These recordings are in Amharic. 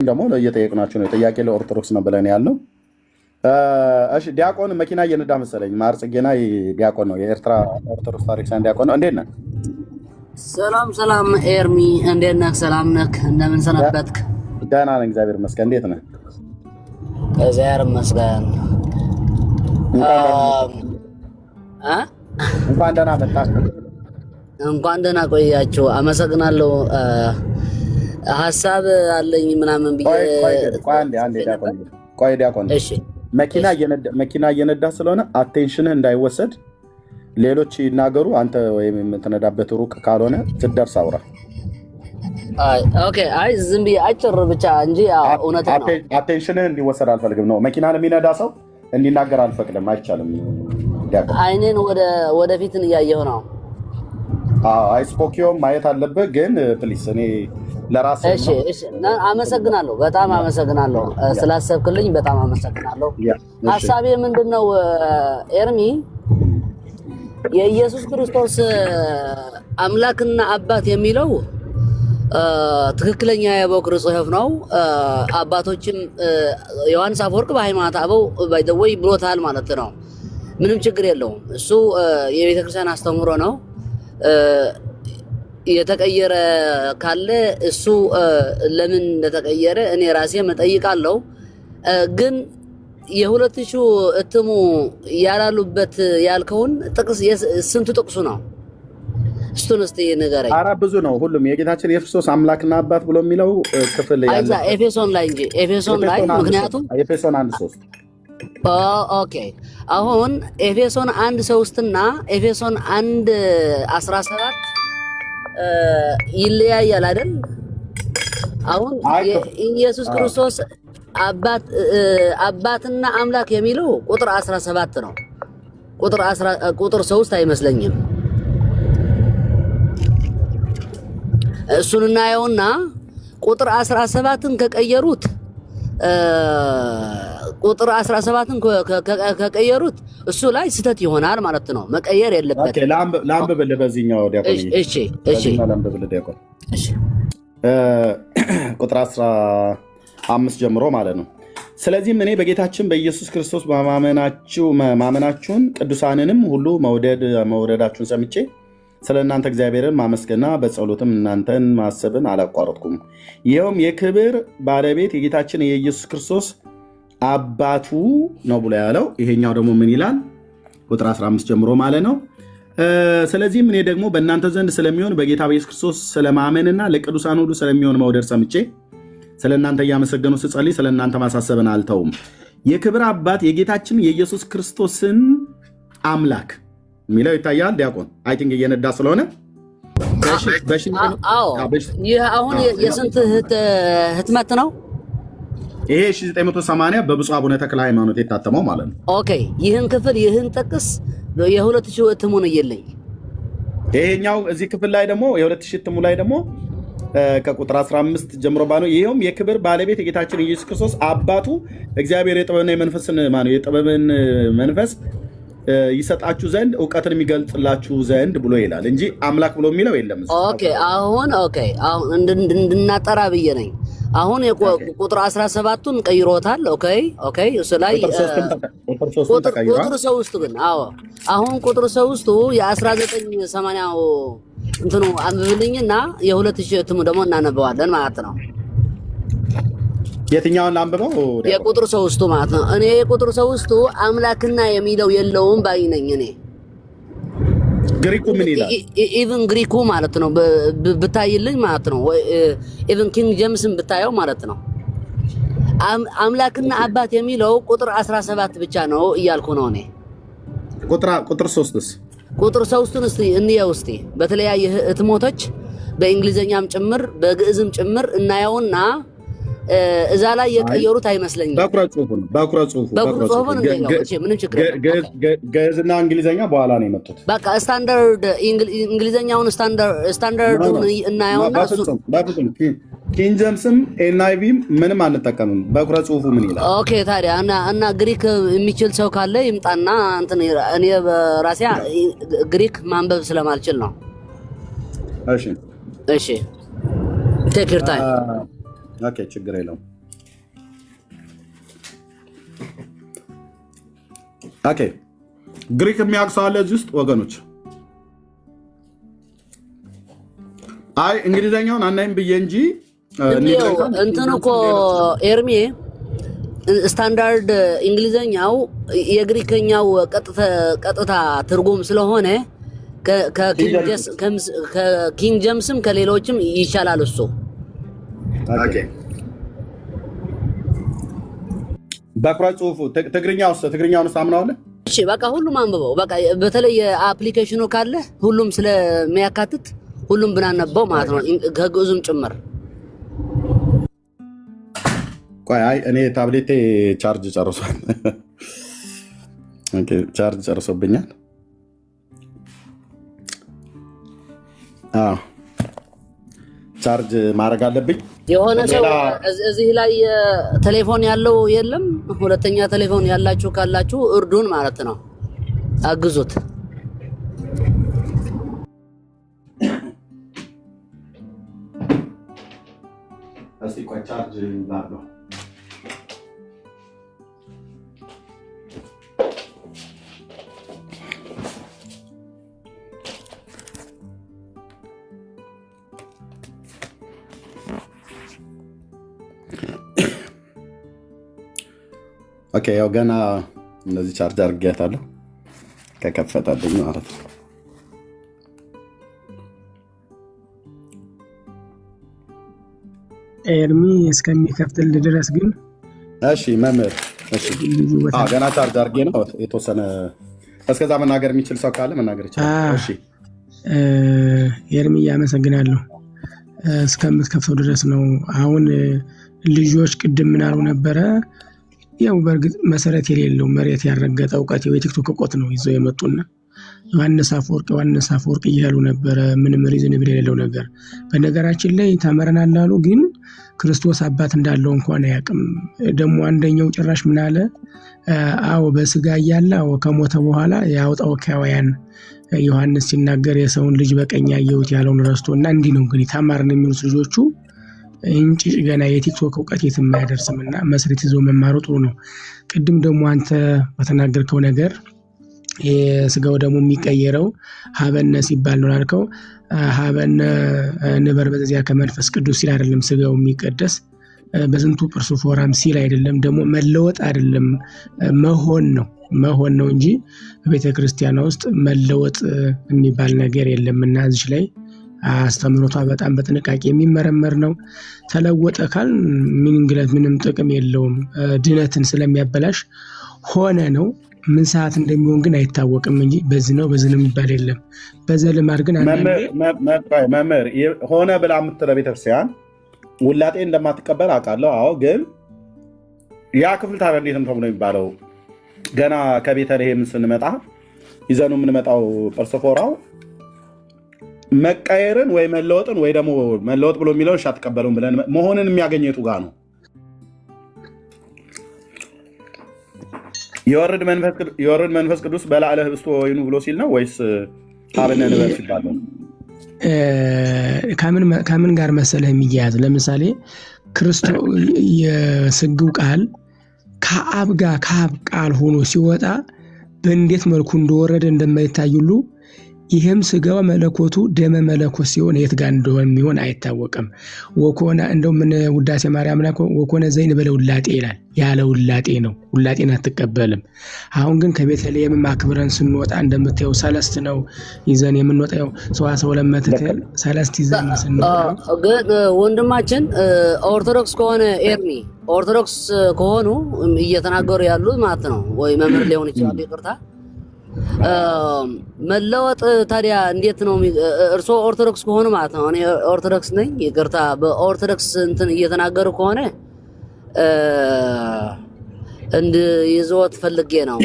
ደግሞ እየጠየቅናችሁ ነው። ጥያቄ ለኦርቶዶክስ ነው ብለን ያልነው። እሺ ዲያቆን መኪና እየነዳ መሰለኝ። ማር ጽጌና ዲያቆን ነው፣ የኤርትራ ኦርቶዶክስ ታሪክሳን ዲያቆን ነው። እንዴት ነህ? ሰላም ኤርሚ፣ እንዴት ነህ? ሰላም ነህ? እንደምን ሰነበትክ? ደህና ነኝ እግዚአብሔር ይመስገን። እንዴት ነህ? እግዚአብሔር ይመስገን። እንኳን ደህና መጣህ። እንኳን ደህና ቆያችሁ። አመሰግናለሁ። ሀሳብ አለኝ ምናምን ብዬ ቆይ ዲያቆን፣ እሺ መኪና እየነዳ ስለሆነ አቴንሽንህ እንዳይወሰድ፣ ሌሎች ይናገሩ፣ አንተ ወይም የምትነዳበት ሩቅ ካልሆነ ትደርስ አውራ። ኦኬ። አይ ዝም ብዬ አጭር ብቻ እንጂ እውነት ነው። አቴንሽንህ እንዲወሰድ አልፈልግም ነው። መኪና ለሚነዳ ሰው እንዲናገር አልፈቅድም፣ አይቻልም። ዲያቆን አይኔን ወደፊትን እያየሁ ነው። አይስፖኪዮም ማየት አለብህ ግን ፕሊስ። እኔ ለራስ እሺ አመሰግናለሁ፣ በጣም አመሰግናለሁ ስላሰብክልኝ፣ በጣም አመሰግናለሁ። ሐሳቤ ምንድነው ኤርሚ፣ የኢየሱስ ክርስቶስ አምላክና አባት የሚለው ትክክለኛ የበኩር ጽሑፍ ነው። አባቶችም ዮሐንስ አፈወርቅ በሃይማኖተ አበው ባይደወይ ብሎታል ማለት ነው። ምንም ችግር የለውም። እሱ የቤተክርስቲያን አስተምሮ ነው። የተቀየረ ካለ እሱ ለምን እንደተቀየረ እኔ ራሴ መጠይቃለሁ። ግን የሁለት ሺው እትሙ ያላሉበት ያልከውን ጥቅስ ስንቱ ጥቅሱ ነው? እሱን እስቲ ንገረኝ። ኧረ ብዙ ነው። ሁሉም የጌታችን የክርስቶስ አምላክና አባት ብሎ የሚለው ክፍል ያለ ኤፌሶን ላይ እንጂ ኤፌሶን ላይ ምክንያቱም ኤፌሶን 1:3 ኦኬ። አሁን ኤፌሶን 1:3 እና ኤፌሶን 1:17 ይለያያል አይደል? አሁን ኢየሱስ ክርስቶስ አባትና አምላክ የሚለው ቁጥር 17 ነው። ቁጥር 3 አይመስለኝም። እሱን እናየውና ቁጥር 17ን ከቀየሩት ከቀየሩት እሱ ላይ ስህተት ይሆናል ማለት ነው። መቀየር የለበትም። ላንብብልህ በዚህኛው ዲያቆን። እሺ ላንብብልህ ዲያቆን። ቁጥር 15 ጀምሮ ማለት ነው። ስለዚህም እኔ በጌታችን በኢየሱስ ክርስቶስ ማመናችሁን ቅዱሳንንም ሁሉ መውደዳችሁን ሰምቼ ስለ እናንተ እግዚአብሔርን ማመስገንና በጸሎትም እናንተን ማሰብን አላቋረጥኩም። ይኸውም የክብር ባለቤት የጌታችን የኢየሱስ ክርስቶስ አባቱ ነው ብሎ ያለው። ይሄኛው ደግሞ ምን ይላል? ቁጥር 15 ጀምሮ ማለት ነው። ስለዚህም እኔ ደግሞ በእናንተ ዘንድ ስለሚሆን በጌታ በኢየሱስ ክርስቶስ ስለማመንና ለቅዱሳን ሁሉ ስለሚሆን መውደድ ሰምቼ ስለ እናንተ እያመሰገኑ ስጸልይ ስለ እናንተ ማሳሰብን አልተውም። የክብር አባት የጌታችን የኢየሱስ ክርስቶስን አምላክ የሚለው ይታያል ዲያቆን። አይ ቲንክ እየነዳ ስለሆነ ይህ አሁን የስንት ህትመት ነው? ይሄ 1980 በብፁዕ አቡነ ተክለ ሃይማኖት የታተመው ማለት ነው። ኦኬ። ይህን ክፍል ይህን ጥቅስ የ2000 እትሙ ነው የለኝ። ይሄኛው እዚህ ክፍል ላይ ደግሞ የ2000 እትሙ ላይ ደግሞ ከቁጥር 15 ጀምሮ ባለው ይሄውም የክብር ባለቤት የጌታችን ኢየሱስ ክርስቶስ አባቱ እግዚአብሔር የጥበብን መንፈስ ይሰጣችሁ ዘንድ እውቀትን የሚገልጽላችሁ ዘንድ ብሎ ይላል እንጂ አምላክ ብሎ የሚለው የለም። ኦኬ አሁን እንድናጠራ ብዬ ነኝ። አሁን ቁጥር 17ቱን ቀይሮታል። ኦኬ እሱ ላይ ቁጥር 3 ግን አሁን ቁጥር 3 የ1980 እንትኑ አንብብልኝና የ2000 እትሙ ደግሞ እናነበዋለን ማለት ነው። የትኛውን ላንብበው? የቁጥር 3 ማለት ነው። እኔ የቁጥር 3 አምላክና የሚለው የለውም ባይ ነኝ እኔ። ግሪኩ ምን ይላል? ኢቭን ግሪኩ ማለት ነው ብታይልኝ ማለት ነው። ኢቭን ኪንግ ጄምስን ብታየው ማለት ነው። አምላክና አባት የሚለው ቁጥር 17 ብቻ ነው እያልኩ ነው እኔ። ቁጥር 3ስ? ቁጥር 3ን እስቲ እንየው እስቲ በተለያየ ህትሞቶች በእንግሊዘኛም ጭምር በግዕዝም ጭምር እናየውና እዛ ላይ የቀየሩት አይመስለኝም። በኩረ ጽሁፉን ምንም ችግር ግዕዝና እንግሊዘኛ በኋላ ነው የመጡት። በቃ ስታንዳርድ እንግሊዘኛውን ስታንዳርዱን እናየውና ኪንግ ጄምስም ኤንአይቪም ምንም አንጠቀምም። በኩረ ጽሁፉ ምን ይላል? ኦኬ ታዲያ እና ግሪክ የሚችል ሰው ካለ ይምጣና እንትን እኔ በራሴ ግሪክ ማንበብ ስለማልችል ነው። እሺ ቴክ ዩር ታይም። ኦኬ ችግር የለውም። ኦኬ ግሪክ የሚያውቅ ሰው አለ እዚህ ውስጥ ወገኖች? አይ እንግሊዘኛውን አናይም ብዬ እንጂ እንትን እኮ ኤርሚ ስታንዳርድ እንግሊዘኛው የግሪከኛው ቀጥታ ትርጉም ስለሆነ ከኪንግ ጀምስም ከሌሎችም ይሻላል እሱ። ኦኬ በኩራ ጽሁፉ ትግርኛውን አምናዋለህ? እሺ በቃ ሁሉም አንብበው። በቃ በተለይ አፕሊኬሽኑ ካለ ሁሉም ስለሚያካትት ሁሉም ብናነበው ማለት ነው ከግዕዙም ጭምር። ቆይ አይ እኔ ታብሌቴ ቻርጅ ጨርሷል። ኦኬ ቻርጅ ጨርሶብኛል። ቻርጅ ማድረግ አለብኝ። የሆነ ሰው እዚህ ላይ ቴሌፎን ያለው የለም? ሁለተኛ ቴሌፎን ያላችሁ ካላችሁ እርዱን ማለት ነው፣ አግዙት። እስቲ ቆይ ቻርጅ ላድርገው። ኦኬ ያው ገና እንደዚህ ቻርጅ አድርጌያታለሁ ከከፈታልኝ ማለት ነው። ኤርሚ እስከሚከፍትልህ ድረስ ግን እሺ መምህር፣ እሺ ገና ቻርጅ አድርጌ ነው የተወሰነ። እስከዛ መናገር የሚችል ሰው ካለ መናገር ይችላል። እሺ ኤርሚ አመሰግናለሁ። እስከምትከፍተው ድረስ ነው። አሁን ልጆች ቅድም ምን አሉ ነበረ? ያው በእርግጥ መሰረት የሌለው መሬት ያረገጠ እውቀት የቲክቶክ እውቀት ነው ይዘው የመጡና ዮሐንስ አፈወርቅ እያሉ ነበረ። ምንም ሪዝን የሌለው ነገር። በነገራችን ላይ ተመረናል አሉ፣ ግን ክርስቶስ አባት እንዳለው እንኳን አያውቅም። ደግሞ አንደኛው ጭራሽ ምን አለ? አዎ በስጋ እያለ አዎ ከሞተ በኋላ ያውጣው ከያውያን ዮሐንስ ሲናገር የሰውን ልጅ በቀኝ ያየሁት ያለውን ረስቶና እንዲህ ነው እንግዲህ ተማርን የሚሉት ልጆቹ እንጭ ገና የቲክቶክ እውቀት የትም አያደርስምና መሰረት ይዞ መማሩ ጥሩ ነው። ቅድም ደግሞ አንተ በተናገርከው ነገር የስጋው ደግሞ የሚቀየረው ሀበነ ሲባል ነው አልከው። ሀበነ ንበር በዚያ ከመንፈስ ቅዱስ ሲል አይደለም ስጋው የሚቀደስ በዝንቱ ጵርሱ ፎራም ሲል አይደለም። ደግሞ መለወጥ አይደለም መሆን ነው እንጂ በቤተ ክርስቲያኗ ውስጥ መለወጥ የሚባል ነገር የለምና እዚህ ላይ አስተምሮቷ በጣም በጥንቃቄ የሚመረመር ነው። ተለወጠ ካል ምንም ጥቅም የለውም፣ ድነትን ስለሚያበላሽ ሆነ ነው። ምን ሰዓት እንደሚሆን ግን አይታወቅም እንጂ በዚህ ነው የሚባል የለም። በዘልማድ ግን መምህር ሆነ ብላ የምትለው ቤተክርስቲያን ውላጤ እንደማትቀበል አውቃለሁ። አዎ ግን ያ ክፍል ታዲያ እንዴት ነው ተብሎ የሚባለው? ገና ከቤተልሔም ስንመጣ ይዘኑ የምንመጣው ጵርስፎራው መቀየርን ወይ መለወጥን ወይ ደግሞ መለወጥ ብሎ የሚለውን አትቀበሉም ብለን መሆንን የሚያገኘቱ ጋር ነው። የወርድ መንፈስ ቅዱስ በላዕለ ህብስቱ ወይኑ ብሎ ሲል ነው ወይስ ሀበነ ንበር ሲባል ነው? ከምን ጋር መሰለህ የሚያያዝ? ለምሳሌ የስግው ቃል ከአብ ቃል ሆኖ ሲወጣ በእንዴት መልኩ እንደወረደ እንደማይታይ ሁሉ ይህም ስጋው መለኮቱ ደመ መለኮት ሲሆን የት ጋር እንደሆነ የሚሆን አይታወቅም። ወኮነ እንደው ምን ውዳሴ ማርያም ላይ ወኮነ ዘይን በለ ውላጤ ይላል። ያለ ውላጤ ነው፣ ውላጤን አትቀበልም። አሁን ግን ከቤተልሔም አክብረን ስንወጣ እንደምታየው ሰለስት ነው ይዘን የምንወጣው። ሰዋሰው ለመትከል ሰለስት ይዘን ስንወጣ ግን ወንድማችን ኦርቶዶክስ ከሆነ ኤርሚ ኦርቶዶክስ ከሆኑ እየተናገሩ ያሉት ማለት ነው ወይ መምህር ሊሆን ይችላል፣ ይቅርታ መለወጥ ታዲያ እንዴት ነው? እርስዎ ኦርቶዶክስ ከሆኑ ማለት ነው። እኔ ኦርቶዶክስ ነኝ፣ ይቅርታ። በኦርቶዶክስ እንትን እየተናገሩ ከሆነ ይዘወት ፈልጌ ነው።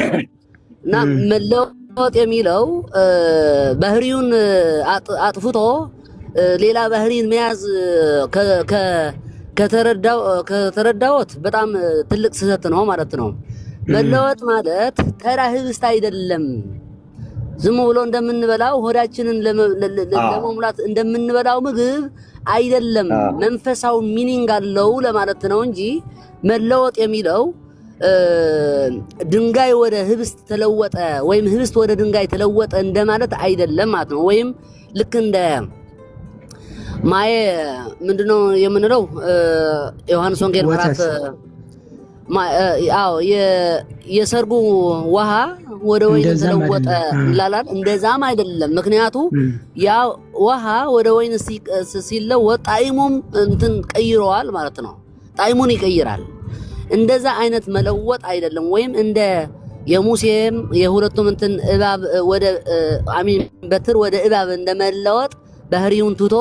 እና መለወጥ የሚለው ባህሪውን አጥፍቶ ሌላ ባህሪን መያዝ ከተረዳዎት በጣም ትልቅ ስህተት ነው ማለት ነው። መለወጥ ማለት ተራ ህብስት አይደለም። ዝም ብሎ እንደምንበላው ሆዳችንን ለመሙላት እንደምንበላው ምግብ አይደለም። መንፈሳዊ ሚኒንግ አለው ለማለት ነው እንጂ መለወጥ የሚለው ድንጋይ ወደ ህብስት ተለወጠ ወይም ህብስት ወደ ድንጋይ ተለወጠ እንደማለት አይደለም ማለት ነው። ወይም ልክ እንደ ማየ ምንድነው የምንለው ዮሐንስ ወንጌል ምዕራፍ የሰርጉ ውሃ ወደ ወይን ተለወጠ እንላለን። እንደዛም አይደለም። ምክንያቱ ያ ውሃ ወደ ወይን ሲለወጥ ጣዕሙም እንትን ቀይረዋል ማለት ነው። ጣዕሙን ይቀይራል። እንደዛ አይነት መለወጥ አይደለም። ወይም እንደ የሙሴም የሁለቱም እንትን እባብ ወደ በትር ወደ እባብ እንደመለወጥ ባህሪውን ትቶ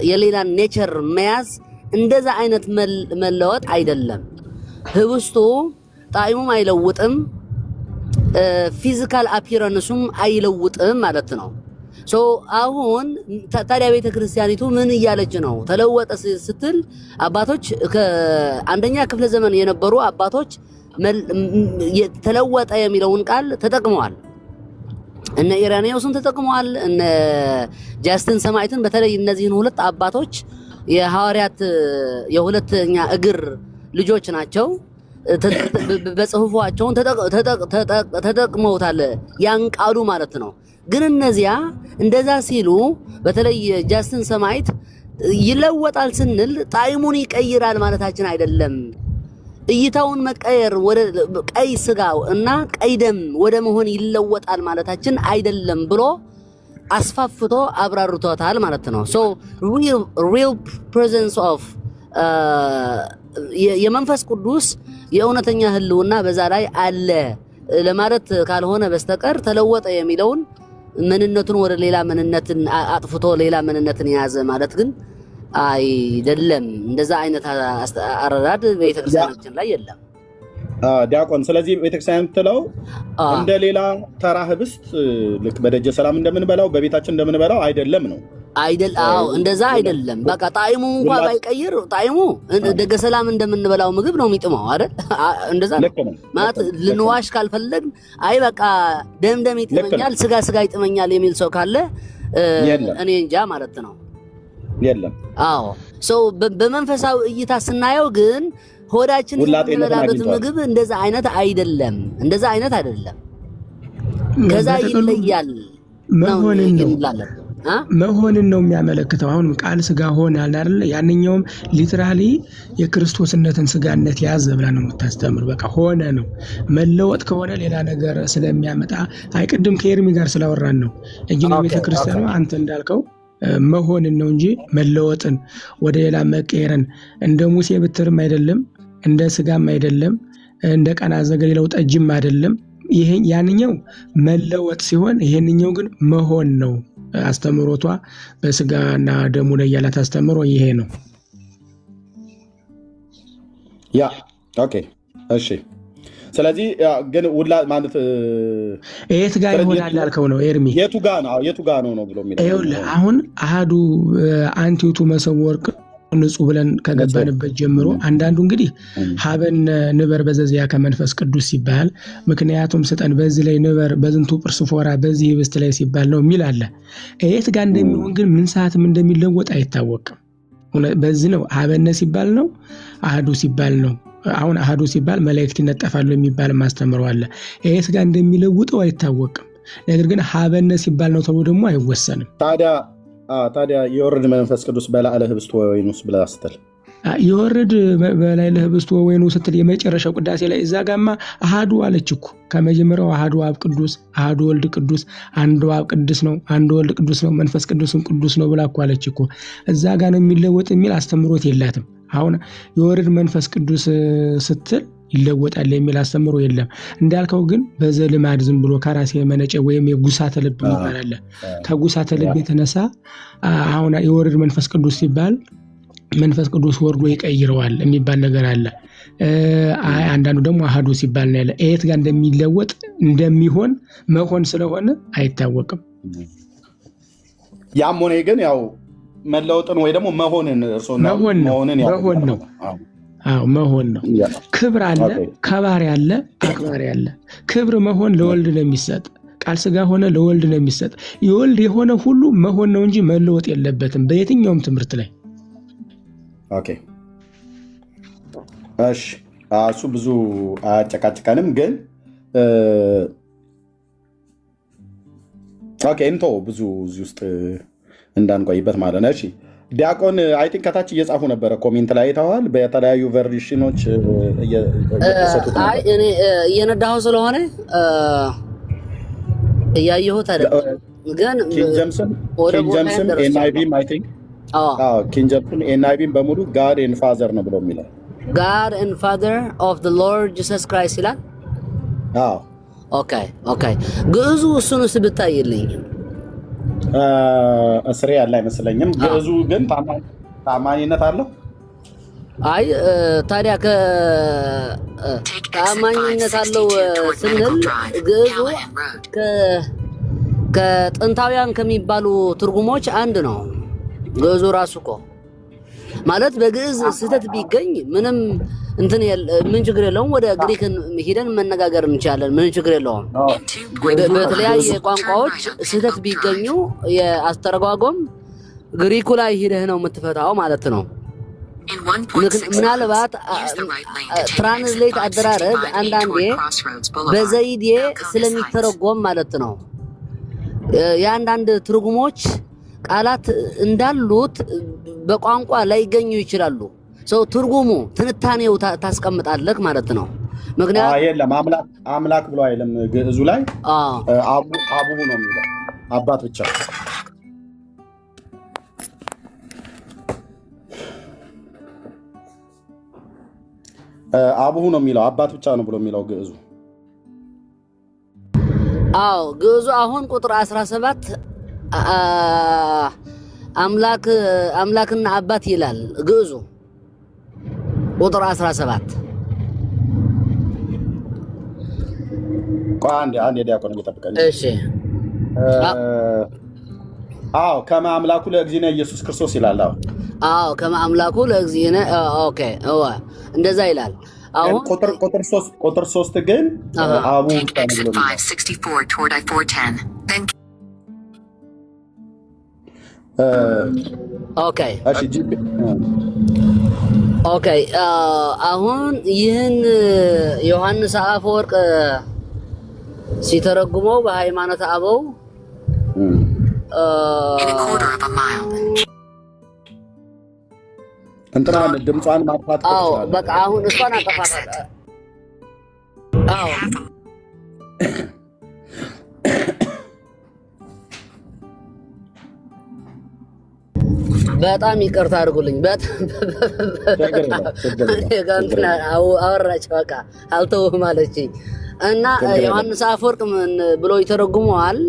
የሌላን ኔቸር መያዝ እንደዛ አይነት መለወጥ አይደለም። ህብስቱ ጣዕሙም አይለውጥም፣ ፊዚካል አፒረንሱም አይለውጥም ማለት ነው። አሁን ታዲያ ቤተ ክርስቲያኒቱ ምን እያለች ነው? ተለወጠ ስትል አባቶች ከአንደኛ ክፍለ ዘመን የነበሩ አባቶች ተለወጠ የሚለውን ቃል ተጠቅመዋል። እነ ኢራኔዎስን ተጠቅመዋል። እነ ጃስትን ሰማዕትን በተለይ እነዚህን ሁለት አባቶች የሐዋርያት የሁለተኛ እግር ልጆች ናቸው። በጽሁፋቸውን ተጠቅመውታል ያን ቃሉ ማለት ነው። ግን እነዚያ እንደዛ ሲሉ በተለይ ጃስትን ሰማዕት ይለወጣል ስንል ጣዕሙን ይቀይራል ማለታችን አይደለም። እይታውን መቀየር ወደ ቀይ ስጋ እና ቀይ ደም ወደ መሆን ይለወጣል ማለታችን አይደለም ብሎ አስፋፍቶ አብራርቶታል ማለት ነው። real presence of የመንፈስ ቅዱስ የእውነተኛ ህልውና በዛ ላይ አለ ለማለት ካልሆነ በስተቀር ተለወጠ የሚለውን ምንነቱን ወደ ሌላ ምንነትን አጥፍቶ ሌላ ምንነትን የያዘ ማለት ግን አይደለም። እንደዛ አይነት አረዳድ ቤተክርስቲያናችን ላይ የለም ዲያቆን። ስለዚህ ቤተክርስቲያን የምትለው እንደ ሌላ ተራ ህብስት ልክ በደጀ ሰላም እንደምንበላው በቤታችን እንደምንበላው አይደለም ነው አይደል? አዎ እንደዛ አይደለም። በቃ ጣዕሙ እንኳን ባይቀይር ጣዕሙ ደገ ሰላም እንደምንበላው ምግብ ነው የሚጥመው አይደል? እንደዛ ማለት ልንዋሽ ካልፈለግን አይ በቃ ደም ይጥመኛል ስጋ ይጥመኛል የሚል ሰው ካለ እኔ እንጃ ማለት ነው። የለም። አዎ በመንፈሳዊ እይታ ስናየው ግን ሆዳችን የሚበላበት ምግብ እንደዛ አይነት አይደለም። ከዛ ይለያል መሆንን ነው የሚያመለክተው። አሁን ቃል ስጋ ሆነ አይደል? ያንኛውም ሊትራሊ የክርስቶስነትን ስጋነት ያዘ ብላ ነው የምታስተምር። በቃ ሆነ ነው። መለወጥ ከሆነ ሌላ ነገር ስለሚያመጣ አይቅድም ከኤርሚ ጋር ስላወራን ነው እንጂ ቤተክርስቲያኑ አንተ እንዳልከው መሆንን ነው እንጂ መለወጥን ወደ ሌላ መቀየርን እንደ ሙሴ ብትርም አይደለም፣ እንደ ስጋም አይደለም፣ እንደ ቃና ዘገሊላው ጠጅም አይደለም። ያንኛው መለወጥ ሲሆን ይሄንኛው ግን መሆን ነው። አስተምሮቷ በስጋና ደሙ ላይ ያላት አስተምሮ ይሄ ነው። ኦኬ እሺ። ስለዚህ ግን ማለት የት ጋር ይሆናል ያልከው ነው ኤርሚ? የቱ ጋር ነው ብሎ የሚለው አሁን አሃዱ አንቲቱ መሰብ ወርቅ ንጹህ ብለን ከገባንበት ጀምሮ አንዳንዱ እንግዲህ ሀበን ንበር በዘዚያ ከመንፈስ ቅዱስ ሲባል ምክንያቱም ስጠን በዚህ ላይ ንበር በዝንቱ ጵርስፎራ በዚህ ህብስት ላይ ሲባል ነው የሚል አለ። የት ጋር እንደሚሆን ግን ምን ሰዓትም እንደሚለወጥ አይታወቅም። በዚህ ነው ሀበነ ሲባል ነው አሃዱ ሲባል ነው። አሁን አሃዱ ሲባል መላእክት ይነጠፋሉ የሚባል ማስተምረው አለ። የት ጋር እንደሚለውጠው አይታወቅም። ነገር ግን ሀበነ ሲባል ነው ተብሎ ደግሞ አይወሰንም። ታዲያ የወረድ መንፈስ ቅዱስ በላዕለ ህብስት ወወይኑስ ብላ ስትል የወረድ በላዕለ ህብስት ወወይኑ ስትል የመጨረሻው ቅዳሴ ላይ እዛ ጋማ አሃዱ አለች እኮ። ከመጀመሪያው አሃዱ አብ ቅዱስ፣ አሃዱ ወልድ ቅዱስ፣ አንዱ አብ ቅዱስ ነው፣ አንዱ ወልድ ቅዱስ ነው፣ መንፈስ ቅዱስም ቅዱስ ነው ብላ እኮ አለች እኮ። እዛ ጋር ነው የሚለወጥ የሚል አስተምሮት የላትም። አሁን የወረድ መንፈስ ቅዱስ ስትል ይለወጣል የሚል አስተምሮ የለም። እንዳልከው ግን በዘልማድ ዝም ብሎ ከራስ የመነጨ ወይም የጉሳተ ልብ ይባላል። ከጉሳተ ልብ የተነሳ አሁን የወረድ መንፈስ ቅዱስ ሲባል መንፈስ ቅዱስ ወርዶ ይቀይረዋል የሚባል ነገር አለ። አንዳንዱ ደግሞ አሃዱ ሲባል ነው ያለ። የት ጋር እንደሚለወጥ እንደሚሆን መሆን ስለሆነ አይታወቅም። ያም ሆነ ግን ያው መለወጥን ወይ ደግሞ መሆንን መሆን ነው። መሆን ነው። ክብር አለ፣ ከባሪ አለ፣ አክባሪ አለ። ክብር መሆን ለወልድ ነው የሚሰጥ። ቃል ስጋ ሆነ ለወልድ ነው የሚሰጥ። የወልድ የሆነ ሁሉ መሆን ነው እንጂ መለወጥ የለበትም በየትኛውም ትምህርት ላይ። እሺ እሱ ብዙ አያጨቃጭቀንም፣ ግን ኦኬ እንቶ ብዙ እዚህ ውስጥ እንዳንቆይበት ማለት ነው። እሺ ዲያቆን አይ ቲንክ ከታች እየጻፉ ነበረ፣ ኮሜንት ላይ አይተዋል። በተለያዩ ቨርሽኖች እየተሰጡት አይ ነበር። እኔ እየነዳሁ ስለሆነ እያየሁት አይደለም፣ ግን ኪንግ ጀምስም ወደ ኪንግ ቦታ ጀምስም ኤንአይቪም አይ ቲንክ ኪንግ ጀምስም ኤንአይቪም በሙሉ ጋድ ኤንድ ፋዘር ነው ብሎ የሚለው God and Father of the Lord Jesus Christ ይላል። አዎ ኦኬ ግዕዙ እሱንስ ብታይልኝ እስሬ ያለ አይመስለኝም። ግዕዙ ግን ታማኝነት አለው። አይ ታዲያ ከታማኝነት አለው ስንል ግዕዙ ከጥንታውያን ከሚባሉ ትርጉሞች አንድ ነው። ግዕዙ ራሱ እኮ ማለት በግዕዝ ስህተት ቢገኝ ምንም ምን ችግር የለውም። ወደ ግሪክ ሂደን መነጋገር እንችላለን። ምን ችግር የለውም። በተለያየ ቋንቋዎች ስህተት ቢገኙ የአስተረጓጎም ግሪኩ ላይ ሂደህ ነው የምትፈታው ማለት ነው። ምናልባት ትራንስሌት አደራረግ አንዳንዴ በዘይዴ ስለሚተረጎም ማለት ነው የአንዳንድ ትርጉሞች ቃላት እንዳሉት በቋንቋ ላይገኙ ይችላሉ። ሰው ትርጉሙ ትንታኔው ታስቀምጣለህ ማለት ነው። ምክንያቱም የለም አምላክ ብሎ አይልም ግዕዙ ላይ አቡሁ ነው የሚለው አባት ብቻ። አቡሁ ነው የሚለው አባት ብቻ ነው ብሎ የሚለው ግዕዙ። ግዕዙ አሁን ቁጥር 17 አምላክና አባት ይላል ግዕዙ ቁጥር 17። አንድ የዲያቆን እየጠብቀኝ። እሺ ከመ አምላኩ ለእግዚእነ ኢየሱስ ክርስቶስ ይላል። ከመ አምላኩ ለእግዚእነ ኦኬ እንደዛ ይላል። አሁን ቁጥር 3 ግን አቡ ኦኬ አሁን ይህን ዮሐንስ አፈወርቅ ሲተረጉመው በሃይማኖተ አበው እንትናን ድምጿን ማጥፋት ትችላለህ። በቃ አሁን እሷን አጠፋታለሁ። በጣም ይቅርታ አድርጉልኝ። አወራች በቃ አልተውህም አለችኝ እና ዮሐንስ አፈወርቅ ምን ብሎ ይተረጉመዋል?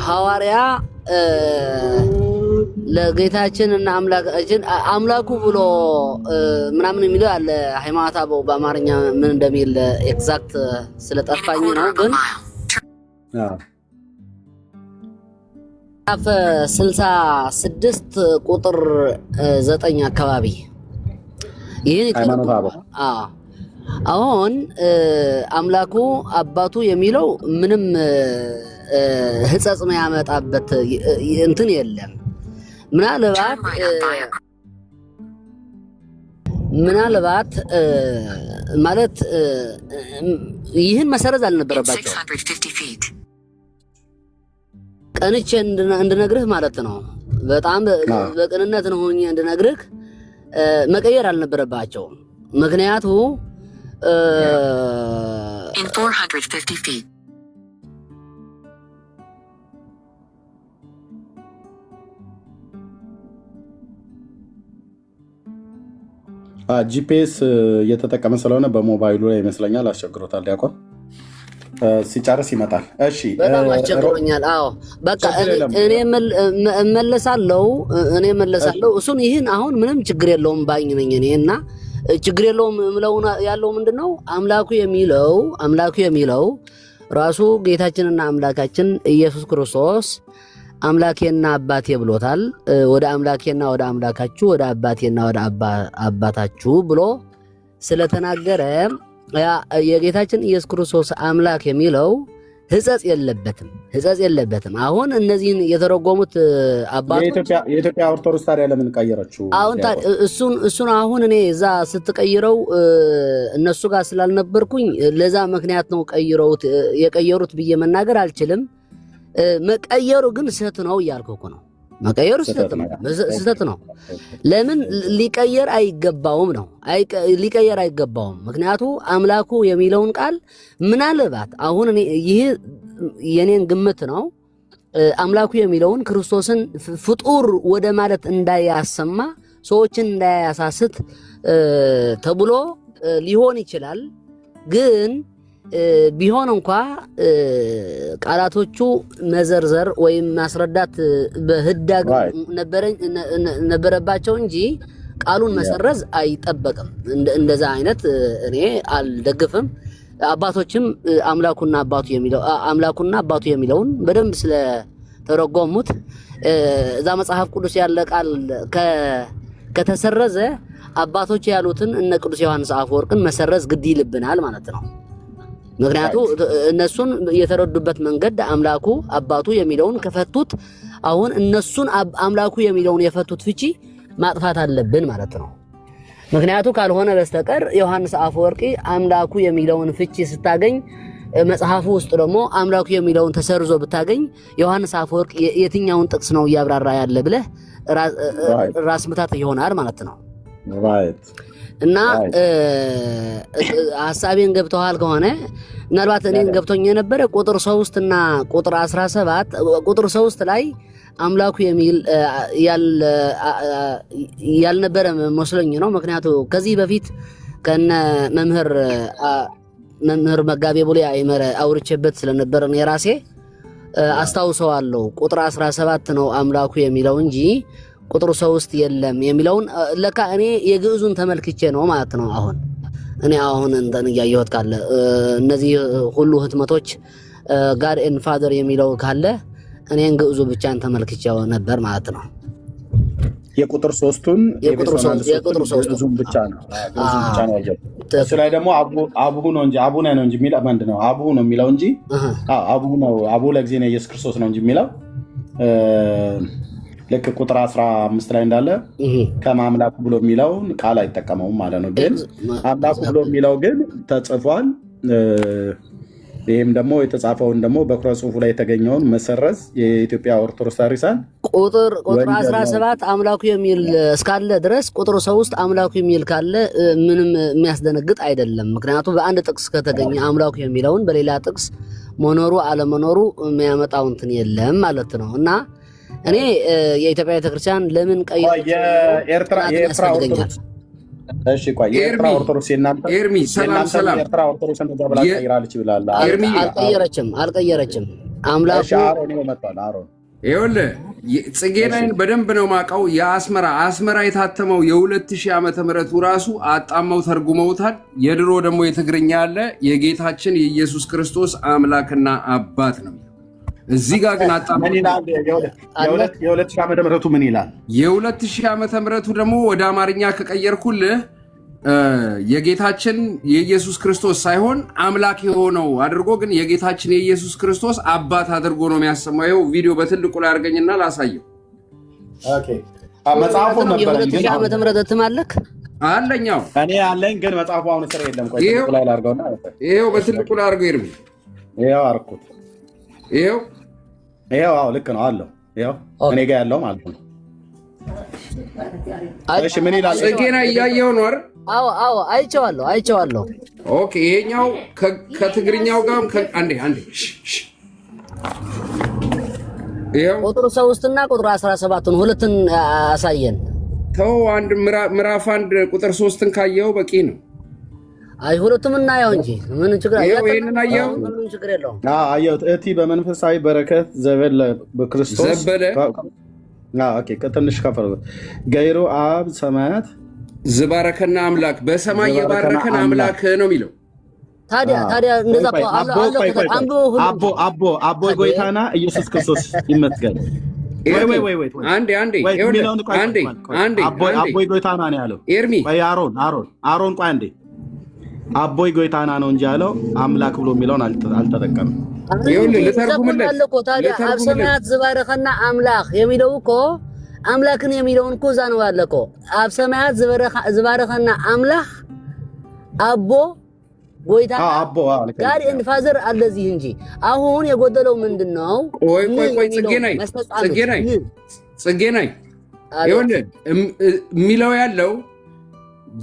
ሐዋርያ ለጌታችን እና አምላካችን አምላኩ ብሎ ምናምን የሚለው አለ። ሃይማኖተ አበው በአማርኛ ምን እንደሚል ኤግዛክት ስለጠፋኝ ነው። ግን ምዕራፍ 66 ቁጥር 9 አካባቢ ይህን አሁን አምላኩ አባቱ የሚለው ምንም ሕጸጽ ያመጣበት እንትን የለም። ምናልባት ማለት ይህን መሰረዝ አልነበረባቸው። ቀንቼ እንድነግርህ ማለት ነው። በጣም በቅንነት ነው ሆኜ እንድነግርህ መቀየር አልነበረባቸው። ምክንያቱ In 450 feet. ጂፒኤስ እየተጠቀመ ስለሆነ በሞባይሉ ላይ ይመስለኛል አስቸግሮታል። ዲያቆን ሲጨርስ ይመጣል። እሺ በጣም አስቸግሮኛል። በቃ እኔ እመለሳለሁ። እሱን ይህን አሁን ምንም ችግር የለውም ባኝ ነኝ እኔ እና ችግር የለውም ያለው ምንድነው አምላኩ የሚለው ራሱ ጌታችንና አምላካችን ኢየሱስ ክርስቶስ አምላኬና አባቴ ብሎታል። ወደ አምላኬና ወደ አምላካችሁ፣ ወደ አባቴና ወደ አባታችሁ ብሎ ስለተናገረ የጌታችን ኢየሱስ ክርስቶስ አምላክ የሚለው ሕጸጽ የለበትም። አሁን እነዚህን የተረጎሙት አባቶች የኢትዮጵያ ኦርቶዶክስ ታዲያ ለምን ቀየረችው? አሁን እሱን አሁን እኔ እዛ ስትቀይረው እነሱ ጋር ስላልነበርኩኝ ለዛ ምክንያት ነው የቀየሩት ብዬ መናገር አልችልም። መቀየሩ ግን ስህተት ነው እያልኩ እኮ ነው። መቀየሩ ስህተት ነው። ለምን ሊቀየር አይገባውም ነው ሊቀየር አይገባውም። ምክንያቱ አምላኩ የሚለውን ቃል ምናልባት አሁን ይህ የኔን ግምት ነው። አምላኩ የሚለውን ክርስቶስን ፍጡር ወደ ማለት እንዳያሰማ ሰዎችን እንዳያሳስት ተብሎ ሊሆን ይችላል። ግን ቢሆን እንኳ ቃላቶቹ መዘርዘር ወይም ማስረዳት በህዳግ ነበረባቸው እንጂ ቃሉን መሰረዝ አይጠበቅም። እንደዛ አይነት እኔ አልደግፍም። አባቶችም አምላኩና አባቱ የሚለውን በደንብ ስለተረጎሙት እዛ መጽሐፍ ቅዱስ ያለ ቃል ከተሰረዘ አባቶች ያሉትን እነ ቅዱስ ዮሐንስ አፈወርቅን መሰረዝ ግድ ይልብናል ማለት ነው። ምክንያቱ እነሱን የተረዱበት መንገድ አምላኩ አባቱ የሚለውን ከፈቱት አሁን እነሱን አምላኩ የሚለውን የፈቱት ፍቺ ማጥፋት አለብን ማለት ነው። ምክንያቱ ካልሆነ በስተቀር ዮሐንስ አፈወርቂ አምላኩ የሚለውን ፍቺ ስታገኝ መጽሐፉ ውስጥ ደግሞ አምላኩ የሚለውን ተሰርዞ ብታገኝ ዮሐንስ አፈወርቅ የትኛውን ጥቅስ ነው እያብራራ ያለ ብለህ ራስ ምታት ይሆናል ማለት ነው። እና ሐሳቤን ገብተዋል ከሆነ ምናልባት እኔን ገብቶኝ የነበረ ቁጥር 3 እና ቁጥር 17 ቁጥር 3 ላይ አምላኩ የሚል ያልነበረ መስሎኝ ነው። ምክንያቱ ከዚህ በፊት ከነ መምህር መጋቤ ቡሌ አይመረ አውርቼበት ስለነበረ ነው የራሴ አስታውሰዋለሁ። ቁጥር 17 ነው አምላኩ የሚለው እንጂ ቁጥሩ 3 የለም የሚለውን ለካ እኔ የግዕዙን ተመልክቼ ነው ማለት ነው። አሁን እንትን እያየሁት ካለ እነዚህ ሁሉ ህትመቶች ጋድ ኤንድ ፋዘር የሚለው ካለ እኔን ግዕዙ ብቻን ተመልክቼው ነበር ማለት ነው። የቁጥር 3ቱን የቁጥር 3ቱን ብቻ ነው ያየው። እሱ ላይ ደግሞ አቡ ነው እንጂ አቡነ ነው እንጂ የሚለው ምንድነው? አቡ ነው የሚለው እንጂ አቡ ነው አቡ ለእግዚእነ ኢየሱስ ክርስቶስ ነው እንጂ የሚለው ልክ ቁጥር 15 ላይ እንዳለ ከማምላኩ ብሎ የሚለውን ቃል አይጠቀመውም ማለት ነው። ግን አምላኩ ብሎ የሚለው ግን ተጽፏል። ይህም ደግሞ የተጻፈውን ደግሞ በኩረ ጽሑፉ ላይ የተገኘውን መሰረዝ የኢትዮጵያ ኦርቶዶክስ ታሪሳን ቁጥር 17 አምላኩ የሚል እስካለ ድረስ ቁጥር 3 አምላኩ የሚል ካለ ምንም የሚያስደነግጥ አይደለም። ምክንያቱም በአንድ ጥቅስ ከተገኘ አምላኩ የሚለውን በሌላ ጥቅስ መኖሩ አለመኖሩ የሚያመጣው እንትን የለም ማለት ነው። እና እኔ የኢትዮጵያ ቤተክርስቲያን ለምን የኤርትራ ኦርቶዶክስ ኤርሚ ሰላም የኤርትራ ኦርቶዶክስ እንደዛ ቀይራለች ይላል። አልቀየረችም። አምላኩ ይኸውልህ ጽጌናይን በደንብ ነው ማውቀው። የአስመራ የታተመው የ2000 ዓመተ ምህረቱ ራሱ አጣመው ተርጉመውታል። የድሮ ደግሞ የትግርኛ አለ። የጌታችን የኢየሱስ ክርስቶስ አምላክና አባት ነው። እዚህ ጋር ግን የ2000 ዓመተ ምህረቱ ምን ይላል? የ2000 ዓመተ ምህረቱ ደግሞ ወደ አማርኛ ከቀየርኩልህ የጌታችን የኢየሱስ ክርስቶስ ሳይሆን አምላክ የሆነው አድርጎ ግን የጌታችን የኢየሱስ ክርስቶስ አባት አድርጎ ነው የሚያሰማው። ይኸው ቪዲዮ በትልቁ ላይ አድርገኝና ላሳየው። መጽሐፉ ነበር ግን የ2000 ዓመተ ምህረት እትማለክ አለኛው እኔ አለኝ ግን መጽሐፉ አሁን ስራ የለም። ቆይ ትልቁ ላይ ላድርገውና ይኸው በትልቁ ላይ አድርገው ይርሚ። ይኸው አርኩት። ይኸው አዎ ልክ ነው አለው። ይኸው እኔ ጋር ያለው ማለት ነው። እሺ ምን ይላል? ጽጌና እያየው ነው አይደል? አዎ አይቼዋለሁ። ኦኬ ይሄኛው ከትግርኛው ጋር አንዴ ይኸው ቁጥር 3 እና ቁጥር 17 ሁለቱን አሳየን። ተው አንድ ምዕራፍ 1 ቁጥር 3ን ካየው በቂ ነው። ሁለቱም እናየው እንጂ ምን ችግር አለ? ይሄንን አየው ምን ችግር የለውም። አየሁት። እቲ በመንፈሳዊ በረከት ዘበለ በክርስቶስ ዘበለ ኦኬ ከትንሽ ከፈረ ገይሮ አብ ሰማያት ዝባረከና አምላክ በሰማይ የባረከን አምላክ ነው የሚለው። ታዲያ እንደዛ አቦ ጎይታና ኢየሱስ ክርስቶስ ይመስገን። አንዴ አቦይ ጎይታና ነው ያለው ኤርሚ። አሮን ቆይ አንዴ አቦይ ጎይታና ነው እንጂ ያለው አምላክ ብሎ የሚለውን አልተጠቀምም። ይኸውልህ ልተርጉምልህ ታዲያ አብ ሰማያት ዝባረኸና አምላክ የሚለው እኮ አምላክን የሚለውን እኮ እዛ ነው ያለ እኮ አብ ሰማያት ዝባረኸና አምላክ አቦ ጎይታ ጋር ኤንድ ፋዘር አለዚህ እንጂ አሁን የጎደለው ምንድነው? ቆይ ጽጌ ነኝ ይኸውልህ የሚለው ያለው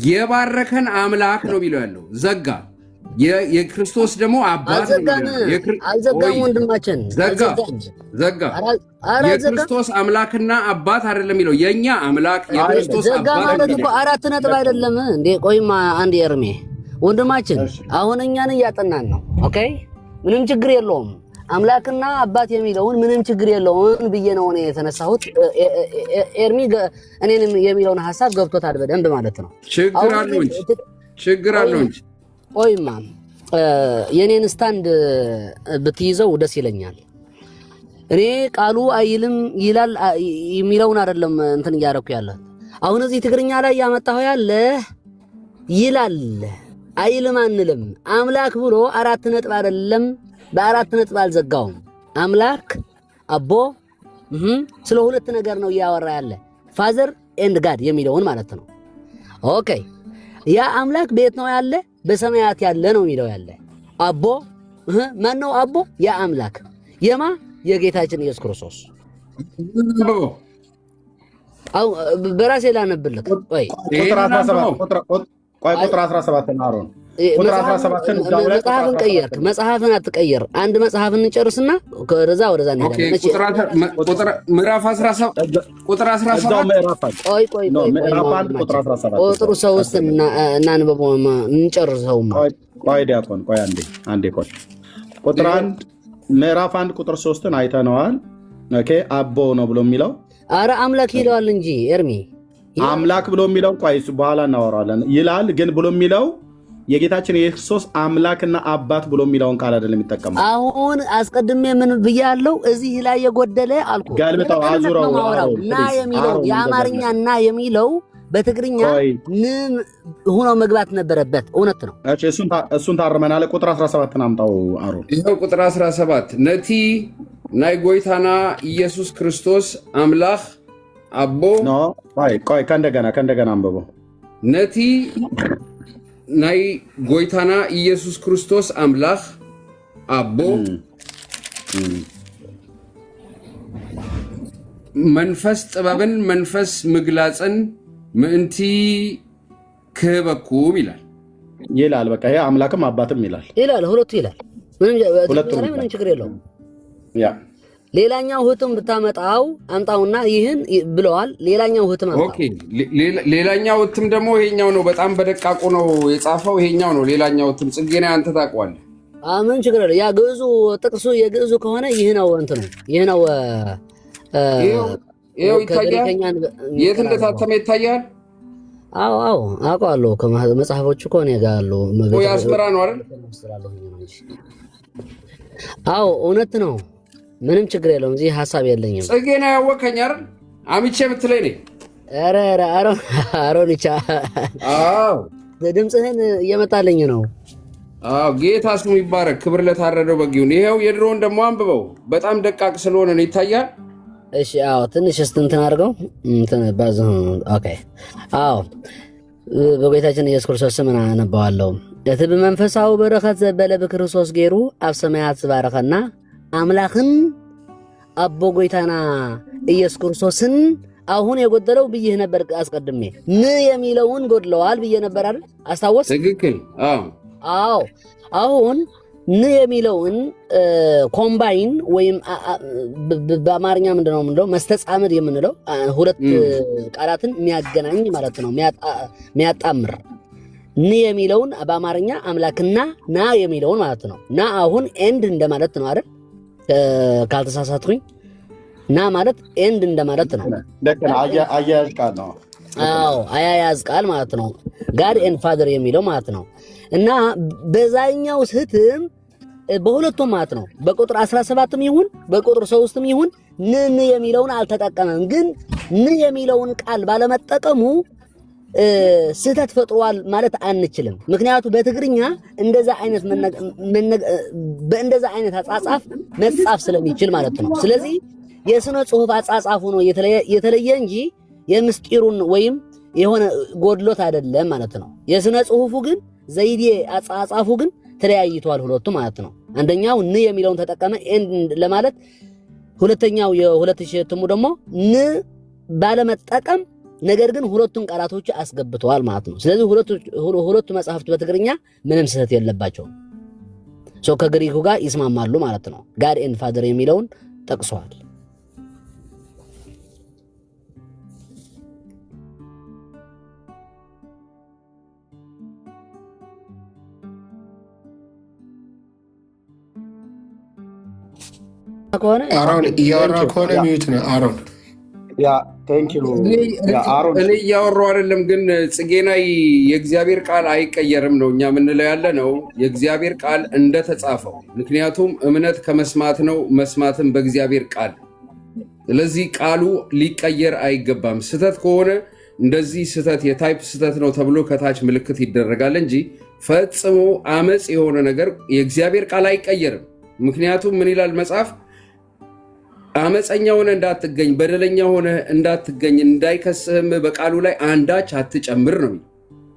የባረከን አምላክ ነው የሚለው ያለው ዘጋ። የክርስቶስ ደግሞ አባት ነው። አልዘጋም ወንድማችን ዘጋ። የክርስቶስ አምላክና አባት አይደለም የሚለው የኛ አምላክ የክርስቶስ አባት ማለት እኮ 4 ነጥብ አይደለም እንዴ? ቆይማ አንድ ኤርሜ ወንድማችን አሁን እኛን እያጠናን ነው። ኦኬ ምንም ችግር የለውም። አምላክና አባት የሚለውን ምንም ችግር የለውም ብዬ ነው እኔ የተነሳሁት። ኤርሚ እኔንም የሚለውን ሐሳብ ገብቶታል በደንብ ማለት ነው። ችግር አለው እንጂ ቆይማ የኔን ስታንድ ብትይዘው ደስ ይለኛል። እኔ ቃሉ አይልም ይላል የሚለውን አይደለም እንትን እያደረኩ ያለ አሁን እዚህ ትግርኛ ላይ ያመጣው ያለ ይላል አይልም አንልም። አምላክ ብሎ 4 ነጥብ አይደለም በ4 ነጥብ አልዘጋውም። አምላክ አቦ ስለ 2 ነገር ነው እያወራ ያለ ፋዘር ኤንድ ጋድ የሚለውን ማለት ነው። ኦኬ ያ አምላክ ቤት ነው ያለ በሰማያት ያለ ነው የሚለው ያለ አቦ ማን ነው አቦ? ያ አምላክ የማ የጌታችን ኢየሱስ ክርስቶስ አው በራሴ ላነብልክ ቆይ ቁጥር 17 አሮን ቁጥር 17 መጽሐፍን ቀየርክ። መጽሐፍን አትቀየር። አንድ መጽሐፍን እንጨርስና ከዛ ወደዛ እንሄዳለን። ቁጥር ምዕራፍ 17 ቁጥር 17 ቆይ ቁጥሩ 3 እናንበበው እንጨርሰው። ቆይ ዲያቆን ቆይ አንዴ ቆይ ቁጥር 1 ምዕራፍ 1 ቁጥር 3ን አይተነዋል። ኦኬ አቦ ነው ብሎ የሚለው አረ አምላክ ይለዋል እንጂ ኤርሚ አምላክ ብሎ የሚለው ቆይ እሱ በኋላ እናወራለን ይላል። ግን ብሎ የሚለው የጌታችን የክርስቶስ አምላክና አባት ብሎ የሚለውን ቃል አይደለም የሚጠቀመው። አሁን አስቀድሜ ምን ብያለሁ? እዚህ ላይ የጎደለ አልኩ ጋልብታው አዙረው እና የሚለው የአማርኛ እና የሚለው በትግርኛ ምን ሆኖ መግባት ነበረበት። እውነት ነው። እሱን ታርመናል። ቁጥር 17 አምጣው አሮ። ይሄው ቁጥር 17 ነቲ ናይ ጎይታና ኢየሱስ ክርስቶስ አምላክ አቦ ቆይ ከእንደገና አንብበው። ነቲ ናይ ጎይታና ኢየሱስ ክርስቶስ አምላክ አቦ መንፈስ ጥበብን መንፈስ ምግላፅን ምእንቲ ክህበኩም ይላል። በቃ ይሄ አምላክም አባትም ይላል። ሁለቱ ይላል። ምንም ችግር የለውም። ያ ሌላኛው ህትም ብታመጣው አምጣውና ይህን ብለዋል። ሌላኛው ህትም አምጣው። ኦኬ ሌላኛው ህትም ደግሞ ይሄኛው ነው። በጣም በደቃቁ ነው የጻፈው። ይሄኛው ነው ሌላኛው ህትም። ጽጌና አንተ ታውቀዋለህ። ምን ችግር አለ? ያ ግዕዙ ጥቅሱ የግዕዙ ከሆነ ይህ ነው እንትኑ ይህ ነው። ይሄው ይታያል። የት እንደታተመ ይታያል። አዎ አውቀዋለሁ። ከመጽሐፎቹ እኮ እኔ ጋር አሉ። ያስመራ ነው አይደል? አዎ እውነት ነው። ምንም ችግር የለውም። እዚህ ሐሳብ የለኝም። ጽጌና ያወከኝ አይደል? አምቼ የምትለኝ ነኝ። ኧረ አሮንቻ አዎ ድምፅህን እየመጣልኝ ነው። አዎ ጌታ ስሙ ይባረክ። ክብር ለታረደው በግ ይሁን። ይሄው የድሮውን ደግሞ አንብበው። በጣም ደቃቅ ስለሆነ ነው ይታያል። እሺ አዎ ትንሽ እንትን አድርገው እንትን ባዝ ኦኬ አዎ በጌታችን ኢየሱስ ክርስቶስ ስም አነባዋለሁ። እቲ ብመንፈሳዊ በረኸት ዘበለ ብክርስቶስ ገይሩ ኣብ ሰማያት ዝባረኸና አምላክን አቦ ጎይታና ኢየሱስ ክርስቶስን አሁን የጎደለው ብዬህ ነበር አስቀድሜ የሚለውን ጎድለዋል ብዬ ነበር አይደል? አስታወስ? ትክክል። አዎ አሁን የሚለውን ኮምባይን ወይም በአማርኛ ምንድነው የምንለው መስተጻምር የምንለው ሁለት ቃላትን የሚያገናኝ ማለት ነው፣ የሚያጣምር የሚለውን በአማርኛ አምላክና ና የሚለውን ማለት ነው። ና አሁን ኤንድ እንደማለት ነው አይደል? ካልተሳሳትኩኝ ና ማለት ኤንድ እንደማለት ነው። አያያዝ ቃል ነው። አዎ አያያዝ ቃል ማለት ነው። ጋድ ኤንድ ፋዘር የሚለው ማለት ነው። እና በዛኛው ህትም በሁለቱም ማለት ነው በቁጥር 17ም ይሁን በቁጥር 3ም ይሁን ን የሚለውን አልተጠቀመም። ግን ን የሚለውን ቃል ባለመጠቀሙ ስህተት ፈጥሯል ማለት አንችልም። ምክንያቱም በትግርኛ እንደዛ አይነት አጻጻፍ መጻፍ ስለሚችል ማለት ነው። ስለዚህ የስነ ጽሁፍ አጻጻፉ ነው የተለየ እንጂ የምስጢሩን ወይም የሆነ ጎድሎት አይደለም ማለት ነው። የስነ ጽሁፉ ግን ዘይዴ አጻጻፉ ግን ተለያይቷል ሁለቱ ማለት ነው። አንደኛው ን የሚለውን ተጠቀመ ኤንድ ለማለት፣ ሁለተኛው የ2000 እትሙ ደግሞ ን ባለመጠቀም ነገር ግን ሁለቱን ቃላቶች አስገብተዋል ማለት ነው። ስለዚህ ሁለቱ መጽሐፍት በትግርኛ ምንም ስህተት የለባቸውም። ከግሪኩ ጋር ይስማማሉ ማለት ነው። ጋድ ኤንድ ፋደር የሚለውን ጠቅሰዋል። አሮን እያወራ ከሆነ ሚዩት ነው አሮን። እኔ እያወራሁ አይደለም፣ ግን ጽጌናይ የእግዚአብሔር ቃል አይቀየርም ነው እኛ የምንለው ያለ ነው። የእግዚአብሔር ቃል እንደተጻፈው፣ ምክንያቱም እምነት ከመስማት ነው፣ መስማትም በእግዚአብሔር ቃል። ስለዚህ ቃሉ ሊቀየር አይገባም። ስህተት ከሆነ እንደዚህ ስህተት የታይፕ ስህተት ነው ተብሎ ከታች ምልክት ይደረጋል እንጂ ፈጽሞ አመፅ የሆነ ነገር የእግዚአብሔር ቃል አይቀየርም። ምክንያቱም ምን ይላል መጽሐፍ? አመፀኛ ሆነ እንዳትገኝ፣ በደለኛ ሆነ እንዳትገኝ፣ እንዳይከስህም በቃሉ ላይ አንዳች አትጨምር ነው።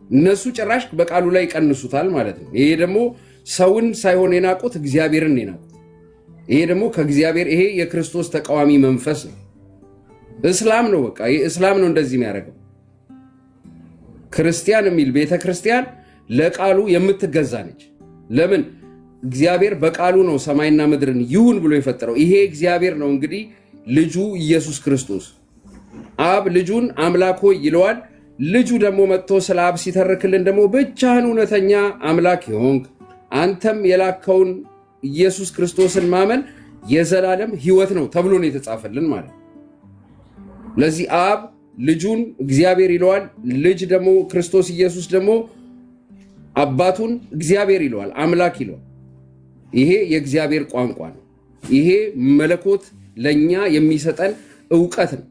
እነሱ ጭራሽ በቃሉ ላይ ይቀንሱታል ማለት ነው። ይሄ ደግሞ ሰውን ሳይሆን የናቁት እግዚአብሔርን የናቁት። ይሄ ደግሞ ከእግዚአብሔር፣ ይሄ የክርስቶስ ተቃዋሚ መንፈስ ነው። እስላም ነው፣ በቃ እስላም ነው እንደዚህ የሚያደርገው። ክርስቲያን የሚል ቤተክርስቲያን ለቃሉ የምትገዛ ነች። ለምን? እግዚአብሔር በቃሉ ነው ሰማይና ምድርን ይሁን ብሎ የፈጠረው። ይሄ እግዚአብሔር ነው እንግዲህ ልጁ ኢየሱስ ክርስቶስ። አብ ልጁን አምላክ ሆይ ይለዋል። ልጁ ደግሞ መጥቶ ስለ አብ ሲተርክልን ደግሞ ብቻህን እውነተኛ አምላክ ይሆንክ አንተም የላከውን ኢየሱስ ክርስቶስን ማመን የዘላለም ሕይወት ነው ተብሎ ነው የተጻፈልን ማለት። ለዚህ አብ ልጁን እግዚአብሔር ይለዋል። ልጅ ደግሞ ክርስቶስ ኢየሱስ ደግሞ አባቱን እግዚአብሔር ይለዋል፣ አምላክ ይለዋል። ይሄ የእግዚአብሔር ቋንቋ ነው። ይሄ መለኮት ለኛ የሚሰጠን ዕውቀት ነው።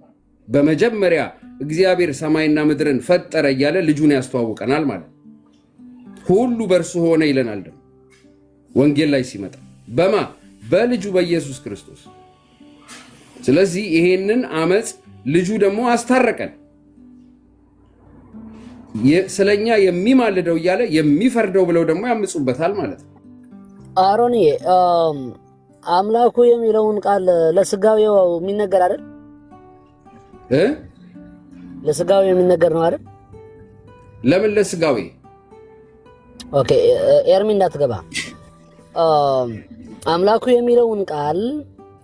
በመጀመሪያ እግዚአብሔር ሰማይና ምድርን ፈጠረ እያለ ልጁን ያስተዋውቀናል ማለት። ሁሉ በእርሱ ሆነ ይለናል ደግሞ ወንጌል ላይ ሲመጣ በማ በልጁ በኢየሱስ ክርስቶስ። ስለዚህ ይሄንን አመፅ ልጁ ደግሞ አስታረቀን። ስለኛ የሚማልደው እያለ የሚፈርደው ብለው ደግሞ ያምፁበታል ማለት ነው። አሮኒ አምላኩ የሚለውን ቃል ለስጋዊው የሚነገር አይደል? ለስጋዊ የሚነገር ነው አይደል? ለምን ለስጋዊ? ኦኬ ኤርሚ እንዳትገባ። አምላኩ የሚለውን ቃል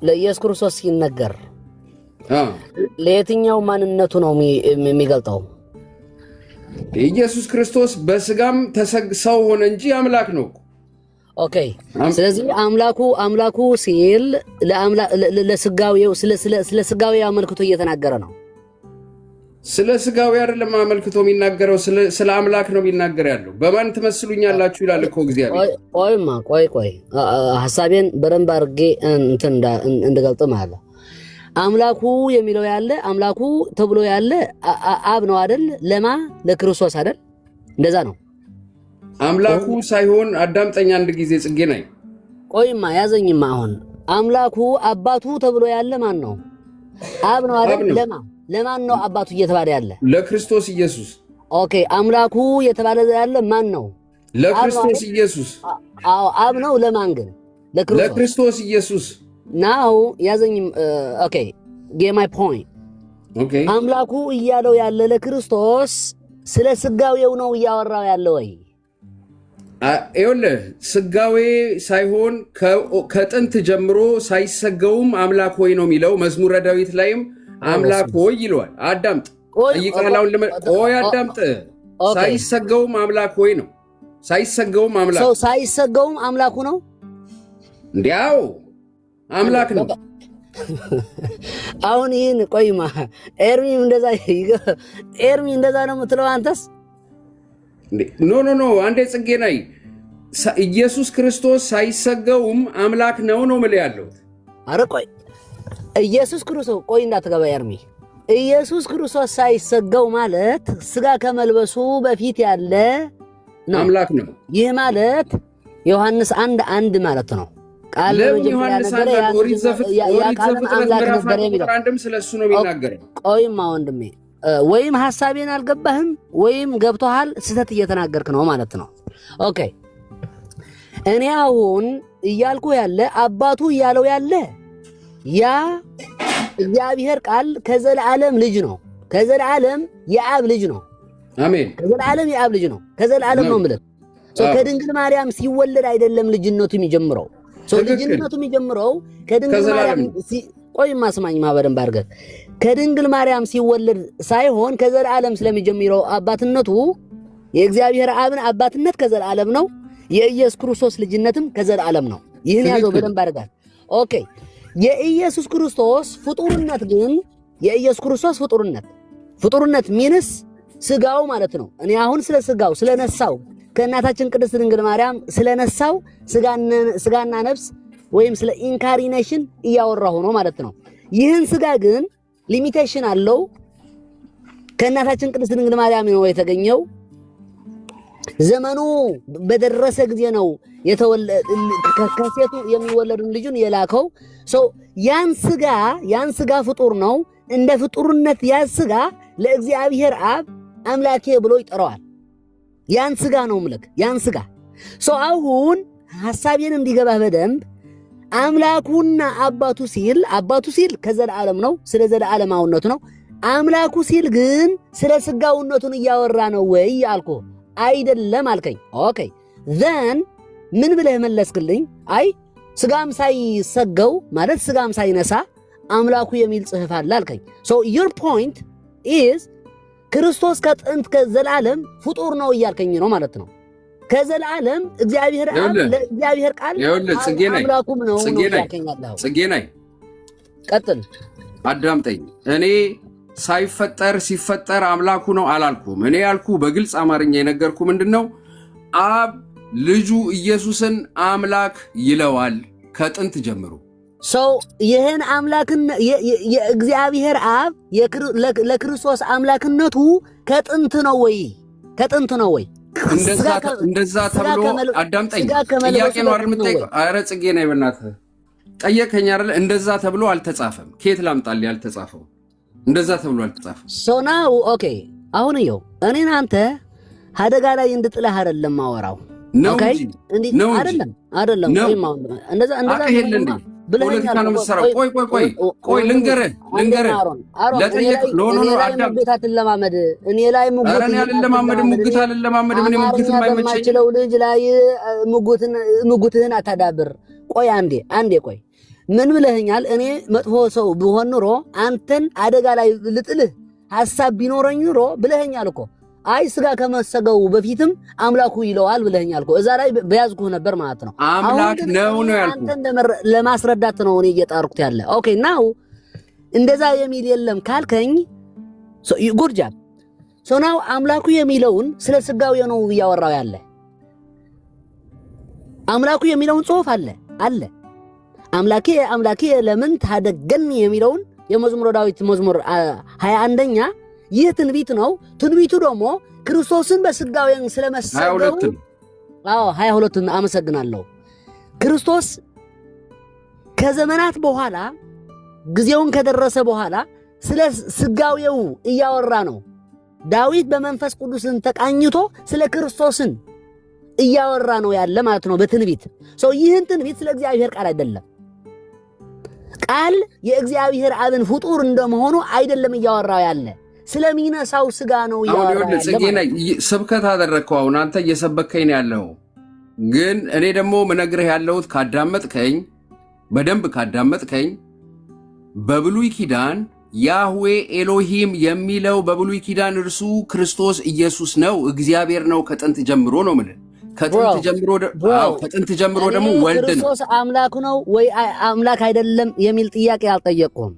ለኢየሱስ ክርስቶስ ሲነገር ለየትኛው ማንነቱ ነው የሚገልጠው? ኢየሱስ ክርስቶስ በስጋም ሰው ሆነ እንጂ አምላክ ነው። ኦኬ ስለዚህ አምላኩ ሲል ለስጋዊው ስለ ስጋዊ አመልክቶ እየተናገረ ነው። ስለ ስጋዊ አይደለም አመልክቶ የሚናገረው፣ ስለ አምላክ ነው የሚናገር ያለው። በማን ትመስሉኛላችሁ ይላል እኮ እግዚአብሔር። ቆይ ሐሳቤን በደንብ አድርጌ እንድገልጥ ማለት አምላኩ የሚለው ያለ አምላኩ ተብሎ ያለ አብ ነው አይደል? ለክርስቶስ አይደል? እንደዛ ነው። አምላኩ ሳይሆን አዳምጠኛ አንድ ጊዜ ጽጌ ነኝ። ቆይማ ያዘኝማ። አሁን አምላኩ አባቱ ተብሎ ያለ ማን ነው? አብ ነው አይደል? ለማን ነው አባቱ እየተባለ ያለ? ለክርስቶስ ኢየሱስ። ኦኬ አምላኩ እየተባለ ያለ ማን ነው? ለክርስቶስ ኢየሱስ። አዎ አብ ነው። ለማን ግን? ለክርስቶስ ኢየሱስ ናው ያዘኝም። ኦኬ ጌት ማይ ፖይንት። ኦኬ አምላኩ እያለው ያለ ለክርስቶስ ስለ ስጋዌው ነው እያወራው ያለ ወይ? ይኸውልህ ስጋዌ ሳይሆን ከጥንት ጀምሮ ሳይሰገውም አምላክ ሆይ ነው የሚለው። መዝሙረ ዳዊት ላይም አምላክ ሆይ ይለዋል። አዳምጥ፣ ቆይ አዳምጥ። ሳይሰገውም አምላክ ሆይ ነው። ሳይሰገውም አምላክ ሰው ሳይሰገውም አምላኩ ነው። እንዲያው አምላክ ነው። አሁን ይህን ቆይማ ኤርሚ እንደዛ ነው የምትለው አንተስ? ኖ አንዴ ጽጌ ናይ ኢየሱስ ክርስቶስ ሳይሰገውም አምላክ ነው የምልህ ያለሁት። አረ ቆይ ኢየሱስ ክርስቶስ ቆይ እንዳትገባ ኤርሚ። ኢየሱስ ክርስቶስ ሳይሰገው ማለት ስጋ ከመልበሱ በፊት ያለ ነው አምላክ ነው። ይህ ማለት ዮሐንስ 1:1 ማለት ነው። ቃል ዮሐንስ 1 ኦሪት ዘፍጥረት ነበር የሚለው አንድም ስለሱ ነው የሚናገረው። ቆይማ ወንድሜ ወይም ሐሳቤን አልገባህም ወይም ገብቶሃል፣ ስህተት እየተናገርክ ነው ማለት ነው። ኦኬ እኔ አሁን እያልኩ ያለ አባቱ እያለው ያለ ያ እግዚአብሔር ቃል ከዘላለም ልጅ ነው። ከዘላለም የአብ ልጅ ነው። አሜን። ከዘላለም የአብ ልጅ ነው። ከዘላለም ነው ማለት ከድንግል ማርያም ሲወለድ አይደለም ልጅነቱ የሚጀምረው። ልጅነቱ የሚጀምረው ከድንግል ማርያም ቆይማ ስማኝማ በደንብ አድርገህ ከድንግል ማርያም ሲወለድ ሳይሆን ከዘላለም ስለሚጀምረው አባትነቱ የእግዚአብሔር አብን አባትነት ከዘላለም ነው። የኢየሱስ ክርስቶስ ልጅነትም ከዘላለም ነው። ይህን ያዘው በደንብ አድርገህ። ኦኬ የኢየሱስ ክርስቶስ ፍጡርነት ግን የኢየሱስ ክርስቶስ ፍጡርነት ሚንስ ስጋው ማለት ነው። እኔ አሁን ስለ ስጋው ስለነሳው ከእናታችን ቅድስት ድንግል ማርያም ስለነሳው ስጋና ነፍስ ወይም ስለ ኢንካሪኔሽን እያወራሁ ነው ማለት ነው። ይህን ስጋ ግን ሊሚቴሽን አለው። ከእናታችን ቅድስት ድንግል ማርያም ነው የተገኘው። ዘመኑ በደረሰ ጊዜ ነው ከሴቱ የሚወለዱን ልጁን የላከው። ያን ስጋ ፍጡር ነው። እንደ ፍጡርነት ያን ስጋ ለእግዚአብሔር አብ አምላኬ ብሎ ይጠራዋል። ያን ስጋ ነው ምልክ ያን ስጋ አሁን ሐሳቤን እንዲገባህ በደንብ አምላኩና አባቱ ሲል ከዘላለም ነው፣ ስለ ዘላለማውነቱ ነው። አምላኩ ሲል ግን ስለ ስጋውነቱን እያወራ ነው ወይ አልኩ። አይደለም አልከኝ። ኦኬ ዘን ምን ብለህ መለስክልኝ? አይ ስጋም ሳይሰገው ማለት ስጋም ሳይነሳ አምላኩ የሚል ጽሕፍ አለ አልከኝ። your point is ክርስቶስ ከጥንት ከዘላለም ፍጡር ነው እያልከኝ ነው ማለት ነው። ከዘላለም እግዚአብሔር አብ ለእግዚአብሔር ቃል አምላኩም ነው እያልከኝ አለው። ጽጌናይ ቀጥል፣ አዳምጠኝ። እኔ ሲፈጠር አምላኩ ነው አላልኩም። እኔ ያልኩ በግልጽ አማርኛ የነገርኩ ምንድነው አብ ልጁ ኢየሱስን አምላክ ይለዋል ከጥንት ጀምሮ። ይህን አምላክን የእግዚአብሔር አብ ለክርስቶስ አምላክነቱ ከጥንት ነው ወይ? እንደዛ ተብሎ አዳምጠኝ። ጥያቄ ነው አይደል የምትጠይቀው? ኧረ ጽጌ ነኝ በእናትህ ጠየቀኝ አይደል? እንደዛ ተብሎ አልተጻፈም። ከየት ላምጣልህ ያልተጻፈው? እንደዛ ተብሎ አልተጻፈም። ናው ኦኬ። አሁን ይኸው እኔን አንተ አደጋ ላይ እንድጥልህ አይደለም ማወራው። ኦኬ አይደለም እንደዛ ፖለቲካ ነው የምትሰራው። ቆይ ልንገርህ ለጠየቅ ለማመድ እኔ ላይ ሙግት አልለማመድም። እኔ ሙግት የማይመቸኝ ልጅ ላይ ሙግትህን አታዳብር። ቆይ አንዴ ቆይ ምን ብለህኛል? እኔ መጥፎ ሰው ብሆን ኑሮ አንተን አደጋ ላይ ልጥልህ ሐሳብ ቢኖረኝ ኑሮ ብለህኛል እኮ። አይ ስጋ ከመሰገው በፊትም አምላኩ ይለዋል ብለህኛል እኮ። እዛ ላይ በያዝኩህ ነበር ማለት ነው። አምላክ ነው ያልኩህ አንተን ለማስረዳት ነው እኔ እየጣርኩት ያለ። ኦኬ ናው እንደዛ የሚል የለም ካልከኝ ጉድ ጃብ። ናው አምላኩ የሚለውን ስለ ስጋው ነው እያወራው ያለ። አምላኩ የሚለውን ጽሑፍ አለ አምላኬ ለምን ታደገኒ የሚለውን የመዝሙረ ዳዊት መዝሙር 21ኛ ይህ ትንቢት ነው። ትንቢቱ ደግሞ ክርስቶስን በስጋውያን ስለመሰገው 22 አመሰግናለሁ። ክርስቶስ ከዘመናት በኋላ ጊዜውን ከደረሰ በኋላ ስለ ስጋዊው እያወራ ነው። ዳዊት በመንፈስ ቅዱስን ተቃኝቶ ስለ ክርስቶስን እያወራ ነው ያለ ማለት ነው በትንቢት። ይህን ትንቢት ስለ እግዚአብሔር ቃል አይደለም። ቃል የእግዚአብሔር አብን ፍጡር እንደመሆኑ አይደለም እያወራው ያለ፣ ስለሚነሳው ስጋ ነው እያወራው ያለ። ስብከት አደረግከው። አሁን አንተ እየሰበከኝ ነው ያለው። ግን እኔ ደግሞ ምነግርህ ያለሁት በደንብ ካዳመጥከኝ በብሉይ ኪዳን ያህዌ ኤሎሂም የሚለው በብሉይ ኪዳን እርሱ ክርስቶስ ኢየሱስ ነው፣ እግዚአብሔር ነው ከጥንት ጀምሮ ነው የምልህ። ከጥንት ጀምሮ ደግሞ ወልድ ነው። ክርስቶስ አምላክ ነው ወይ አምላክ አይደለም የሚል ጥያቄ አልጠየቅኩም።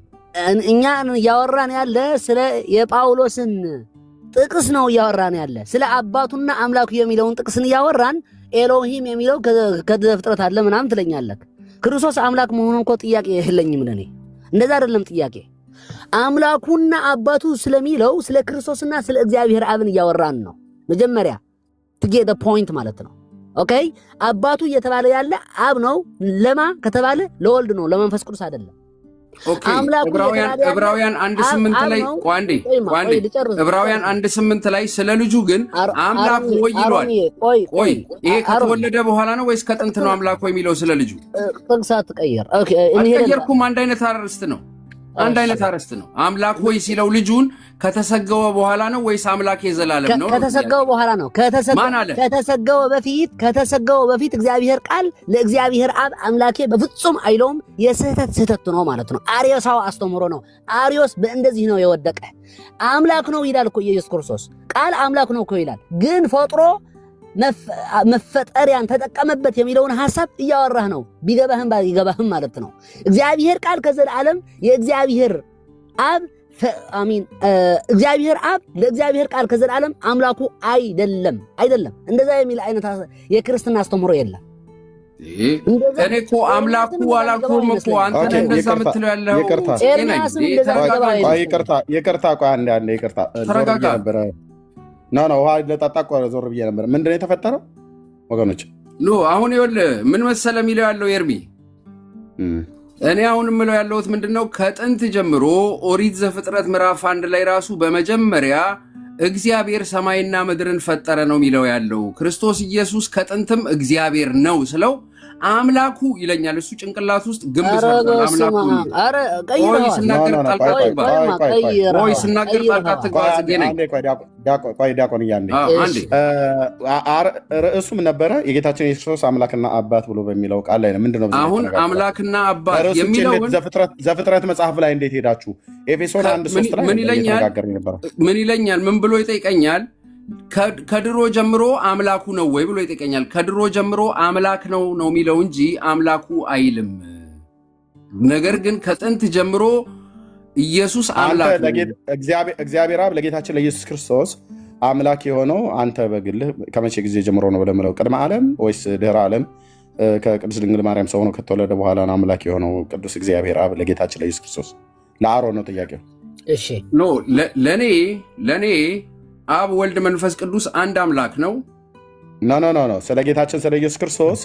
እኛ እያወራን ያለ ስለ የጳውሎስን ጥቅስ ነው እያወራን ያለ። ስለ አባቱና አምላኩ የሚለውን ጥቅስን እያወራን ኤሎሂም የሚለው ከዘፍጥረት አለ ምናምን ትለኛለህ። ክርስቶስ አምላክ መሆኑን እኮ ጥያቄ የለኝም ለኔ። እንደዛ አይደለም ጥያቄ። አምላኩና አባቱ ስለሚለው ስለ ክርስቶስና ስለ እግዚአብሔር አብን እያወራን ነው። መጀመሪያ to get the point ማለት ነው። ኦኬ አባቱ እየተባለ ያለ አብ ነው። ለማ ከተባለ ለወልድ ነው፣ ለመንፈስ ቅዱስ አይደለም። ኦኬ ዕብራውያን 1:8 ላይ ቋንዴ ዕብራውያን 1:8 ላይ ስለ ልጁ ግን አምላክ ሆይ ይሏል። ቆይ ይሄ ከተወለደ በኋላ ነው ወይስ ከጥንት ነው አምላክ ሆይ የሚለው ስለ ልጁ? ጥቅሳት ቀየር። ኦኬ አልቀየርኩም። አንድ አይነት አርዕስት ነው። አምላክ ሆይ ሲለው ልጁን ከተሰገወ በኋላ ነው ወይስ አምላክ የዘላለም ነው? ከተሰገወ በኋላ ነው። ከተሰገወ በፊት እግዚአብሔር ቃል ለእግዚአብሔር አብ አምላኬ በፍጹም አይለውም። ስህተት ነው ማለት ነው። አርዮሳው አስተምሮ ነው። አርዮስ በእንደዚህ ነው የወደቀ። አምላክ ነው ይላል እኮ ኢየሱስ ክርስቶስ። ቃል አምላክ ነው እኮ ይላል። ግን ፈጥሮ መፈጠሪያን ተጠቀመበት የሚለውን ሐሳብ እያወራህ ነው። ቢገባህም ባይገባህም ማለት ነው። እግዚአብሔር ቃል ከዘላለም የእግዚአብሔር አብ እግዚአብሔር አብ ለእግዚአብሔር ቃል ከዘላለም አምላኩ አይደለም። እንደዛ የሚል አይነት የክርስትና አስተምሮ የለም። እኔ እኮ አምላኩ አላልኩም እኮ አንተ ነህ እንደዛ የምትለው ያለው። ይቅርታ ቆይ አንዴ ይቅርታ ነበር ውሃ ለጣጣ ዞር ብዬ ነበር። ምንድነው የተፈጠረው ወገኖች? አሁን ይኸውልህ ምን መሰለ የሚለው ያለው ኤርሚ፣ እኔ አሁን የምለው ያለሁት ምንድነው ከጥንት ጀምሮ ኦሪት ዘፍጥረት ምዕራፍ 1 ላይ ራሱ በመጀመሪያ እግዚአብሔር ሰማይና ምድርን ፈጠረ ነው የሚለው ያለው። ክርስቶስ ኢየሱስ ከጥንትም እግዚአብሔር ነው ስለው አምላኩ ይለኛል። እሱ ጭንቅላት ውስጥ ግንብ ሰርቷል። አምላኩ ስናገር ጣልቃ ትግባ። ዲያቆን እያንዴ ርዕሱም ነበረ የጌታችን የክርስቶስ አምላክና አባት ብሎ በሚለው ቃል ላይ ነው። ምንድነው አሁን አምላክና አባት የሚለውን ዘፍጥረት መጽሐፍ ላይ እንዴት ሄዳችሁ ኤፌሶን 1:3 ላይ ምን ይለኛል? ምን ብሎ ይጠይቀኛል? ከድሮ ጀምሮ አምላኩ ነው ወይ ብሎ ይጠይቀኛል። ከድሮ ጀምሮ አምላክ ነው የሚለው እንጂ አምላኩ አይልም። ነገር ግን ከጥንት ጀምሮ ኢየሱስ አምላክ ነው። እግዚአብሔር አብ ለጌታችን ለኢየሱስ ክርስቶስ አምላክ የሆነው አንተ በግልህ ከመቼ ጊዜ ጀምሮ ነው ብለህ ምለው? ቅድመ ዓለም ወይስ ድህረ ዓለም? ከቅድስት ድንግል ማርያም ሰው ሆኖ ከተወለደ በኋላ ነው አምላክ የሆነው ቅዱስ እግዚአብሔር አብ ለጌታችን ለኢየሱስ ክርስቶስ? ለአሮን ነው ጥያቄው። እሺ ለኔ አብ ወልድ መንፈስ ቅዱስ አንድ አምላክ ነው። ኖ ስለ ጌታችን ስለ ኢየሱስ ክርስቶስ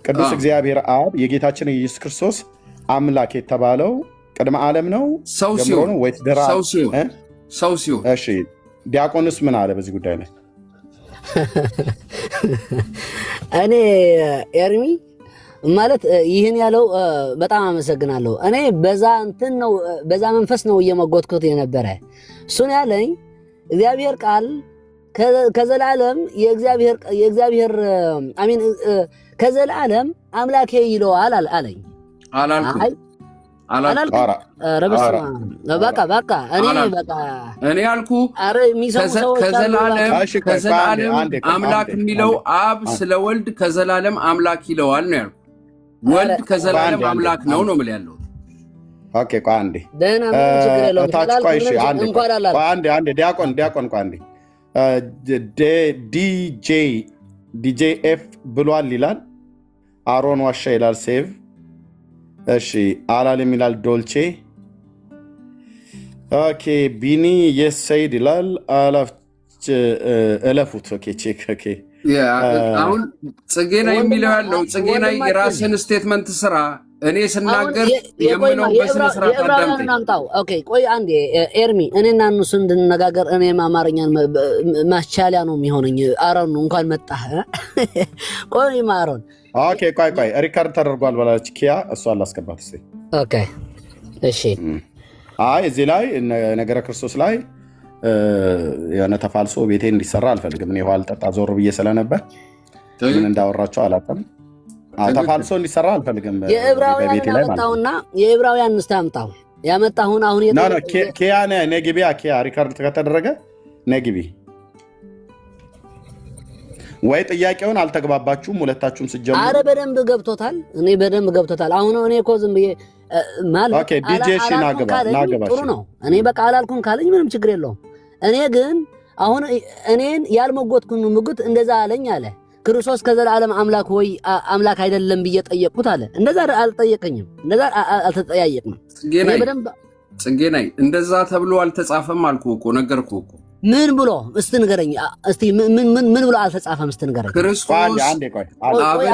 ቅዱስ እግዚአብሔር አብ የጌታችን የኢየሱስ ክርስቶስ አምላክ የተባለው ቅድመ ዓለም ነው ሰው ሲሆን ወይስ ሰው ሲሆን? እሺ ዲያቆንስ ምን አለ በዚህ ጉዳይ ላይ? እኔ ኤርሚ ማለት ይህን ያለው በጣም አመሰግናለሁ። እኔ በዛ መንፈስ ነው እየመጎትኩት የነበረ። እሱን ያለኝ እግዚአብሔር ቃል ከዘላለም የእግዚአብሔር አሚን ከዘላለም አምላኬ ይለዋል አለኝ። እኔ አልኩ ከዘላለም አምላክ የሚለው አብ ስለ ወልድ ከዘላለም አምላክ ይለዋል ነው ያልኩ። ወልድ ከዘላለም አምላክ ነው የምልህ ያለው። ኦኬ ቆይ አንዴ ዲያቆን ቆይ አንዴ ዲጄ ኤፍ ብሏል ይላል። አሮን ዋሻ ይላል ሴቭ። እሺ አላለም ይላል ዶልቼ። ኦኬ ቢኒ የስ ሰይድ ይላል እለፉት። ኦኬ ቼክ ኦኬ አሁን ጽጌና የሚለው ያለው ጽጌና የራስን ስቴትመንት ስራ። እኔ ስናገር የምለው በስነ ስርዓት አዳምጠኝ። ኦኬ ቆይ አንዴ ኤርሚ፣ እኔና እነሱ እንድንነጋገር እኔ አማርኛን ማስቻለያ ነው የሚሆነኝ። አሮን እንኳን መጣህ። ቆይ ማሮን ኦኬ ቆይ ሪካርድ ተደርጓል በላች ኪያ። እሷ አላስገባት እስቲ። ኦኬ እሺ። አይ እዚህ ላይ ነገረ ክርስቶስ ላይ የሆነ ተፋልሶ ቤቴ እንዲሰራ አልፈልግም። እኔ ውሃ ልጠጣ ዞር ብዬ ስለነበር ምን እንዳወራቸው አላውቅም። ተፋልሶ እንዲሰራ አልፈልግም። የዕብራውያን ያመጣውና የዕብራውያን ስታምጣው ያመጣሁን አሁን ኪያ ነግቢያ ኪያ ሪካርድ ከተደረገ ነግቢ ወይ ጥያቄውን አልተግባባችሁም ሁለታችሁም ስጀምሩ? አረ በደንብ ገብቶታል። እኔ በደንብ ገብቶታል። አሁን እኔ እኮ ዝም ብዬ ማለት ኦኬ ዲጄ እሺ ናገባ ጥሩ ነው። እኔ በቃ አላልኩም ካለኝ ምንም ችግር የለውም። እኔ ግን አሁን እኔን ያልመጎትኩን ምግት እንደዛ አለኝ አለ ክርስቶስ ከዘላለም አምላክ ወይ አምላክ አይደለም ብዬ ጠየቅኩት አለ። እንደዛ አልጠየቀኝም፣ እንደዛ አልተጠያየቅንም። ጽጌ ነኝ እንደዛ ተብሎ አልተጻፈም አልኩህ እኮ ነገርኩህ እኮ። ምን ብሎ እስቲ ንገረኝ እስቲ ምን ብሎ አልተጻፈም እስቲ ንገረኝ። ክርስቶስ አብን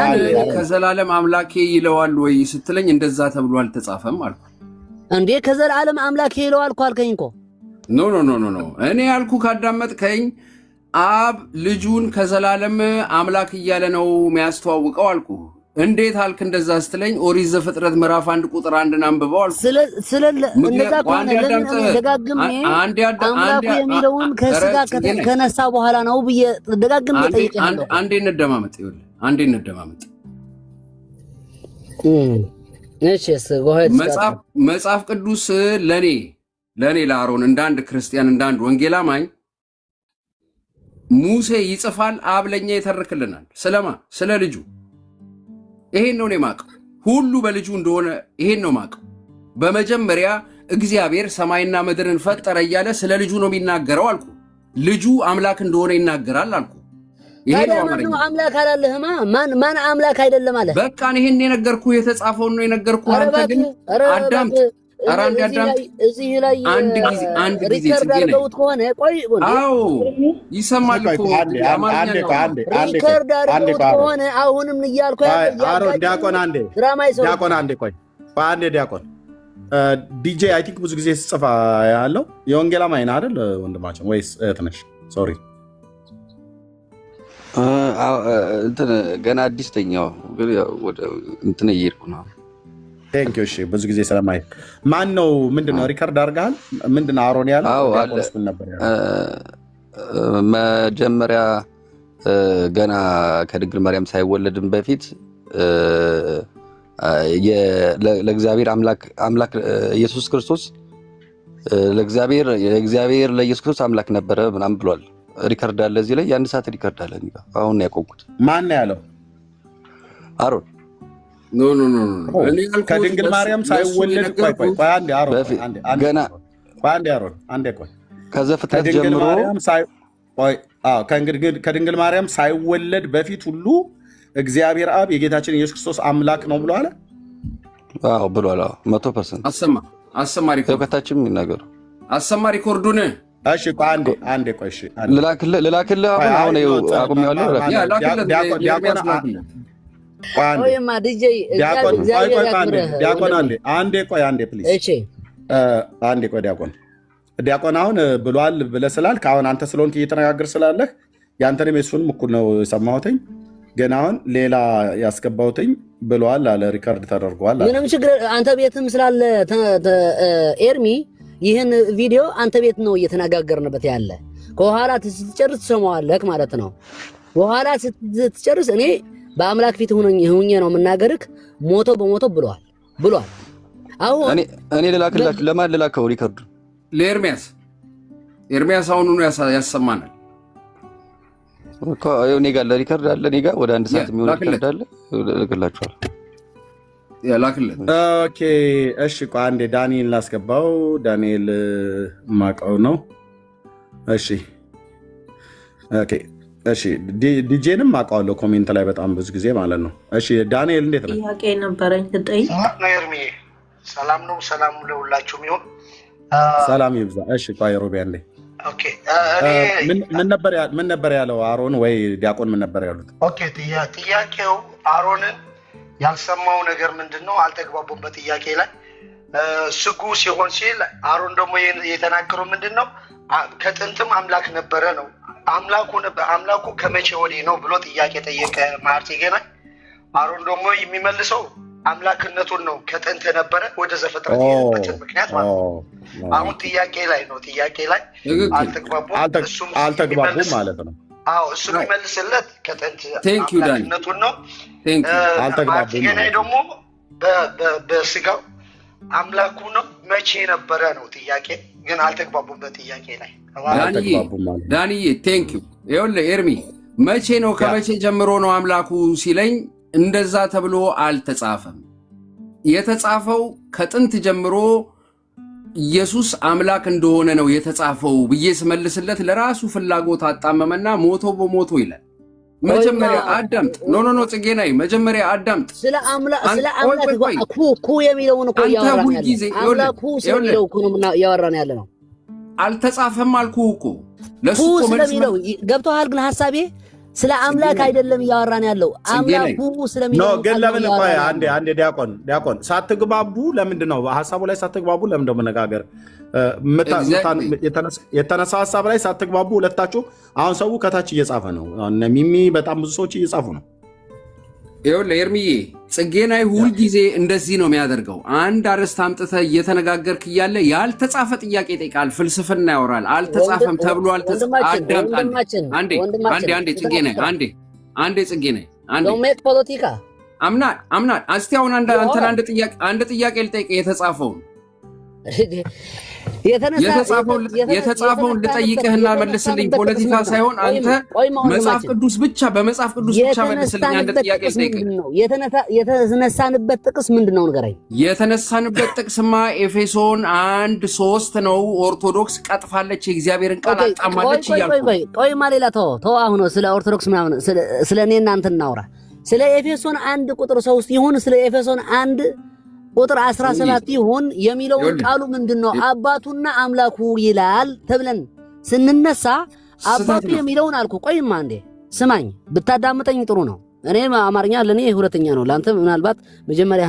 ከዘላለም አምላኬ ይለዋል ወይ ስትለኝ እንደዛ ተብሎ አልተጻፈም አልኩ። እንዴ ከዘላለም አምላኬ ይለዋል እኮ አልከኝ እኮ። ኖ እኔ ያልኩ ካዳመጥከኝ አብ ልጁን ከዘላለም አምላክ እያለ ነው የሚያስተዋውቀው አልኩ። እንዴት አልክ እንደዛ ስትለኝ ኦሪት ዘፍጥረት ምዕራፍ 1 ቁጥር 1 አንብበው አልኩ። እንደዛ ከሆነ ለምን ደጋግሜ አምላኩ የሚለውን ከስጋ ከነሳ በኋላ ነው ብዬ ደጋግሜ ጠይቄሃለሁ። አንዴ እንደማመጥ ይኸውልህ፣ አንዴ እንደማመጥ እሺ ጎሄድ መጽሐፍ ቅዱስ ለኔ ለአሮን እንደ አንድ ክርስቲያን እንደ አንድ ወንጌል አማኝ ሙሴ ይጽፋል፣ አብ ለኛ ይተርክልናል። ስለማ ስለ ልጁ ይሄን ነው የማውቀው። ሁሉ በልጁ እንደሆነ ይሄን ነው የማውቀው። በመጀመሪያ እግዚአብሔር ሰማይና ምድርን ፈጠረ እያለ ስለ ልጁ ነው የሚናገረው አልኩ። ልጁ አምላክ እንደሆነ ይናገራል አልኩ። ይሄ ነው አማርኛ። አምላክ አላለህማ። ማን አምላክ አይደለም አለ። በቃ ይሄን የነገርኩህ የተጻፈውን ነው የነገርኩህ። አንተ ግን አዳምጥ። ኧረ እዚህ ላይ አንድ ጊዜ ጽጌ ነኝ። አዎ ይሰማል እኮ ሪከርድ አድርገውት ከሆነ አሁንም እያልኩ ዲያቆን ዲጄ አይ ቲንክ ብዙ ጊዜ ስጽፋ ያለው የወንጌል አማኝ ነህ አይደል ወንድማችን? ወይስ እህት ነሽ? ሶሪ ገና አዲስ ተኛው ግን ወደ እንትን እየሄድኩ ነው። ቴንኪው። እሺ ብዙ ጊዜ ስለማይ ማን ነው ምንድነው ሪከርድ አድርገሃል? ምንድነው አሮን ያለው? መጀመሪያ ገና ከድንግል ማርያም ሳይወለድም በፊት ለእግዚአብሔር አምላክ ኢየሱስ ክርስቶስ ለእግዚአብሔር ለኢየሱስ ክርስቶስ አምላክ ነበረ ምናምን ብሏል። ሪከርድ አለ እዚህ ላይ የአንድ ሰዓት ሪከርድ አለ። አሁን ያቆምኩት። ማን ነው ያለው? አሮን ኖ ከድንግል ማርያም ሳይወለድ ከዘፍጥረት ጀምሮ ከድንግል ማርያም ሳይወለድ በፊት ሁሉ እግዚአብሔር አብ የጌታችን ኢየሱስ ክርስቶስ አምላክ ነው ብሎ አለ። አዎ ብሏል። 100% አሰማ ሪኮርድ ከታችም ይናገሩ አሰማ ሪኮርዱን። እሺ አንዴ ቆይ እሺ ልላክልህ አሁን አቁሜዋለሁ። ዲያቆን አሁን ብሏል ብለህ ስላልክ አሁን አንተ ስለሆንክ እየተነጋገር ስላለህ ያንተንም የሱንም እኩል ነው የሰማሁትኝ። ግን አሁን ሌላ ያስገባሁትኝ ብሏል አለ፣ ሪከርድ ተደርጓል። ምንም ችግር አንተ ቤትም ስላለ ኤርሚ ይህን ቪዲዮ አንተ ቤት ነው እየተነጋገርንበት ያለ። ከኋላ ስትጨርስ ትሰማዋለህ ማለት ነው። በኋላ ስትጨርስ እኔ በአምላክ ፊት ሁኜ ነው የምናገርክ። ሞቶ በሞቶ ብሏል። አሁን እኔ ልላክላችሁ። ለማን ልላከው ሪከርዱ? ኤርሚያስ አሁኑኑ ያሰማናል እኮ እኔ ጋር ለሪከርድ አለ። እኔ ጋር ወደ 1 ሰዓት የሚሆን ሪከርድ አለ። ልክላችኋል። ላክልን። ኦኬ እሺ ቆይ አንዴ ዳንኤል ላስገባው። ዳንኤል ማቀው ነው። እሺ ኦኬ እሺ ዲጄንም አውቀዋለሁ ኮሜንት ላይ በጣም ብዙ ጊዜ ማለት ነው። እሺ ዳንኤል እንዴት ነው? ጥያቄ ነበረኝ ልጠይቅ። ኤርሚዬ ሰላም ነው? ሰላም ለሁላችሁም ይሁን። ሰላም ይብዛ። እሺ ቆይ ሮቢ አንዴ ኦኬ ምን ነበር ያለው አሮን ወይ ዲያቆን ምን ነበር ያሉት? ኦኬ ጥያቄው አሮንን ያልሰማው ነገር ምንድነው? አልተግባቡም በጥያቄ ላይ ስጉ ሲሆን ሲል አሮን ደግሞ የተናገረው ምንድነው? ከጥንትም አምላክ ነበረ ነው። አምላኩ ከመቼ ወዲህ ነው ብሎ ጥያቄ ጠየቀ ማርቴ ገና። አሮን ደግሞ የሚመልሰው አምላክነቱን ነው። ከጥንት ነበረ ወደ ዘፍጥረት የሄደበትን ምክንያት ማለት ነው። አሁን ጥያቄ ላይ አልተግባቡም ማለት ነው። አዎ እሱ የሚመልስለት ከጥንት አምላክነቱን ነው። ማርቴ ገና ደግሞ በስጋው አምላኩ ነው። መቼ ነበረ ነው ጥያቄ። ግን አልተግባቡበት ጥያቄ ላይ ዳንዬ ቴንክ ዩ። ይኸውልህ ኤርሚ መቼ ነው ከመቼ ጀምሮ ነው አምላኩ ሲለኝ እንደዛ ተብሎ አልተጻፈም። የተጻፈው ከጥንት ጀምሮ ኢየሱስ አምላክ እንደሆነ ነው የተጻፈው ብዬ ስመልስለት ለራሱ ፍላጎት አጣመመና ሞቶ በሞቶ ይላል። መጀመሪያ አዳምጥ። ኖ ጽጌናይ መጀመሪያ አዳምጥ። ስለ አምላክ ኩ የሚለውን እኮ ያወራን ያለ አምላኩ ስለሚለው እኮ ነው ያወራን ያለ ነው። አልተጻፈም አልኩህ እኮ ለሱ ስለሚለው ገብቶሃል። ግን ሐሳቤ ስለ አምላክ አይደለም ያወራን ያለው አምላኩ ስለሚለው ነው። ግን ለምን ቆይ አንዴ ዲያቆን ሳትግባቡ ለምንድን ነው ሐሳቡ ላይ ሳትግባቡ ለምን ነው መነጋገር የተነሳ ሐሳብ ላይ ሳትግባቡ ሁለታችሁ? አሁን ሰው ከታች እየጻፈ ነው። ሚሚ በጣም ብዙ ሰዎች እየጻፉ ነው። ይኸውልህ ኤርሚዬ ጽጌናይ ሁል ጊዜ እንደዚህ ነው የሚያደርገው። አንድ አርዕስት አምጥተህ እየተነጋገርክ እያለ ያልተጻፈ ጥያቄ ይጠይቃል፣ ፍልስፍና ያወራል። አልተጻፈም ተብሏል። አንዴ ጽጌናይ አንዴ ጽጌናይ ፖለቲካ አምናት እስቲ አሁን አንድ ጥያቄ ልጠይቅህ የተጻፈውን የተጻፈውን ልጠይቅህና መልስልኝ። ፖለቲካ ሳይሆን አንተ መጽሐፍ ቅዱስ ብቻ በመጽሐፍ ቅዱስ ብቻ መልስልኝ። አንድ ጥያቄ ልጠይቅህ። የተነሳንበት ጥቅስ ምንድን ነው ንገረኝ። የተነሳንበት ጥቅስማ ኤፌሶን 1:3 ነው። ኦርቶዶክስ ቀጥፋለች፣ የእግዚአብሔርን ቃል አጣማለች እያልኩ ቆይማ ሌላ ተው። አሁን ስለ ኦርቶዶክስ ምናምን ስለ እኔ እናንተ እናውራ። ስለ ኤፌሶን 1:3 ይሁን ስለ ኤፌሶን 1:17 ይሁን የሚለውን ቃሉ ምንድነው? አባቱና አምላኩ ይላል ተብለን ስንነሳ አባቱ የሚለውን አልኩ። ቆይማ እንዴ ስማኝ፣ ብታዳምጠኝ ጥሩ ነው። እኔ አማርኛ ለኔ ሁለተኛ ነው፣ ላንተ ምናልባት መጀመሪያ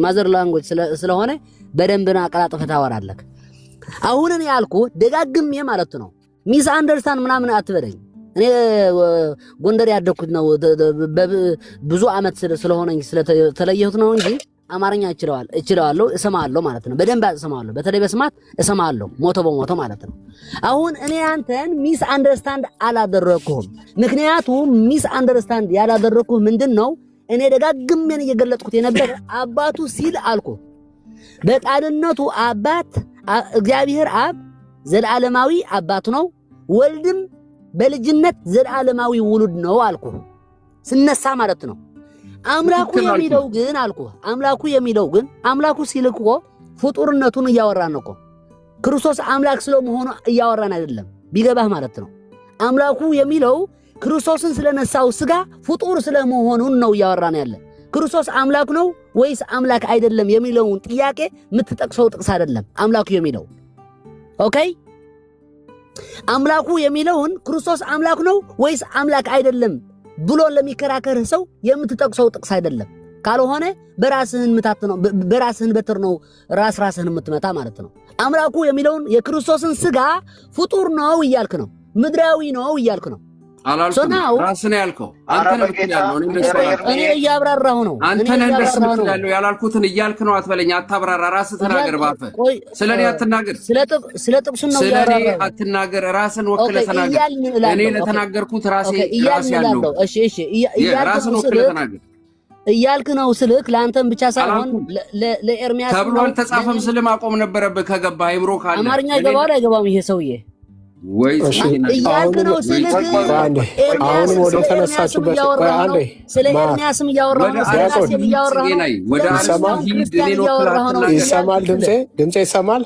ማዘር ላንጉዌጅ ስለሆነ በደንብ አቀላጥፈህ ታወራለህ። አሁን እኔ ያልኩ ደጋግሜ ማለት ነው። ሚስ አንደርስታንድ ምናምን አትበለኝ። እኔ ጎንደር ያደኩት ነው፣ ብዙ አመት ስለሆነኝ ስለተለየሁት ነው እንጂ አማርኛ እችለዋለሁ፣ እሰማለሁ ማለት ነው። በደንብ እሰማለሁ፣ በተለይ በስማት እሰማለሁ፣ ሞቶ በሞቶ ማለት ነው። አሁን እኔ አንተን ሚስ አንደርስታንድ አላደረኩህም። ምክንያቱም ሚስ አንደርስታንድ ያላደረኩህ ምንድን ነው? እኔ ደጋግሜን እየገለጥኩት የነበረ አባቱ ሲል አልኩ። በቃልነቱ አባት እግዚአብሔር አብ ዘላለማዊ አባቱ ነው፣ ወልድም በልጅነት ዘላለማዊ ውሉድ ነው አልኩ ስነሳ ማለት ነው። አምላኩ የሚለው ግን አልኩ አምላኩ ሲል እኮ ፍጡርነቱን እያወራን ነው እኮ። ክርስቶስ አምላክ ስለመሆኑ እያወራን አይደለም፣ ቢገባህ ማለት ነው። አምላኩ የሚለው ክርስቶስን ስለነሳው ስጋ ፍጡር ስለመሆኑን ነው እያወራን ያለ። ክርስቶስ አምላክ ነው ወይስ አምላክ አይደለም የሚለውን ጥያቄ የምትጠቅሰው ጥቅስ አይደለም። አምላኩ የሚለው ኦኬ፣ አምላኩ የሚለውን ክርስቶስ አምላክ ነው ወይስ አምላክ አይደለም ብሎ ለሚከራከርህ ሰው የምትጠቅሰው ጥቅስ አይደለም። ካልሆነ በራስህን በትር ነው ራስህን የምትመታ ማለት ነው። አምላኩ የሚለውን የክርስቶስን ስጋ ፍጡር ነው እያልክ ነው፣ ምድራዊ ነው እያልክ ነው። አላልኩም፣ ራስህ ነው ያልከው። አንተ ነህ ያለው። እኔ እያብራራሁ ነው። አንተ ነህ ያለው ያላልኩትን እያልክ ነው። አትበለኝ፣ አታብራራ። ራስህ ተናገር። ባፈ ስለኔ አትናገር፣ ስለ ጥቅሱ ነው ስለኔ አትናገር። ራስህን ወክለህ ተናገር። እኔ ለተናገርኩት ራሴ ያለው። እሺ ራስህን ወክለህ ተናገር እያልክ ነው ስልክ ለአንተም ብቻ ሳይሆን ለኤርሚያስ ተብሎ አልተጻፈም። ስልህ ማቆም ነበረብህ ከገባህ። አይምሮ ካለ አማርኛ ይገባዋል አይገባም ይሄ ሰውዬ እያልክ ነው ስልክ። አሁንም ወደ ተነሳችሁበት ስለ ኤርሚያስም እያወራሁ ነው፣ ስለ ራሴም እያወራሁ ነው። ይሰማል? ድምፄ ይሰማል?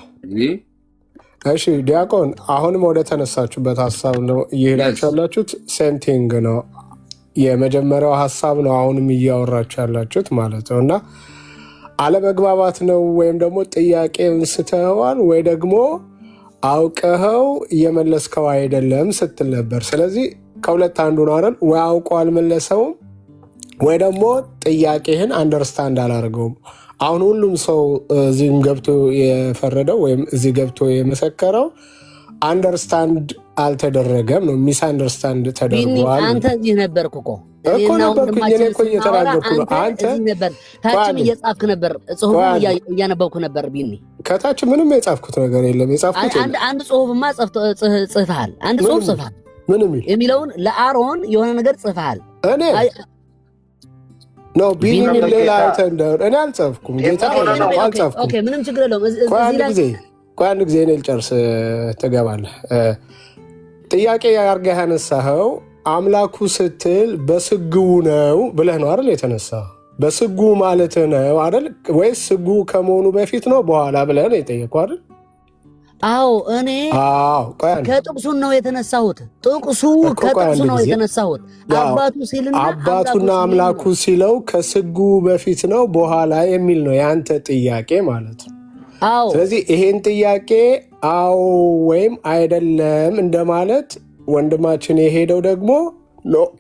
እሺ ዲያቆን፣ አሁንም ወደ ተነሳችሁበት ሀሳብ ነው እየሄዳችሁ ያላችሁት። ሴንቲንግ ነው የመጀመሪያው ሀሳብ ነው አሁንም እያወራችሁ ያላችሁት ማለት ነው። እና አለመግባባት ነው ወይም ደግሞ ጥያቄውን ስተዋል ወይ ደግሞ አውቀኸው እየመለስከው አይደለም ስትል ነበር። ስለዚህ ከሁለት አንዱ ነው አይደል? ወይ አውቀው አልመለሰውም ወይ ደግሞ ጥያቄህን አንደርስታንድ አላደርገውም። አሁን ሁሉም ሰው እዚህም ገብቶ የፈረደው ወይም እዚህ ገብቶ የመሰከረው አንደርስታንድ አልተደረገም ነው። ሚስ አንደርስታንድ ተደርጓል። አንተ እዚህ ነበርክ እኮ ነበርኩኝ። እኔ እኮ እየተናገርኩ ነው። አንተ ታችም እየጻፍክ ነበር፣ ጽሁፉን እያነበብኩ ነበር። ቢኒ ከታች ምንም የጻፍኩት ነገር የለም። የጻፍኩት አንድ ጽሁፍማ ጽፈሃል። አንድ ጽሁፍ ጽፈሃል። ምንም የሚለውን ለአሮን የሆነ ነገር ጽፈሃል። እኔ ነው ቢኒ ሌላ አይተንደር እኔ አልጻፍኩም። ጌታ አልጻፍኩም። ኦኬ ምንም ችግር የለውም። ቆይ አንድ ጊዜ እኔ ልጨርስ፣ ትገባለህ። ጥያቄ አድርገህ ያነሳኸው አምላኩ ስትል በስግው ነው ብለህ ነው አይደል? የተነሳ በስጉ ማለት ነው አይደል? ወይስ ስጉ ከመሆኑ በፊት ነው በኋላ ብለህ ነው የጠየቀው አይደል? አዎ እኔ ከጥቅሱን ነው የተነሳሁት። ከጥቅሱ ነው የተነሳሁት። አባቱ ሲልና አባቱና አምላኩ ሲለው ከስጉ በፊት ነው በኋላ የሚል ነው ያንተ ጥያቄ ማለት ነው። አዎ ስለዚህ ይሄን ጥያቄ አዎ ወይም አይደለም እንደማለት ወንድማችን የሄደው ደግሞ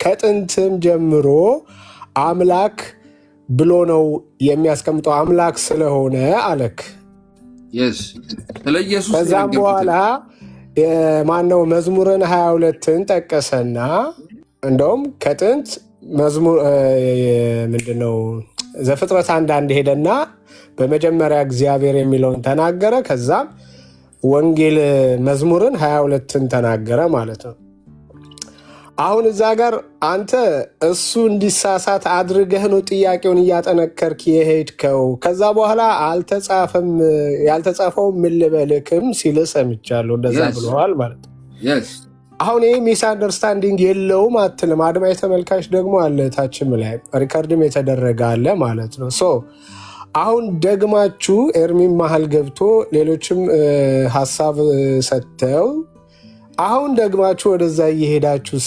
ከጥንትም ጀምሮ አምላክ ብሎ ነው የሚያስቀምጠው አምላክ ስለሆነ አለክ። ከዛም በኋላ ማነው መዝሙርን 22ን ጠቀሰና እንደውም ከጥንት መዝሙር ምንድነው ዘፍጥረት 1 ሄደና በመጀመሪያ እግዚአብሔር የሚለውን ተናገረ። ከዛም ወንጌል መዝሙርን 22ን ተናገረ ማለት ነው። አሁን እዛ ጋር አንተ እሱ እንዲሳሳት አድርገህ ነው ጥያቄውን እያጠነከርክ የሄድከው። ከዛ በኋላ አልተጻፈም ያልተጻፈው ምን ልበልክም ሲል ሰምቻለሁ። እንደዛ ብለዋል ማለት ነው። አሁን ይህ ሚስ አንደርስታንዲንግ የለውም አትልም። አድማጭ ተመልካች ደግሞ አለ ታችም ላይ ሪከርድም የተደረገ አለ ማለት ነው። አሁን ደግማችሁ ኤርሚን መሀል ገብቶ ሌሎችም ሀሳብ ሰጥተው አሁን ደግማችሁ ወደዛ እየሄዳችሁ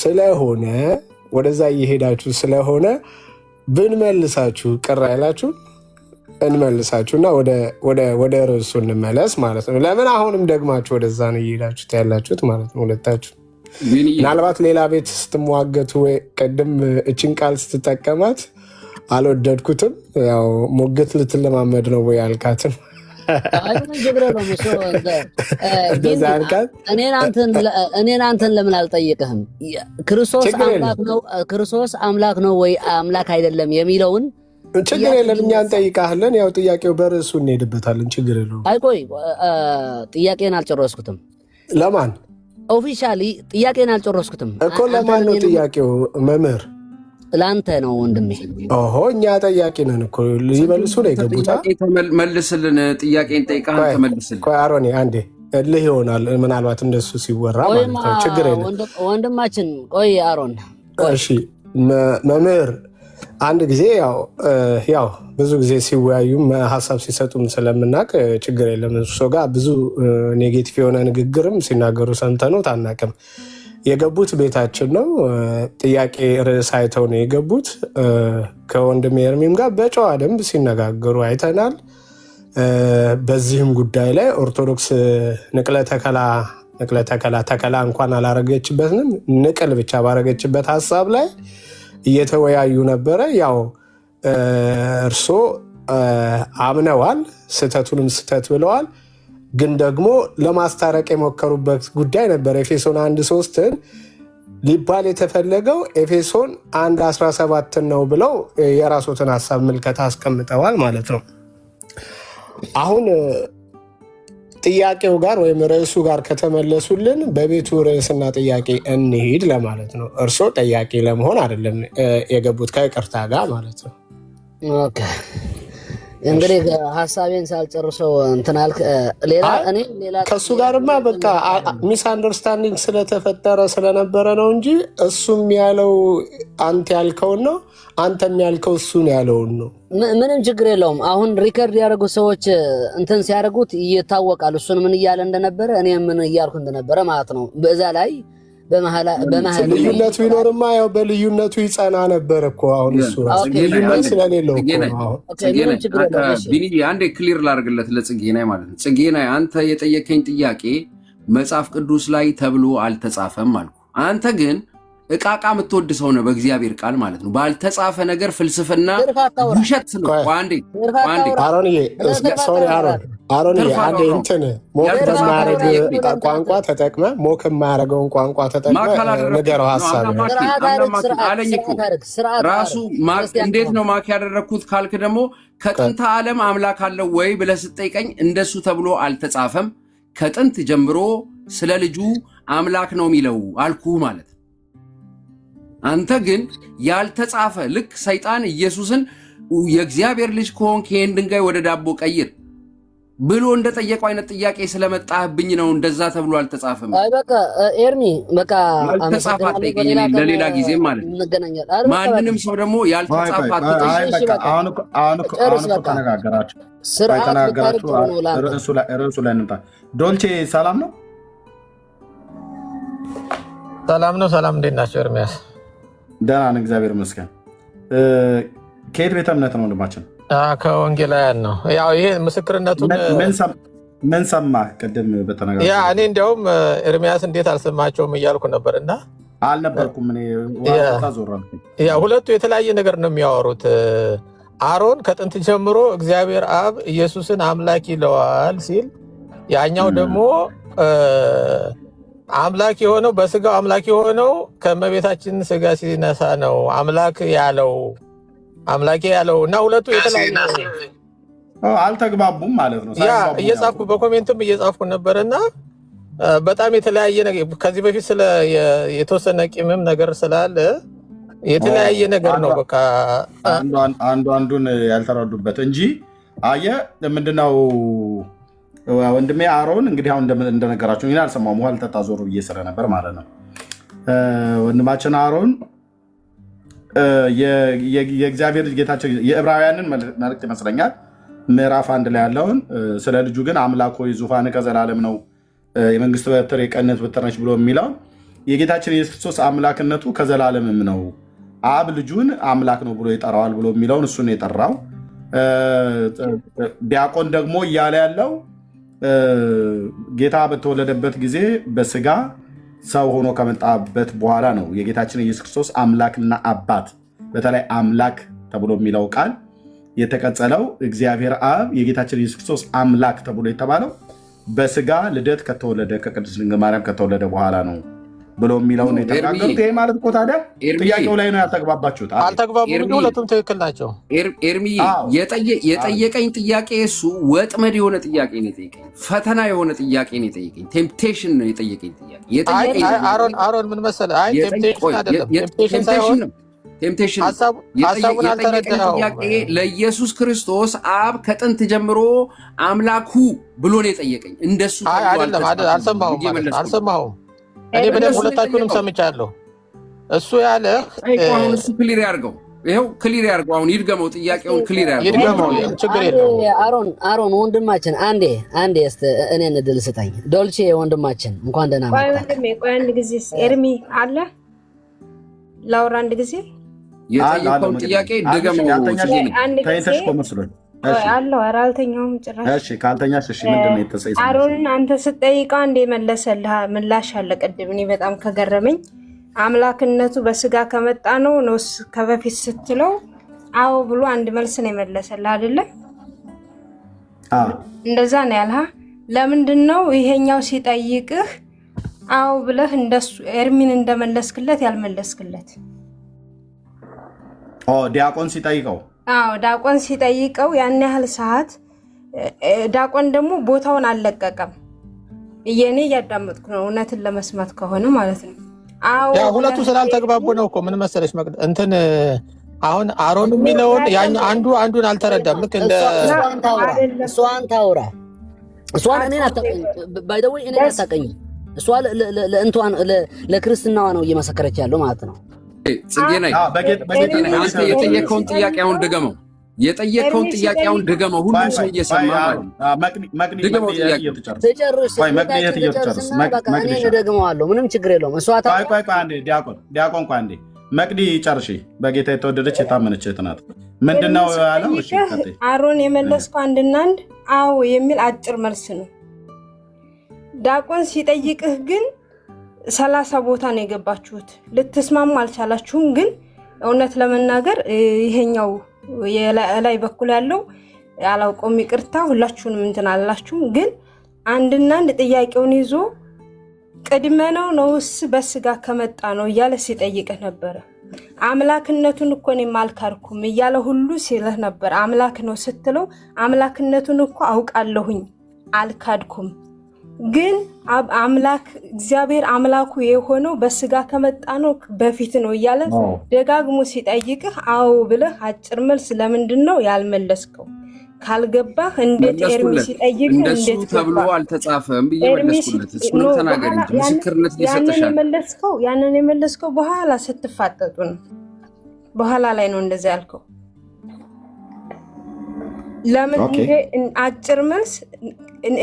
ስለሆነ ብንመልሳችሁ ቅር አይላችሁ እንመልሳችሁና ወደ ርዕሱ እንመለስ ማለት ነው። ለምን አሁንም ደግማችሁ ወደዛ ነው እየሄዳችሁት ያላችሁት ማለት ነው ሁለታችሁ። ምናልባት ሌላ ቤት ስትሟገቱ ቅድም እችን ቃል ስትጠቀማት አልወደድኩትም። ያው ሞግት ልትለማመድ ነው ወይ አልካትም? እኔን አንተን ለምን አልጠይቅህም? ክርስቶስ አምላክ ነው ወይ አምላክ አይደለም የሚለውን ችግር የለም እኛ እንጠይቃለን። ያው ጥያቄው በርዕሱ እንሄድበታለን። ችግር የለውም። አይቆይ ጥያቄን አልጨረስኩትም። ለማን ኦፊሻሊ ጥያቄን አልጨረስኩትም እኮ። ለማን ነው ጥያቄው? መምህር ለአንተ ነው ወንድሜ። ኦሆ እኛ ጠያቂ ነን እኮ ሊመልሱ ነው የገቡት። መልስልን፣ ጥያቄን ጠይቀህ ተመልስልን። አሮኔ አንዴ እልህ ይሆናል ምናልባት እንደሱ ሲወራ ማለት ነው። ችግር የለም ወንድማችን። ቆይ አሮን፣ እሺ መምህር አንድ ጊዜ ያው ብዙ ጊዜ ሲወያዩም ሀሳብ ሲሰጡም ስለምናቅ ችግር የለም። እሱ ጋር ብዙ ኔጌቲቭ የሆነ ንግግርም ሲናገሩ ሰምተነው አናውቅም። የገቡት ቤታችን ነው። ጥያቄ ርዕስ አይተው ነው የገቡት። ከወንድም ኤርሚም ጋር በጨዋ ደንብ ሲነጋገሩ አይተናል። በዚህም ጉዳይ ላይ ኦርቶዶክስ ንቅለ ተከላ እንኳን አላረገችበትም፣ ንቅል ብቻ ባረገችበት ሀሳብ ላይ እየተወያዩ ነበረ። ያው እርሶ አምነዋል፣ ስተቱንም ስተት ብለዋል። ግን ደግሞ ለማስታረቅ የሞከሩበት ጉዳይ ነበር። ኤፌሶን 1:3 ሊባል የተፈለገው ኤፌሶን 1:17 ነው ብለው የራሶትን ሀሳብ ምልከታ አስቀምጠዋል ማለት ነው። አሁን ጥያቄው ጋር ወይም ርዕሱ ጋር ከተመለሱልን በቤቱ ርዕስና ጥያቄ እንሂድ ለማለት ነው። እርሶ ጠያቄ ለመሆን አይደለም የገቡት ከይቅርታ ጋር ማለት ነው። ኦኬ እንግዲህ ሀሳቤን ሳልጨርሰው እንትን አልክ። ሌላ ከእሱ ጋርማ በቃ ሚስ አንደርስታንዲንግ ስለተፈጠረ ስለነበረ ነው እንጂ እሱም ያለው አንተ ያልከውን ነው፣ አንተም ያልከው እሱን ያለውን ነው። ምንም ችግር የለውም። አሁን ሪከርድ ያደረጉት ሰዎች እንትን ሲያደርጉት ይታወቃል። እሱን ምን እያለ እንደነበረ እኔ ምን እያልኩ እንደነበረ ማለት ነው። በዛ ላይ ልዩነት ቢኖርማ ያው በልዩነቱ ይጸና ነበር እኮ። አሁን እሱ ልዩነት ስለሌለው አንዴ ክሊር ላድርግለት ለጽጌናይ ማለት ነው። ጽጌናይ አንተ የጠየቀኝ ጥያቄ መጽሐፍ ቅዱስ ላይ ተብሎ አልተጻፈም አልኩ። አንተ ግን እቃቃ የምትወድ ሰው ነው በእግዚአብሔር ቃል ማለት ነው። ባልተጻፈ ነገር ፍልስፍና ውሸት ነው። አሮንዬ አንዴ እንትን ሞክ በማያረግ ቋንቋ ተጠቅመ ሞክ የማያረገውን ቋንቋ ተጠቅመ ንገረው ሀሳብ አለኝ እኮ ራሱ። እንዴት ነው ማክ ያደረግኩት ካልክ ደግሞ ከጥንተ ዓለም አምላክ አለው ወይ ብለህ ስጠይቀኝ እንደሱ ተብሎ አልተጻፈም። ከጥንት ጀምሮ ስለ ልጁ አምላክ ነው የሚለው አልኩ ማለት። አንተ ግን ያልተጻፈ ልክ ሰይጣን ኢየሱስን የእግዚአብሔር ልጅ ከሆንክ ይህን ድንጋይ ወደ ዳቦ ቀይር ብሎ እንደጠየቀው አይነት ጥያቄ ስለመጣህብኝ ነው እንደዛ ተብሎ አልተጻፈም። አይ በቃ ኤርሚ በቃ ያልተጻፈ አትጠይቀኝ፣ ለሌላ ጊዜ ማለት ነው። እንገናኛለን። ማንንም ሰው ደግሞ ያልተጻፈ አትጠይቀኝ። አሁን ተነጋገራችሁ ርዕሱ ላይ እንምጣ። ዶልቼ ሰላም ነው? ሰላም ነው። ሰላም እንዴት ናቸው? ኤርሚያስ ደህና ነን እግዚአብሔር ይመስገን። ከየት ቤተ እምነት ነው ወንድማችን? ከወንጌላውያን ነው። ያው ይሄ ምስክርነቱን ምን ሰማህ? ቅድም በተነጋገር እኔ እንዲያውም ኤርሚያስ እንዴት አልሰማቸውም እያልኩ ነበር እና አልነበርኩም እኔ ዞረ። ሁለቱ የተለያየ ነገር ነው የሚያወሩት። አሮን ከጥንት ጀምሮ እግዚአብሔር አብ ኢየሱስን አምላክ ይለዋል ሲል፣ ያኛው ደግሞ አምላክ የሆነው በስጋው አምላክ የሆነው ከእመቤታችን ስጋ ሲነሳ ነው አምላክ ያለው እና ሁለቱ የተለያዩ አልተግባቡም ማለት ነው። እየጻፍኩ በኮሜንትም እየጻፍኩ ነበርና በጣም የተለያየ ነገር ከዚህ በፊት ስለ የተወሰነ ቂምም ነገር ስላለ የተለያየ ነገር ነው። በቃ አንዱን ያልተረዱበት እንጂ አየህ ምንድነው ወንድሜ አሮን እንግዲህ አሁን እንደነገራችሁ እኔ አልሰማሁም፣ ውሃ ልጠጣ ዞር ብዬ ስለነበር ማለት ነው። ወንድማችን አሮን የእግዚአብሔር ጌታቸው የዕብራውያንን መልእክት ይመስለኛል ምዕራፍ 1 ላይ ያለውን ስለ ልጁ ግን አምላክ ሆይ ዙፋን ከዘላለም ነው የመንግስት በትር የቀነት በትር ነች ብሎ የሚለው የጌታችን የኢየሱስ ክርስቶስ አምላክነቱ ከዘላለምም ነው። አብ ልጁን አምላክ ነው ብሎ ይጠራዋል ብሎ የሚለውን እሱን የጠራው ዲያቆን ደግሞ እያለ ያለው ጌታ በተወለደበት ጊዜ በስጋ ሰው ሆኖ ከመጣበት በኋላ ነው የጌታችን ኢየሱስ ክርስቶስ አምላክና አባት በተለይ አምላክ ተብሎ የሚለው ቃል የተቀጸለው እግዚአብሔር አብ የጌታችን ኢየሱስ ክርስቶስ አምላክ ተብሎ የተባለው በስጋ ልደት ከተወለደ ከቅድስት ድንግል ማርያም ከተወለደ በኋላ ነው ብሎ የሚለውን የተናገሩት። ይሄ ማለት እኮ ታዲያ ጥያቄው ላይ ነው ያልተግባባችሁት። አልተግባቡም፣ ሁለቱም ትክክል ናቸው። ኤርሚ የጠየቀኝ ጥያቄ እሱ ወጥመድ የሆነ ጥያቄ ነው የጠየቀኝ፣ ፈተና የሆነ ጥያቄ ነው የጠየቀኝ፣ ቴምፕቴሽን ነው የጠየቀኝ ጥያቄ። አሮን ምን መሰለህ፣ አይ ቴምፕቴሽን አይደለም፣ ቴምፕቴሽን ሳይሆን ቴምፕቴሽን ሀሳቡን አልተረዳኸውም። ለኢየሱስ ክርስቶስ አብ ከጥንት ጀምሮ አምላኩ ብሎ ነው የጠየቀኝ። እንደሱ አይደለም፣ አልሰማሁም። እኔ በደንብ ሁለታችሁንም ሰምቻለሁ። እሱ ያለ እሱ ክሊር ያድርገው፣ ይኸው ክሊር ያድርገው። አሁን ይድገመው፣ ጥያቄውን ክሊር ያድርገው። ችግር የለውም። አሮን ወንድማችን አንዴ እስኪ እኔን እድል ስጠኝ። ዶልቼ ወንድማችን እንኳን ደህና መጣህ። ቆይ አንድ ጊዜ ኤርሚ አለ ላውራ አንድ ጊዜ የጠየቀውን ጥያቄ ድገመው። ተይተሽ እኮ መስሎኝ አለው። ኧረ አልተኛውም ጭራሽ። እሺ ካልተኛሽ እሺ ምንድን ነው የተሰይሰ አሮንን አንተ ስትጠይቀው አንዴ መለሰልህ ምላሽ አለ። ቅድም እኔ በጣም ከገረመኝ አምላክነቱ በስጋ ከመጣ ነው ነውስ ከበፊት ስትለው አዎ ብሎ አንድ መልስ ነው የመለሰልህ አይደለ? እንደዛ ነው ያልሃ። ለምንድን ነው ይሄኛው ሲጠይቅህ አዎ ብለህ እንደሱ ኤርሚን እንደመለስክለት ያልመለስክለት? ዲያቆን ሲጠይቀው ዲያቆን ሲጠይቀው ያን ያህል ሰዓት ዲያቆን ደግሞ ቦታውን አልለቀቀም። እኔ እያዳመጥኩ ነው፣ እውነትን ለመስማት ከሆነ ማለት ነው። ሁለቱ ስላልተግባቡ ነው እኮ። ምን መሰለሽ እንትን አሁን አሮን የሚለውን አንዱን አልተረዳም። ልክ እንደ እሷን ታውራ እሷን እኔን አታውቅኝ፣ ባይ ዘ ወይ እኔን አታውቅኝ። እሷ ለክርስትናዋ ነው እየመሰከረች ያለው ማለት ነው። የጠየቀውን ጥያቄ አሁን ድገመው። የጠየቀውን ጥያቄ አሁን ድገመው። ሁሉም ሰው እየሰማ ደግመዋለሁ። ምንም ችግር የለውም። እሷ ዲያቆን አንዴ መቅዲ ጨርሺ። በጌታ የተወደደች የታመነች እህት ናት። ምንድነው ያለው? አሮን የመለስከው አንድና አንድ አዎ የሚል አጭር መልስ ነው። ዲያቆን ሲጠይቅህ ግን 30 ቦታ ነው የገባችሁት። ልትስማሙ አልቻላችሁም። ግን እውነት ለመናገር ይሄኛው የላይ በኩል ያለው ያላውቀው ይቅርታ፣ ሁላችሁንም እንትን አላችሁም። ግን አንድና አንድ ጥያቄውን ይዞ ቅድመ ነው ነውስ በስጋ ከመጣ ነው እያለ ሲጠይቅህ ነበረ። አምላክነቱን እኮ እኔ አልካድኩም እያለ ሁሉ ሲልህ ነበር። አምላክ ነው ስትለው አምላክነቱን እኮ አውቃለሁኝ አልካድኩም፣ ግን አምላክ እግዚአብሔር አምላኩ የሆነው በስጋ ከመጣ ነው በፊት ነው እያለ ደጋግሞ ሲጠይቅህ አዎ ብለህ አጭር መልስ ለምንድን ነው ያልመለስከው? ካልገባህ እንዴት ኤርሚ ሲጠይቅ እንደሱ እንዴት ተብሎ አልተጻፈም ብዬ መለስኩለት። እሱንም ተናገር እንጂ ምስክርነት እየሰጠሻል። ያንን የመለስከው በኋላ ስትፋጠጡ ነው። በኋላ ላይ ነው እንደዛ ያልከው። ለምን እንደ አጭር መልስ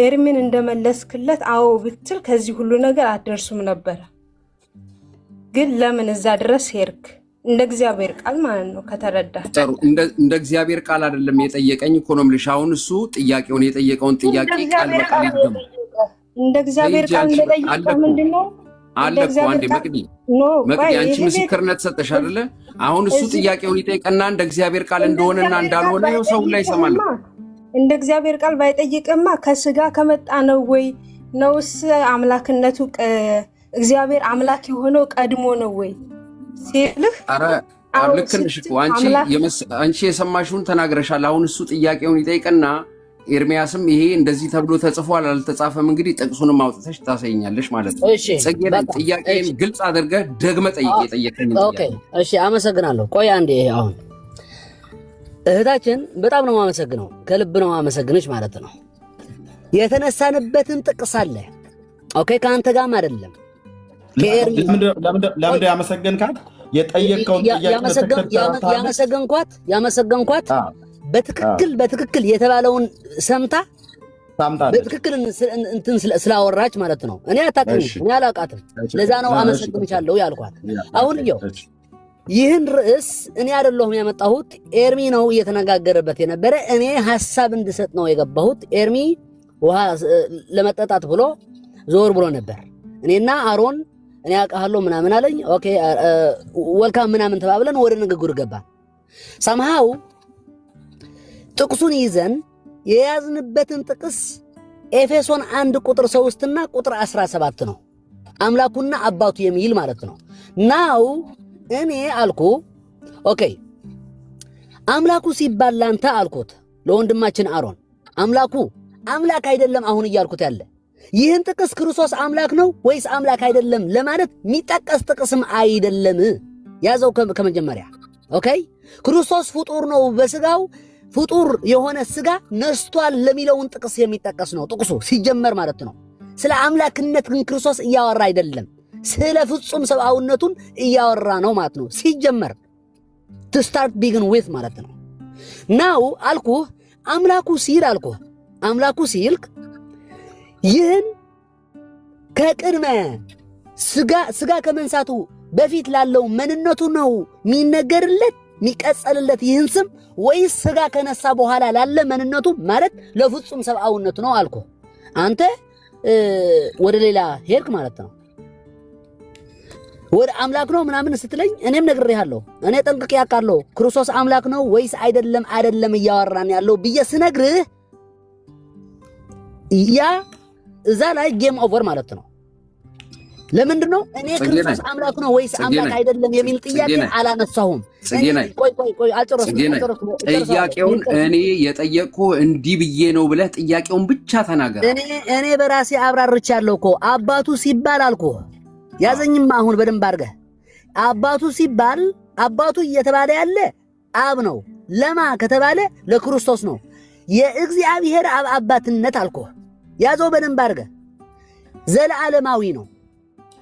ኤርሚን እንደመለስክለት አዎ ብትል ከዚህ ሁሉ ነገር አትደርሱም ነበር። ግን ለምን እዛ ድረስ ሄድክ? እንደ እግዚአብሔር ቃል ማለት ነው ከተረዳ። እንደ እግዚአብሔር ቃል አይደለም የጠየቀኝ እኮ ነው የምልሽ። አሁን እሱ ጥያቄውን የጠየቀውን ጥያቄ ቃል በቃል ይደም እንደ እግዚአብሔር ቃል እንደጠየቀ ምንድነው አለ እኮ አንዴ መቅዲ አንቺ ምስክርነት ሰጠሽ አይደለ? አሁን እሱ ጥያቄውን ይጠይቀና እንደ እግዚአብሔር ቃል እንደሆነና እንዳልሆነ ሰው ላይ ይሰማል። እንደ እግዚአብሔር ቃል ባይጠይቅማ ከስጋ ከመጣ ነው ወይ ነውስ አምላክነቱ እግዚአብሔር አምላክ የሆነው ቀድሞ ነው ወይ ሲልህ? አረ ልክ ነሽ እኮ አንቺ የሰማሽውን ተናግረሻል። አሁን እሱ ጥያቄውን ይጠይቀና ኤርሚያስም ይሄ እንደዚህ ተብሎ ተጽፏል አልተጻፈም፣ እንግዲህ ጥቅሱንም አውጥተሽ ታሳይኛለሽ ማለት ነው። ጥያቄን ግልጽ አድርገህ ደግመህ ጠይቅ። የጠየቀኝ እሺ፣ አመሰግናለሁ። ቆይ አንዴ፣ አሁን እህታችን በጣም ነው የማመሰግነው፣ ከልብ ነው የማመሰግንሽ ማለት ነው። የተነሳንበትን ጥቅስ አለ። ኦኬ፣ ከአንተ ጋርም አይደለም ለምንድን ያመሰገንካት? የጠየቀውን ያመሰገንኳት በትክክል የተባለውን ሰምታ በትክክል እንትን ስላወራች ማለት ነው። እኔ አታውቅም፣ እኔ አላውቃትም። ለዛ ነው አመሰግንሻለሁ ያልኳት። አሁን ይህን ርዕስ እኔ አይደለሁም ያመጣሁት፣ ኤርሚ ነው እየተነጋገረበት የነበረ። እኔ ሐሳብ እንድሰጥ ነው የገባሁት። ኤርሚ ውሃ ለመጠጣት ብሎ ዞር ብሎ ነበር። እኔና አሮን እኔ አውቃለሁ ምናምን አለኝ። ኦኬ ወልካም ምናምን ተባብለን ወደ ንግግር ገባን። ሰምሃው ጥቅሱን ይዘን የያዝንበትን ጥቅስ ኤፌሶን 1 ቁጥር 3 እና ቁጥር 17 ነው። አምላኩና አባቱ የሚል ማለት ነው። ናው እኔ አልኩ ኦኬ አምላኩ ሲባል ላንተ አልኩት ለወንድማችን አሮን አምላኩ አምላክ አይደለም አሁን እያልኩት ያለ ይህን ጥቅስ ክርስቶስ አምላክ ነው ወይስ አምላክ አይደለም ለማለት የሚጠቀስ ጥቅስም አይደለም። ያዘው ከመጀመሪያ ኦኬ ክርስቶስ ፍጡር ነው፣ በስጋው ፍጡር የሆነ ስጋ ነስቷል ለሚለውን ጥቅስ የሚጠቀስ ነው ጥቅሱ ሲጀመር ማለት ነው። ስለ አምላክነት ግን ክርስቶስ እያወራ አይደለም፣ ስለ ፍጹም ሰብአዊነቱን እያወራ ነው ማለት ነው ሲጀመር። to start begin with ማለት ነው። ናው አልኩህ አምላኩ ሲል አልኩህ አምላኩ ሲል ይህን ከቅድመ ስጋ ከመንሳቱ በፊት ላለው መንነቱ ነው የሚነገርለት የሚቀጸልለት ይህን ስም ወይስ ስጋ ከነሳ በኋላ ላለ መንነቱ ማለት ለፍጹም ሰብአዊነቱ ነው አልኩ። አንተ ወደ ሌላ ሄድክ ማለት ነው። ወደ አምላክ ነው ምናምን ስትለኝ እኔም ነግሬሃለሁ። እኔ ጠንቅቄ ያውቃለሁ ክርስቶስ አምላክ ነው ወይስ አይደለም እያወራን ያለው ብዬ ስነግርህ ያ እዛ ላይ ጌም ኦቨር ማለት ነው። ለምንድን ነው እኔ ክርስቶስ አምላክ ነው ወይስ አምላክ አይደለም የሚል ጥያቄ አላነሳሁም። ቆይ አልጨረስኩም። ጥያቄውን እኔ የጠየቅኩህ እንዲህ ብዬ ነው ብለህ ጥያቄውን ብቻ ተናገር። እኔ በራሴ አብራርቻለሁ እኮ አባቱ ሲባል አልኩህ። ያዘኝማ አሁን በደንብ አድርገህ አባቱ ሲባል አባቱ እየተባለ ያለ አብ ነው። ለማ ከተባለ ለክርስቶስ ነው። የእግዚአብሔር አብ አባትነት አልኩህ። ያዘው በደንብ አድርገህ ዘለዓለማዊ ነው።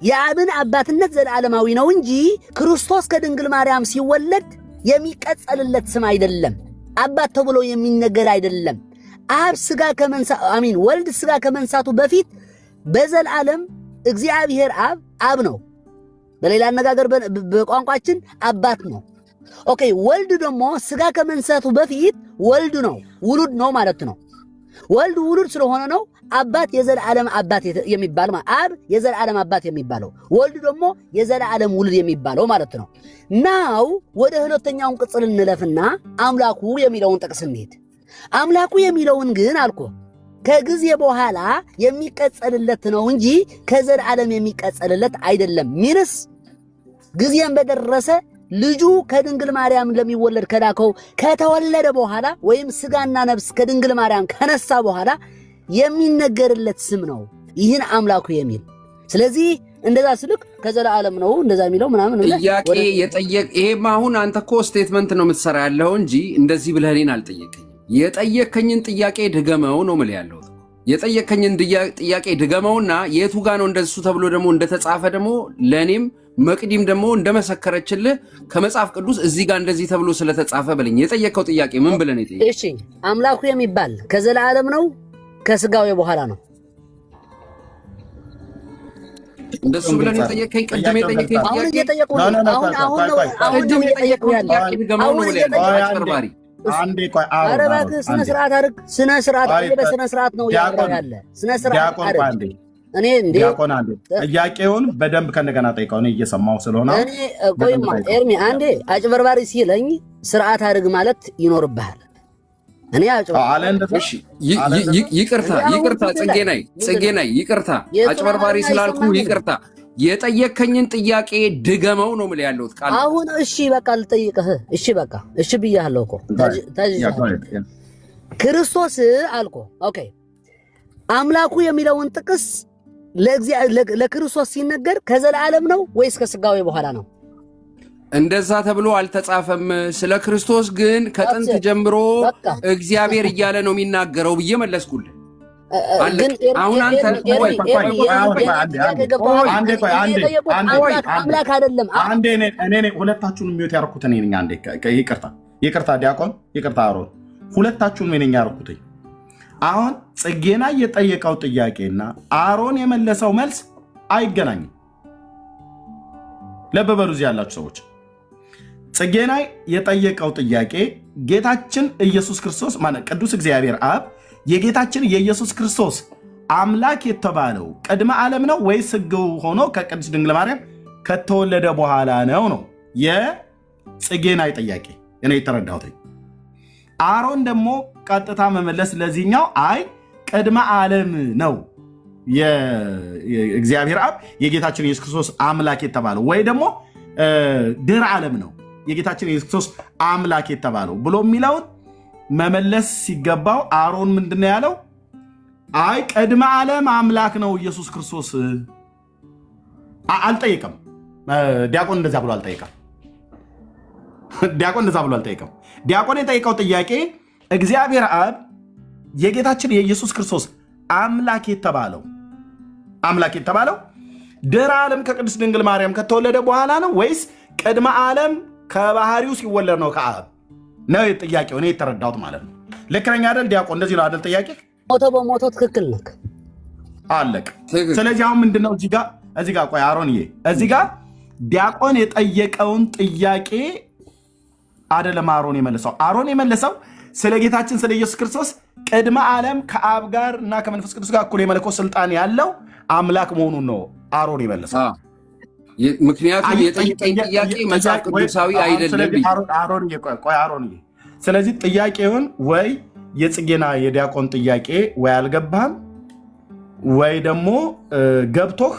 የአብን አባትነት ዘለዓለማዊ ነው እንጂ ክርስቶስ ከድንግል ማርያም ሲወለድ የሚቀጸልለት ስም አይደለም። አባት ተብሎ የሚነገር አይደለም። አብ ወልድ ስጋ ከመንሳቱ በፊት በዘላለም እግዚአብሔር አብ ነው። በሌላ አነጋገር በቋንቋችን አባት ነው። ኦኬ ወልድ ደግሞ ስጋ ከመንሳቱ በፊት ወልድ ነው፣ ውሉድ ነው ማለት ነው። ወልድ ውሉድ ስለሆነ ነው አባት የዘላለም አባት የሚባል አብ የዘላለም አባት የሚባለው ወልድ ደግሞ የዘላለም ውሉድ የሚባለው ማለት ነው። ናው ወደ ሁለተኛውን ቅጽል እንለፍና አምላኩ የሚለውን ጥቅስ እንሄድ። አምላኩ የሚለውን ግን አልኩ ከጊዜ በኋላ የሚቀጸልለት ነው እንጂ ከዘላለም የሚቀጸልለት አይደለም። ሚንስ ጊዜን በደረሰ ልጁ ከድንግል ማርያም ለሚወለድ ከላከው ከተወለደ በኋላ ወይም ስጋና ነፍስ ከድንግል ማርያም ከነሳ በኋላ የሚነገርለት ስም ነው ይህን አምላኩ የሚል። ስለዚህ እንደዛ ስልክ ከዘላለም ነው እንደዛ የሚለው ምናምን ጥያቄ የጠየቅ ይሄማ አሁን አንተ እኮ ስቴትመንት ነው የምትሰራ ያለው እንጂ እንደዚህ ብለህ እኔን አልጠየቀኝም። የጠየከኝን ጥያቄ ድገመው ነው ማለት ያለው። የጠየከኝን ጥያቄ ድገመውና የቱ ጋር ነው እንደሱ ተብሎ ደግሞ እንደተጻፈ ደግሞ ለኔም መቅዲም ደግሞ እንደመሰከረችልህ ከመጽሐፍ ቅዱስ እዚህ ጋር እንደዚህ ተብሎ ስለተጻፈ በለኝ። የጠየከው ጥያቄ ምን ብለን የጠየቀው? እሺ አምላኩ የሚባል ከዘላለም ነው ከስጋው በኋላ ነው? እንደሱ ብለን የጠየቀኝ ቅድም የጠየቀኝ አሁን እየጠየቁ ነው። ቅድም የጠየቁ ያለ ድገመው ነው ማለት አጭበርባሪ። አንዴ ቆይ ኧረ እባክህ ስነ ስርዓት አድርግ። ስነ ስርዓት በስነ ስርዓት ነው ያለው ያለ ስነ ስርዓት አድርግ። እኔ እንዴ ዲያቆን አንዴ ጥያቄውን በደንብ ከነገና ጠይቀው ነው እየሰማው ስለሆነ እኔ ቆይማ ኤርሚ አንዴ አጭበርባሪ ሲለኝ ስርዓት አድርግ ማለት ይኖርብሃል። እኔ እሺ ይቅርታ ጽጌናይ ይቅርታ አጭበርባሪ ስላልኩ ይቅርታ። የጠየከኝን ጥያቄ ድገመው ነው ማለት ያለው ቃል። አሁን እሺ በቃ ልጠይቅህ። እሺ በቃ እሺ ብያለሁ እኮ ክርስቶስ አልኮ ኦኬ አምላኩ የሚለውን ጥቅስ ለክርስቶስ ሲነገር ከዘላለም ነው ወይስ ከስጋዌ በኋላ ነው? እንደዛ ተብሎ አልተጻፈም። ስለ ክርስቶስ ግን ከጥንት ጀምሮ እግዚአብሔር እያለ ነው የሚናገረው ብዬ መለስኩልህ። አሁን አንተ አምላክ አይደለም። እኔ ሁለታችሁን የሚወት ያርኩት እኔ ነኝ። አንዴ ይቅርታ ዲያቆን፣ ይቅርታ አሮን፣ ሁለታችሁን እኔ ነኝ ያርኩት። አሁን ጽጌና የጠየቀው ጥያቄና አሮን የመለሰው መልስ አይገናኝም። ልብ በሉ እዚህ ያላችሁ ሰዎች። ጽጌና የጠየቀው ጥያቄ ጌታችን ኢየሱስ ክርስቶስ ማለት ቅዱስ እግዚአብሔር አብ የጌታችን የኢየሱስ ክርስቶስ አምላክ የተባለው ቅድመ ዓለም ነው ወይስ ሕግው ሆኖ ከቅድስት ድንግል ማርያም ከተወለደ በኋላ ነው የጽጌና ጥያቄ እኔ የተረዳሁት። አሮን ደግሞ ቀጥታ መመለስ ለዚህኛው አይ ቅድመ ዓለም ነው የእግዚአብሔር አብ የጌታችን ኢየሱስ ክርስቶስ አምላክ የተባለው ወይ ደግሞ ድህረ ዓለም ነው የጌታችን ኢየሱስ ክርስቶስ አምላክ የተባለው ብሎ የሚለውን መመለስ ሲገባው አሮን ምንድነው ያለው? አይ ቅድመ ዓለም አምላክ ነው ኢየሱስ ክርስቶስ አልጠየቀም። ዲያቆን እንደዛ ብሎ አልጠየቀም። ዲያቆን የጠየቀው ጥያቄ እግዚአብሔር አብ የጌታችን የኢየሱስ ክርስቶስ አምላክ የተባለው ድህረ ዓለም ከቅድስት ድንግል ማርያም ከተወለደ በኋላ ነው ወይስ ቅድመ ዓለም ከባህሪው ሲወለድ ነው ከአብ ነው ጥያቄው። እኔ የተረዳሁት ማለት ነው። ልክ ነኝ አይደል ዲያቆን? እንደዚህ ነው አይደል ጥያቄ? ሞቶ በሞቶ ትክክል ነህ። አለቅ። ስለዚህ አሁን ምንድነው እዚህ ጋር ቆይ አሮንዬ፣ እዚህ ጋር ዲያቆን የጠየቀውን ጥያቄ አይደለም አሮን የመለሰው። አሮን የመለሰው ስለ ጌታችን ስለ ኢየሱስ ክርስቶስ ቅድመ ዓለም ከአብ ጋር እና ከመንፈስ ቅዱስ ጋር እኩል የመለኮት ስልጣን ያለው አምላክ መሆኑን ነው አሮን የመለሰው። ምክንያቱም የጠየቀኝ ጥያቄ መጽሐፍ ቅዱሳዊ አይደለም። አሮንዬ፣ ስለዚህ ጥያቄውን ወይ የጽጌና የዲያቆን ጥያቄ ወይ አልገባህም ወይ ደግሞ ገብቶህ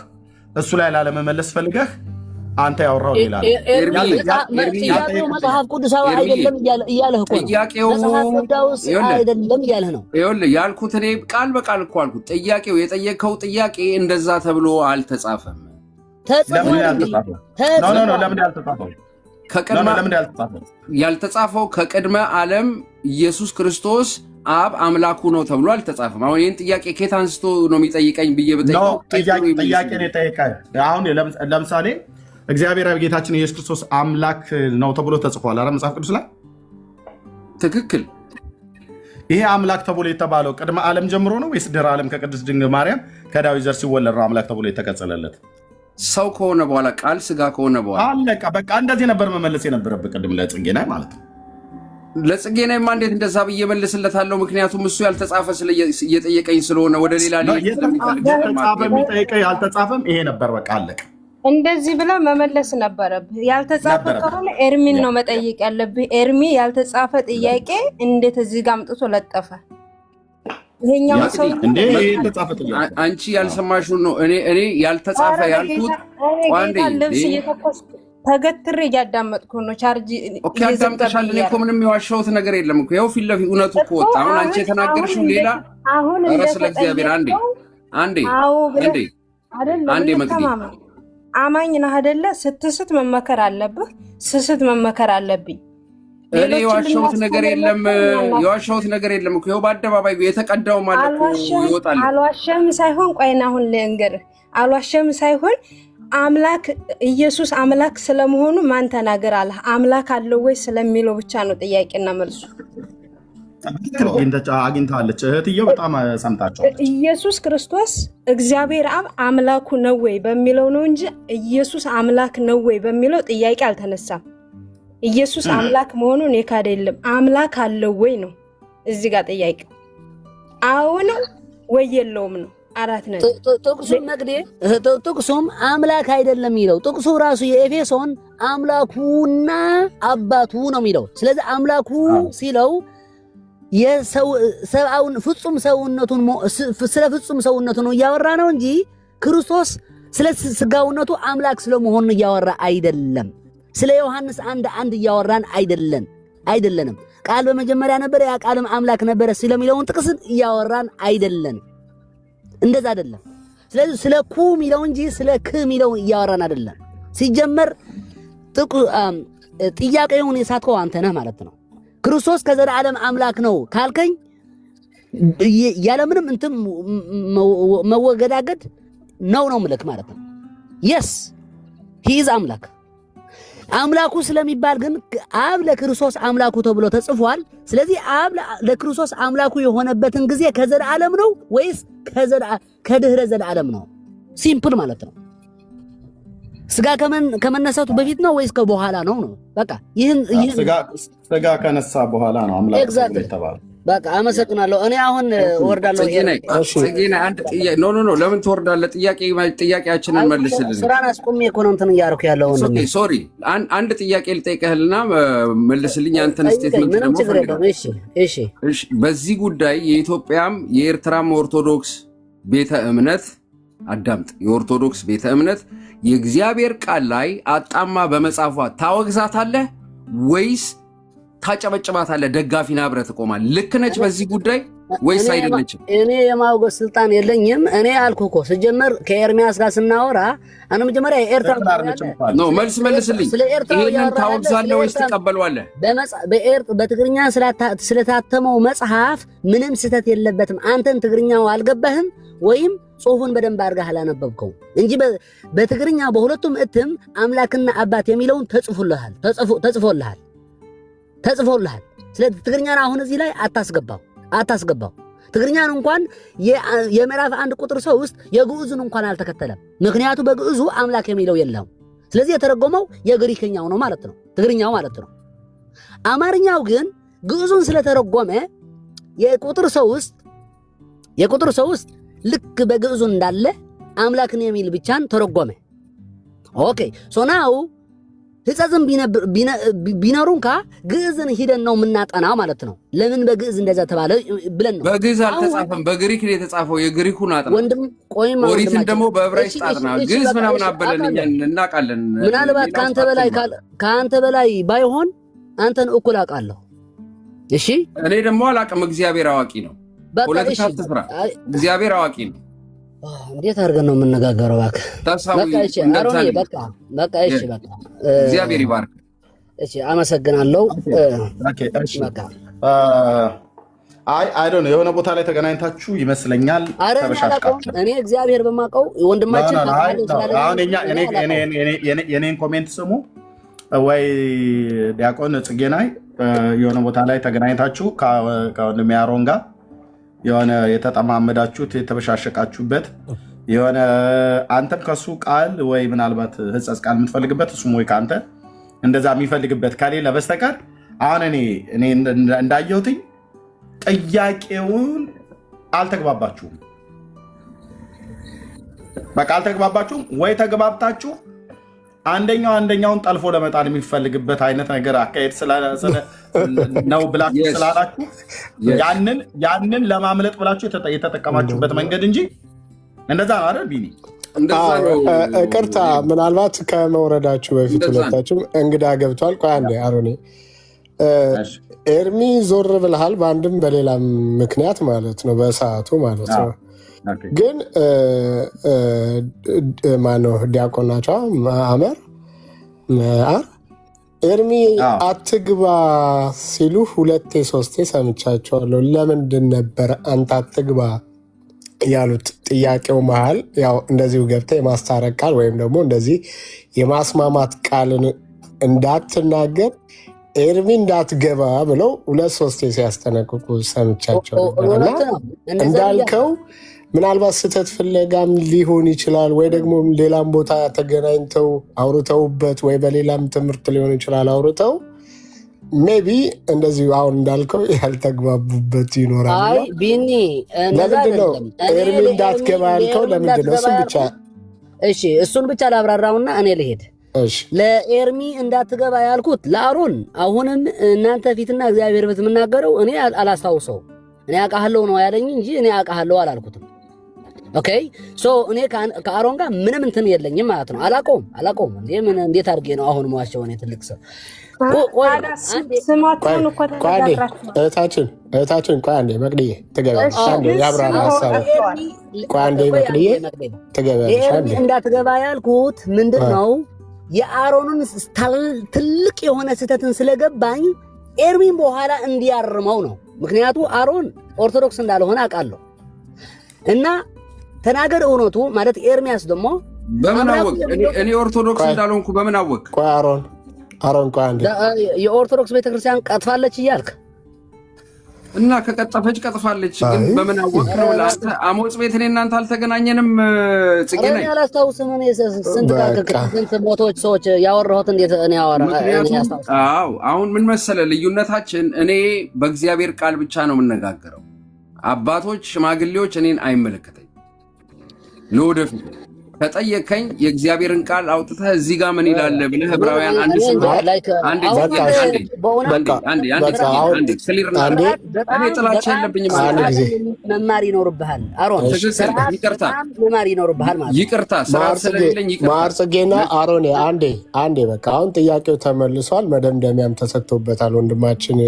እሱ ላይ ላለመመለስ ፈልገህ አንተ ያወራው ሌላ ነው። ጥያቄው መጽሐፍ ቅዱሳዊ አይደለም እያለህ እኮ ነው። ጥያቄው አይደለም እያለህ ነው። ይኸውልህ ያልኩት እኔ ቃል በቃል እኮ አልኩት። ጥያቄው የጠየቀው ጥያቄ እንደዛ ተብሎ አልተጻፈም። ያልተጻፈው ከቅድመ ዓለም ኢየሱስ ክርስቶስ አብ አምላኩ ነው ተብሎ አልተጻፈም። አሁን ይህን ጥያቄ ኬት አንስቶ ነው የሚጠይቀኝ ብዬ ብጠይቀው አሁን ለምሳሌ እግዚአብሔር ጌታችን ኢየሱስ ክርስቶስ አምላክ ነው ተብሎ ተጽፏል አረ መጽሐፍ ቅዱስ ላይ ትክክል። ይሄ አምላክ ተብሎ የተባለው ቅድመ ዓለም ጀምሮ ነው ወይስ ድህረ ዓለም ከቅድስት ድንግል ማርያም ከዳዊት ዘር ሲወለድ ነው አምላክ ተብሎ የተቀጸለለት? ሰው ከሆነ በኋላ ቃል ስጋ ከሆነ በኋላ አለቀ በቃ። እንደዚህ ነበር መመለስ የነበረብህ ቅድም ለጽጌና ማለት ነው። ለጽጌናማ እንዴት እንደዛ ብዬ መልስለታለሁ? ምክንያቱም እሱ ያልተጻፈ እየጠየቀኝ ስለሆነ ወደ ሌላ የሚጠይቀኝ ያልተጻፈም ይሄ ነበር በቃ አለቀ። እንደዚህ ብለህ መመለስ ነበረብህ። ያልተጻፈ ከሆነ ኤርሚን ነው መጠየቅ ያለብህ። ኤርሚ ያልተጻፈ ጥያቄ እንዴት እዚህ ጋር አምጥቶ ለጠፈ? ይሄኛው ሰው አንቺ ያልሰማሽውን ነው እኔ ያልተጻፈ ያልኩት። ቋንዴ ልብስ እየተኮስኩ ተገትሬ እያዳመጥኩ ነው። ቻርጅ ኦኬ አዳምጠሻል። እኔ እኮ ምንም የዋሸሁት ነገር የለም እኮ ይኸው ፊት ለፊት እውነቱ እኮ ወጣ። አሁን አንቺ የተናገርሽው ሌላ። ኧረ ስለ እግዚአብሔር አንዴ መግቢ አማኝ ነህ አይደለ? ስትስት መመከር አለብህ፣ ስስት መመከር አለብኝ። እኔ የዋሻሁት ነገር የለም። የዋሻሁት ነገር የለም እኮ ይኸው በአደባባይ የተቀዳው ማለት ነው ይወጣል። አልዋሸም ሳይሆን ቆይና አሁን ልንገርህ፣ አልዋሸም ሳይሆን አምላክ ኢየሱስ አምላክ ስለመሆኑ ማን ተናገር አለ? አምላክ አለው ወይ ስለሚለው ብቻ ነው ጥያቄና መልሱ። አግኝታለች እህትየው፣ በጣም ሰምታችኋል። ኢየሱስ ክርስቶስ እግዚአብሔር አብ አምላኩ ነው ወይ በሚለው ነው እንጂ ኢየሱስ አምላክ ነው ወይ በሚለው ጥያቄ አልተነሳም። ኢየሱስ አምላክ መሆኑን የካደ የለም። አምላክ አለው ወይ ነው እዚህ ጋር ጥያቄ። አዎ ነው ወይ የለውም ነው። አራት ነው ጥቅሱም መግዴ ጥቅሱም አምላክ አይደለም የሚለው ጥቅሱ ራሱ የኤፌሶን አምላኩና አባቱ ነው የሚለው። ስለዚህ አምላኩ ሲለው የሰውአውን ፍጹም ሰውነቱን ስለ ፍጹም ሰውነቱ ነው እያወራ ነው እንጂ ክርስቶስ ስለ ስጋውነቱ አምላክ ስለመሆኑ እያወራ አይደለም። ስለ ዮሐንስ 1:1 እያወራን አይደለንም። ቃል በመጀመሪያ ነበር፣ ያ ቃልም አምላክ ነበረ ስለሚለውን ጥቅስ እያወራን አይደለም። እንደዛ አይደለም። ስለዚህ ስለ ኩ ሚለው እንጂ ስለ ክ ሚለው እያወራን አይደለም። ሲጀመር ጥያቄውን የሳትከው አንተ ነህ ማለት ነው። ክርስቶስ ከዘላለም አምላክ ነው ካልከኝ ያለምንም እንትን መወገዳገድ ነው ምልክ ማለት ነው። yes he is አምላክ። አምላኩ ስለሚባል ግን አብ ለክርስቶስ አምላኩ ተብሎ ተጽፏል። ስለዚህ አብ ለክርስቶስ አምላኩ የሆነበትን ጊዜ ከዘላለም ነው ወይስ ከድህረ ዘላለም ነው? ሲምፕል ማለት ነው። ስጋ ከመነሳቱ በፊት ነው ወይስ ከበኋላ ነው? በቃ ይህን ስጋ ከነሳ በኋላ ነው አምላክ የተባለው። በቃ አመሰግናለሁ። እኔ አሁን ወርዳለሁ። ጽጌና አንድ ጥያቄ ኖ ለምን ትወርዳለህ? ጥያቄያችንን መልስልን። ስራን አስቆሜ እኮ ነው እንትን እያደረኩ ያለው ወንድሜ። ሶሪ አንድ ጥያቄ ልጠይቅህልና መልስልኝ። አንተን ስቴትመንት ደግሞ ፈልጋለሁ። እሺ በዚህ ጉዳይ የኢትዮጵያም የኤርትራም ኦርቶዶክስ ቤተ እምነት አዳምጥ፣ የኦርቶዶክስ ቤተ እምነት የእግዚአብሔር ቃል ላይ አጣማ በመጻፏ ታወግዛታለህ ወይስ ታጨበጭባታለህ? ደጋፊና አብረህ ትቆማለህ? ልክ ነች በዚህ ጉዳይ ወይስ አይደለችም? እኔ የማውገዝ ስልጣን የለኝም። እኔ አልኩህ እኮ ስጀመር ከኤርሚያስ ጋር ስናወራ እኔ መጀመሪያ የኤርትራ ነው መልስ መልስልኝ። ይሄንን ታወግዛለህ ወይስ ትቀበለዋለህ? በትግርኛ ስለታተመው መጽሐፍ ምንም ስህተት የለበትም። አንተን ትግርኛው አልገባህም ወይም ጽሁፉን በደንብ አድርገህ አላነበብከውም እንጂ በትግርኛ በሁለቱም እትም አምላክና አባት የሚለውን ተጽፎልሃል። ስለዚህ ትግርኛን አሁን እዚህ ላይ አታስገባው። ትግርኛን እንኳን የምዕራፍ 1 ቁጥር 3 የግዕዙን እንኳን አልተከተለም። ምክንያቱ በግዕዙ አምላክ የሚለው የለም። ስለዚህ የተረጎመው የግሪክኛው ነው ማለት ነው፣ ትግርኛው ማለት ነው። አማርኛው ግን ግዕዙን ስለተረጎመ የቁጥር 3 ልክ በግዕዙ እንዳለ አምላክን የሚል ብቻን ተረጎመ። ኦኬ ሶናው ህጸዝም ቢነሩንካ ግዕዝን ሂደን ነው የምናጠናው ማለት ነው። ለምን በግዕዝ እንደዛ ተባለ ብለን ነው። በግዕዝ አልተጻፈም፣ በግሪክ ነው የተጻፈው። የግሪኩን አጥና ወንድም ቆይማ ኦሪትን ደግሞ በዕብራይስጥ አጥና። ግዕዝ ምናምን አበለን እኛ እናውቃለን። ምናልባት ከአንተ በላይ ባይሆን አንተን እኩል አውቃለሁ። እሺ እኔ ደግሞ አላውቅም። እግዚአብሔር አዋቂ ነው። ፖለቲካ አትፍራ፣ እግዚአብሔር አዋቂ ነው። እንዴት አድርገን ነው የምነጋገረው? በቃ እግዚአብሔር ይባርክ። እሺ አመሰግናለሁ። የሆነ ቦታ ላይ ተገናኝታችሁ ይመስለኛል ተበሻሽቃችሁ። እኔ እግዚአብሔር በማውቀው ወንድማችን የኔን ኮሜንት ስሙ ወይ ዲያቆን ጽጌናይ የሆነ ቦታ ላይ ተገናኝታችሁ ከወንድሜ አሮን ጋር የሆነ የተጠማመዳችሁት የተበሻሸቃችሁበት የሆነ አንተም ከሱ ቃል ወይ ምናልባት ህጸጽ ቃል የምትፈልግበት እሱም ወይ ከአንተ እንደዛ የሚፈልግበት ከሌለ በስተቀር አሁን እኔ እንዳየሁትኝ ጥያቄውን አልተግባባችሁም። በቃ አልተግባባችሁም ወይ ተግባብታችሁ አንደኛውን ጠልፎ ለመጣል የሚፈልግበት አይነት ነገር አካሄድ ነው ብላችሁ ስላላችሁ ያንን ለማምለጥ ብላችሁ የተጠቀማችሁበት መንገድ እንጂ እንደዛ ነው አይደል? ቢኒ ቅርታ፣ ምናልባት ከመውረዳችሁ በፊት ሁለታችሁም እንግዳ ገብቷል። ቆይ አንዴ አሮኔ ኤርሚ ዞር ብልሃል፣ በአንድም በሌላም ምክንያት ማለት ነው፣ በሰዓቱ ማለት ነው። ግን ማነው ዲያቆናቸው አመር ኤርሚ አትግባ ሲሉ 2 3 ሰምቻቸዋለሁ። ለምንድን ነበር አንተ አትግባ ያሉት? ጥያቄው መሀል ያው እንደዚሁ ገብተህ የማስታረቅ ቃል ወይም ደግሞ እንደዚህ የማስማማት ቃልን እንዳትናገር ኤርሚ እንዳትገባ ብለው 2 3 ሲያስጠነቅቁ ሰምቻቸው ነበርና እንዳልከው ምናልባት ስህተት ፍለጋም ሊሆን ይችላል፣ ወይ ደግሞ ሌላም ቦታ ተገናኝተው አውርተውበት፣ ወይ በሌላም ትምህርት ሊሆን ይችላል አውርተው ሜቢ እንደዚሁ አሁን እንዳልከው ያልተግባቡበት ይኖራል። አይ ቢኒ ለምንድን ነው ኤርሚ እንዳትገባ ያልከው? ለምንድን ነው? እሱን ብቻ እሺ፣ እሱን ብቻ ላብራራውና እኔ ልሄድ። ለኤርሚ እንዳትገባ ያልኩት ለአሮን አሁንም እናንተ ፊትና እግዚአብሔር ፊት የምናገረው እኔ አላስታውሰው። እኔ አውቃለሁ ነው ያለኝ እንጂ እኔ አውቃለሁ አላልኩትም። ኦኬ ሶ እኔ ከአሮን ጋር ምንም እንትን የለኝም ማለት ነው። አላውቀውም እንዴ ምን እንዴት አድርጌ ነው አሁን ማዋቸው? እኔ ትልቅ ሰው ስማቸውን እኮ እህታችን ቆይ አንዴ መቅድዬ ትገቢያለሽ። አንዴ ያብራራ ሀሳብ ቆይ አንዴ መቅድዬ ትገቢያለሽ። አንዴ እንዳትገባ ያልኩት ምንድን ነው የአሮንን ትልቅ የሆነ ስህተትን ስለገባኝ ኤርሚን በኋላ እንዲያርመው ነው። ምክንያቱ አሮን ኦርቶዶክስ እንዳልሆነ አውቃለሁ እና ተናገር እውነቱ ማለት ኤርሚያስ ደግሞ በምን አወቅ? እኔ ኦርቶዶክስ እንዳልሆንኩ በምን አወቅ? ቆይ አሮን ቆይ አንዴ የኦርቶዶክስ ቤተክርስቲያን ቀጥፋለች እያልክ እና ከቀጠፈች ቀጥፋለች፣ ግን በምን አወቅ ነው? ለአንተ አሞጽ ቤት እኔ እናንተ አልተገናኘንም። ጽጌ ነኝ አላስታውስም። እኔ ስንት ሞቶች ሰዎች ያወራሁት እንዴት እኔ ያወራ? አዎ አሁን ምን መሰለ ልዩነታችን፣ እኔ በእግዚአብሔር ቃል ብቻ ነው የምነጋገረው። አባቶች ሽማግሌዎች እኔን አይመለከተኝ። ለወደፊት ከጠየቀኝ የእግዚአብሔርን ቃል አውጥተህ እዚህ ጋር ምን ይላል ብለህ ዕብራውያን አንድ እኔ ጥላቻ የለብኝም። መማር ይኖርብሃል አሮን፣ መማር ይኖርብሃል ማለት ይቅርታ ስርዓት ስለሌለኝ ማርጽጌና አሮን አንዴ በቃ አሁን ጥያቄው ተመልሷል፣ መደምደሚያም ተሰጥቶበታል። ወንድማችን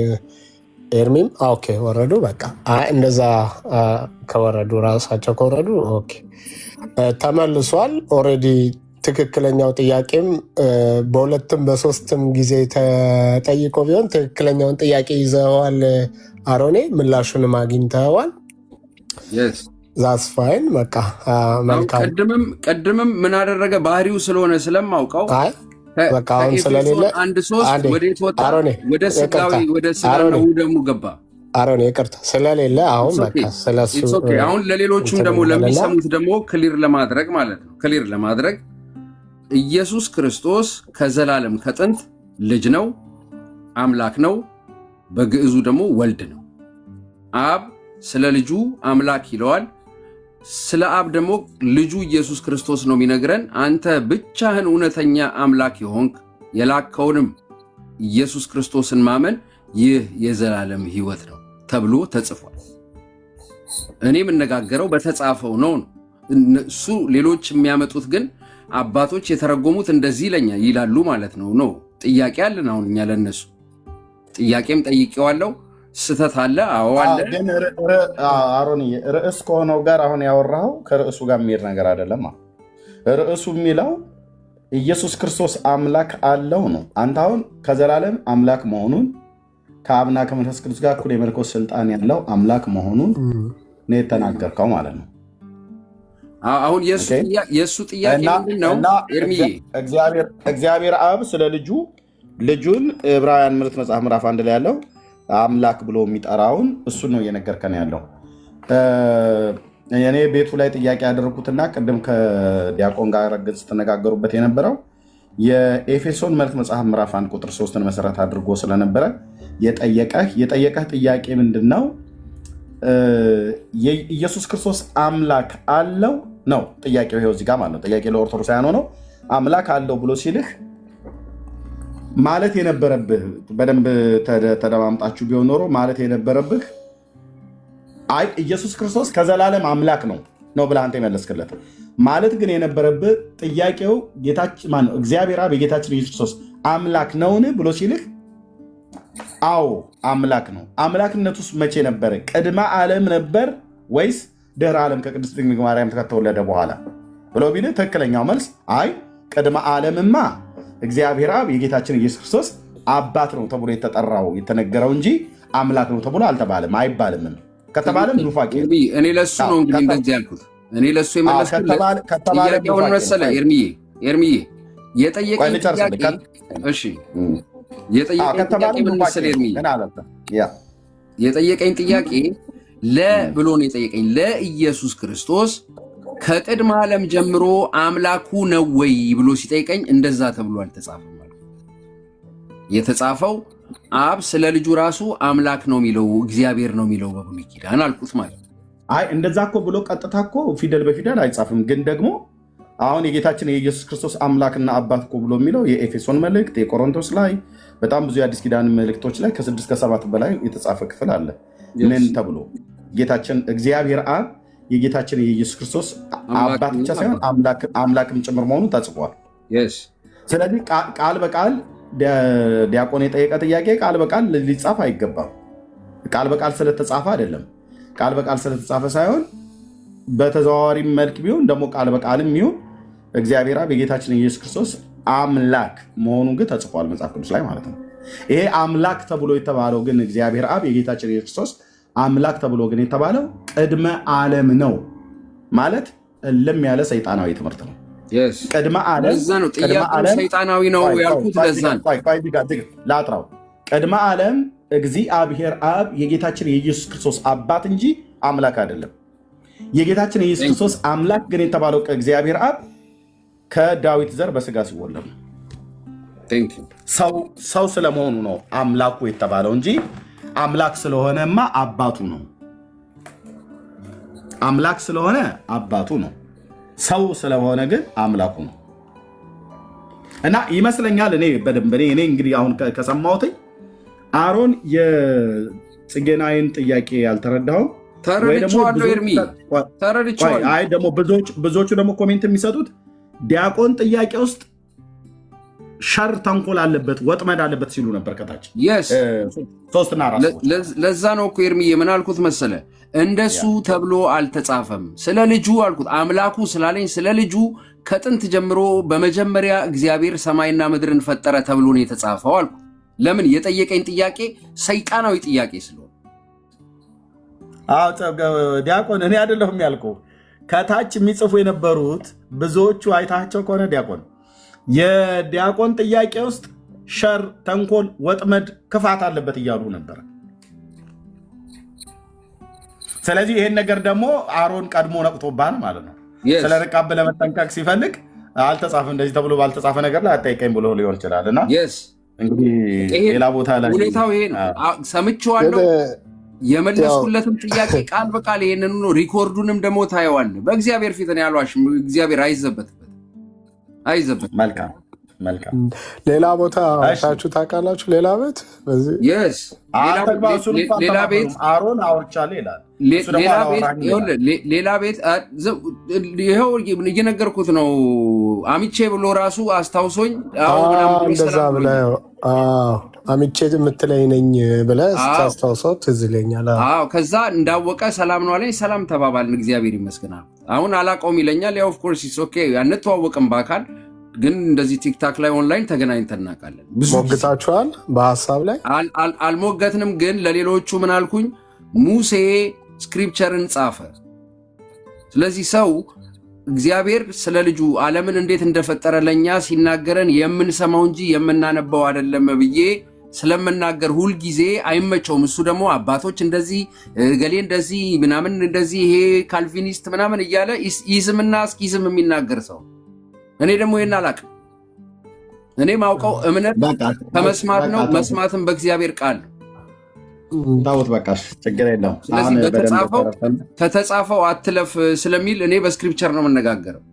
ኤርሚም ኦኬ ወረዱ። በቃ እንደዛ ከወረዱ ራሳቸው ከወረዱ ኦኬ ተመልሷል። ኦልሬዲ ትክክለኛው ጥያቄም በሁለትም በሶስትም ጊዜ ተጠይቆ ቢሆን ትክክለኛውን ጥያቄ ይዘዋል። አሮኔ ምላሹንም አግኝተዋል። ዛስ ፋይን በቃ መልካም። ቀድምም ምን አደረገ ባህሪው ስለሆነ ስለማውቀው በቃ አሁን ስለሌለ አንድ ሶስት ወዴት ወጣ? ወደ ስጋዊ ወደ ስጋው ደግሞ ገባ። አሮን ይቅርታ ስለሌለ አሁን በቃ ስለሱ አሁን ለሌሎቹም ደግሞ ለሚሰሙት ደግሞ ክሊር ለማድረግ ማለት ነው። ክሊር ለማድረግ ኢየሱስ ክርስቶስ ከዘላለም ከጥንት ልጅ ነው፣ አምላክ ነው። በግዕዙ ደግሞ ወልድ ነው። አብ ስለ ልጁ አምላክ ይለዋል። ስለ አብ ደግሞ ልጁ ኢየሱስ ክርስቶስ ነው የሚነግረን። አንተ ብቻህን እውነተኛ አምላክ የሆንክ የላከውንም ኢየሱስ ክርስቶስን ማመን ይህ የዘላለም ሕይወት ነው ተብሎ ተጽፏል። እኔ የምነጋገረው በተጻፈው ነው። እሱ ሌሎች የሚያመጡት ግን አባቶች የተረጎሙት እንደዚህ ይላሉ ማለት ነው። ነው ጥያቄ አለን። አሁን እኛ ለነሱ ጥያቄም ጠይቄዋለሁ። ስተት አለ? አዎ አለ። ግን አሮንዬ ርዕስ ከሆነው ጋር አሁን ያወራኸው ከርዕሱ ጋር የሚሄድ ነገር አይደለም። ርዕሱ የሚለው ኢየሱስ ክርስቶስ አምላክ አለው ነው። አንተ አሁን ከዘላለም አምላክ መሆኑን ከአብና ከመንፈስ ቅዱስ ጋር እኩል የመለኮት ስልጣን ያለው አምላክ መሆኑን ነው የተናገርከው ማለት ነው። አሁን የእሱ ጥያቄ ምንድን ነው? ኤርሚዬ እግዚአብሔር አብ ስለ ልጁን ዕብራውያን መልእክት መጽሐፍ ምዕራፍ 1 ላይ ያለው አምላክ ብሎ የሚጠራውን እሱን ነው እየነገርከን ያለው። እኔ ቤቱ ላይ ጥያቄ ያደረኩትና ቅድም ከዲያቆን ጋር ግን ስትነጋገሩበት የነበረው የኤፌሶን መልእክት መጽሐፍ ምዕራፍ 1 ቁጥር 3ን መሰረት አድርጎ ስለነበረ የጠየቀህ ጥያቄ ምንድን ነው? የኢየሱስ ክርስቶስ አምላክ አለው ነው ጥያቄው። ይኸው እዚህ ጋር ማለት ነው። ጥያቄ ለኦርቶዶክሳውያን ሆነው አምላክ አለው ብሎ ሲልህ ማለት የነበረብህ በደንብ ተደማምጣችሁ ቢሆን ኖሮ ማለት የነበረብህ አይ ኢየሱስ ክርስቶስ ከዘላለም አምላክ ነው ብለህ አንተ የመለስክለት። ማለት ግን የነበረብህ ጥያቄው እግዚአብሔር አብ የጌታችን ኢየሱስ ክርስቶስ አምላክ ነውን ብሎ ሲልህ አዎ አምላክ ነው። አምላክነቱስ መቼ ነበረ? ቅድመ ዓለም ነበር ወይስ ድህረ ዓለም ከቅድስት ድንግል ማርያም ከተወለደ በኋላ ብሎ ቢልህ ትክክለኛው መልስ አይ ቅድመ ዓለምማ እግዚአብሔር አብ የጌታችን ኢየሱስ ክርስቶስ አባት ነው ተብሎ የተጠራው የተነገረው እንጂ አምላክ ነው ተብሎ አልተባለም፣ አይባልም። ከተባለም ኑፋቄ። እኔ ለሱ ነው እንግዲህ እንደዚህ ያልኩት። እኔ ለሱ የመለስኩለት ጥያቄውን መሰለህ ኤርሚዬ የጠየቀኝ ጥያቄ እሺ፣ የጠየቀኝ ጥያቄ ምን መሰለህ ኤርሚዬ፣ የጠየቀኝ ጥያቄ ብሎ ነው የጠየቀኝ። ለኢየሱስ ክርስቶስ ከቅድመ ዓለም ጀምሮ አምላኩ ነው ወይ ብሎ ሲጠይቀኝ እንደዛ ተብሎ አልተጻፈም ማለት የተጻፈው አብ ስለ ልጁ ራሱ አምላክ ነው የሚለው እግዚአብሔር ነው የሚለው በብሉይ ኪዳን አልኩት ማለት ነው። አይ እንደዛ እኮ ብሎ ቀጥታ እኮ ፊደል በፊደል አይጻፍም። ግን ደግሞ አሁን የጌታችን የኢየሱስ ክርስቶስ አምላክና አባት እኮ ብሎ የሚለው የኤፌሶን መልእክት፣ የቆሮንቶስ ላይ በጣም ብዙ የአዲስ ኪዳን መልእክቶች ላይ ከ6 ከ7 በላይ የተጻፈ ክፍል አለ። ምን ተብሎ ጌታችን እግዚአብሔር አብ የጌታችን የኢየሱስ ክርስቶስ አባት ብቻ ሳይሆን አምላክም ጭምር መሆኑ ተጽፏል። ስለዚህ ቃል በቃል ዲያቆን የጠየቀ ጥያቄ ቃል በቃል ሊጻፍ አይገባም። ቃል በቃል ስለተጻፈ አይደለም። ቃል በቃል ስለተጻፈ ሳይሆን በተዘዋዋሪ መልክ ቢሆን ደግሞ ቃል በቃልም ይሁን እግዚአብሔር አብ የጌታችን የኢየሱስ ክርስቶስ አምላክ መሆኑን ግን ተጽፏል መጽሐፍ ቅዱስ ላይ ማለት ነው። ይሄ አምላክ ተብሎ የተባለው ግን እግዚአብሔር አብ የጌታችን የኢየሱስ ክርስቶስ አምላክ ተብሎ ግን የተባለው ቅድመ ዓለም ነው ማለት እልም ያለ ሰይጣናዊ ትምህርት ነው። ቅድመ ዓለም ሰይጣናዊ ነው ያልኩት ለዛ ነው። ላጥራው ቅድመ ዓለም እግዚአብሔር አብ የጌታችን የኢየሱስ ክርስቶስ አባት እንጂ አምላክ አይደለም። የጌታችን የኢየሱስ ክርስቶስ አምላክ ግን የተባለው እግዚአብሔር አብ ከዳዊት ዘር በስጋ ሲወለድ ነው። ሰው ስለመሆኑ ነው አምላኩ የተባለው እንጂ አምላክ ስለሆነማ አባቱ ነው። አምላክ ስለሆነ አባቱ ነው። ሰው ስለሆነ ግን አምላኩ ነው። እና ይመስለኛል እኔ በደንብ እኔ እንግዲህ አሁን ከሰማሁት አሮን የጽጌናይን ጥያቄ ያልተረዳውም ተረድቼዋለሁ። ኤርሚ ተረድቼዋለሁ። አይ ደግሞ ብዙዎቹ ደግሞ ኮሜንት የሚሰጡት ዲያቆን ጥያቄ ውስጥ ሸር ተንኮል አለበት ወጥመድ አለበት ሲሉ ነበር ከታች። ሶስትና ራሱ ለዛ ነው እኮ ኤርሚዬ ምን አልኩት መሰለ፣ እንደሱ ተብሎ አልተጻፈም። ስለ ልጁ አልኩት አምላኩ ስላለኝ ስለ ልጁ ከጥንት ጀምሮ በመጀመሪያ እግዚአብሔር ሰማይና ምድርን ፈጠረ ተብሎ ነው የተጻፈው አልኩት። ለምን የጠየቀኝ ጥያቄ ሰይጣናዊ ጥያቄ ስለሆነ። ዲያቆን እኔ አይደለሁም ያልኩ ከታች የሚጽፉ የነበሩት ብዙዎቹ አይታቸው ከሆነ ዲያቆን የዲያቆን ጥያቄ ውስጥ ሸር፣ ተንኮል፣ ወጥመድ፣ ክፋት አለበት እያሉ ነበር። ስለዚህ ይሄን ነገር ደግሞ አሮን ቀድሞ ነቅቶባን ማለት ነው። ስለርቃብ ለመጠንቀቅ ሲፈልግ አልተጻፈ እንደዚህ ተብሎ ባልተጻፈ ነገር ላይ አጠይቀኝ ብሎ ሊሆን ይችላል። እና እንግዲህ ሌላ ቦታ ላይ ሁኔታው ይሄ ነው። ሰምቼዋለሁ። የመለስኩለትም ጥያቄ ቃል በቃል ይሄንን ነው። ሪኮርዱንም ደግሞ ታየዋለህ። በእግዚአብሔር ፊት ነው ያሏሽ። እግዚአብሔር አይዘበትበት። መልካም ሌላ ቦታ ታችሁ ታውቃላችሁ? ሌላ ቤት ሌላ ቤት አሮን አውርቻለሁ ይላል። ሌላ ቤት ይኸው እየነገርኩት ነው። አሚቼ ብሎ ራሱ አስታውሶኝ እንደዛ ብለህ አሚቼ የምትለኝ ነኝ ብለህ ስታስታውሰው ትዝ ይለኛል። ከዛ እንዳወቀ ሰላም ነው አለኝ። ሰላም ተባባልን። እግዚአብሔር ይመስገናል። አሁን አላውቀውም ይለኛል። ያው ኦፍኮርስ ኦኬ አንተዋወቅም በአካል ግን እንደዚህ ቲክታክ ላይ ኦንላይን ተገናኝተን እናውቃለን። ሞግታችኋል? በሀሳብ ላይ አልሞገትንም። ግን ለሌሎቹ ምን አልኩኝ? ሙሴ ስክሪፕቸርን ጻፈ። ስለዚህ ሰው እግዚአብሔር ስለ ልጁ ዓለምን እንዴት እንደፈጠረ ለእኛ ሲናገረን የምንሰማው እንጂ የምናነበው አይደለም ብዬ ስለምናገር ሁልጊዜ አይመቸውም። እሱ ደግሞ አባቶች እንደዚህ ገሌ እንደዚህ ምናምን እንደዚህ ይሄ ካልቪኒስት ምናምን እያለ ኢዝምና እስኪዝም የሚናገር ሰው። እኔ ደግሞ ይሄን አላውቅም። እኔ ማውቀው እምነት ከመስማት ነው፣ መስማትም በእግዚአብሔር ቃል ነው። ታውት በቃሽ፣ ችግር የለውም። ስለዚህ ከተጻፈው አትለፍ ስለሚል እኔ በስክሪፕቸር ነው የምነጋገረው።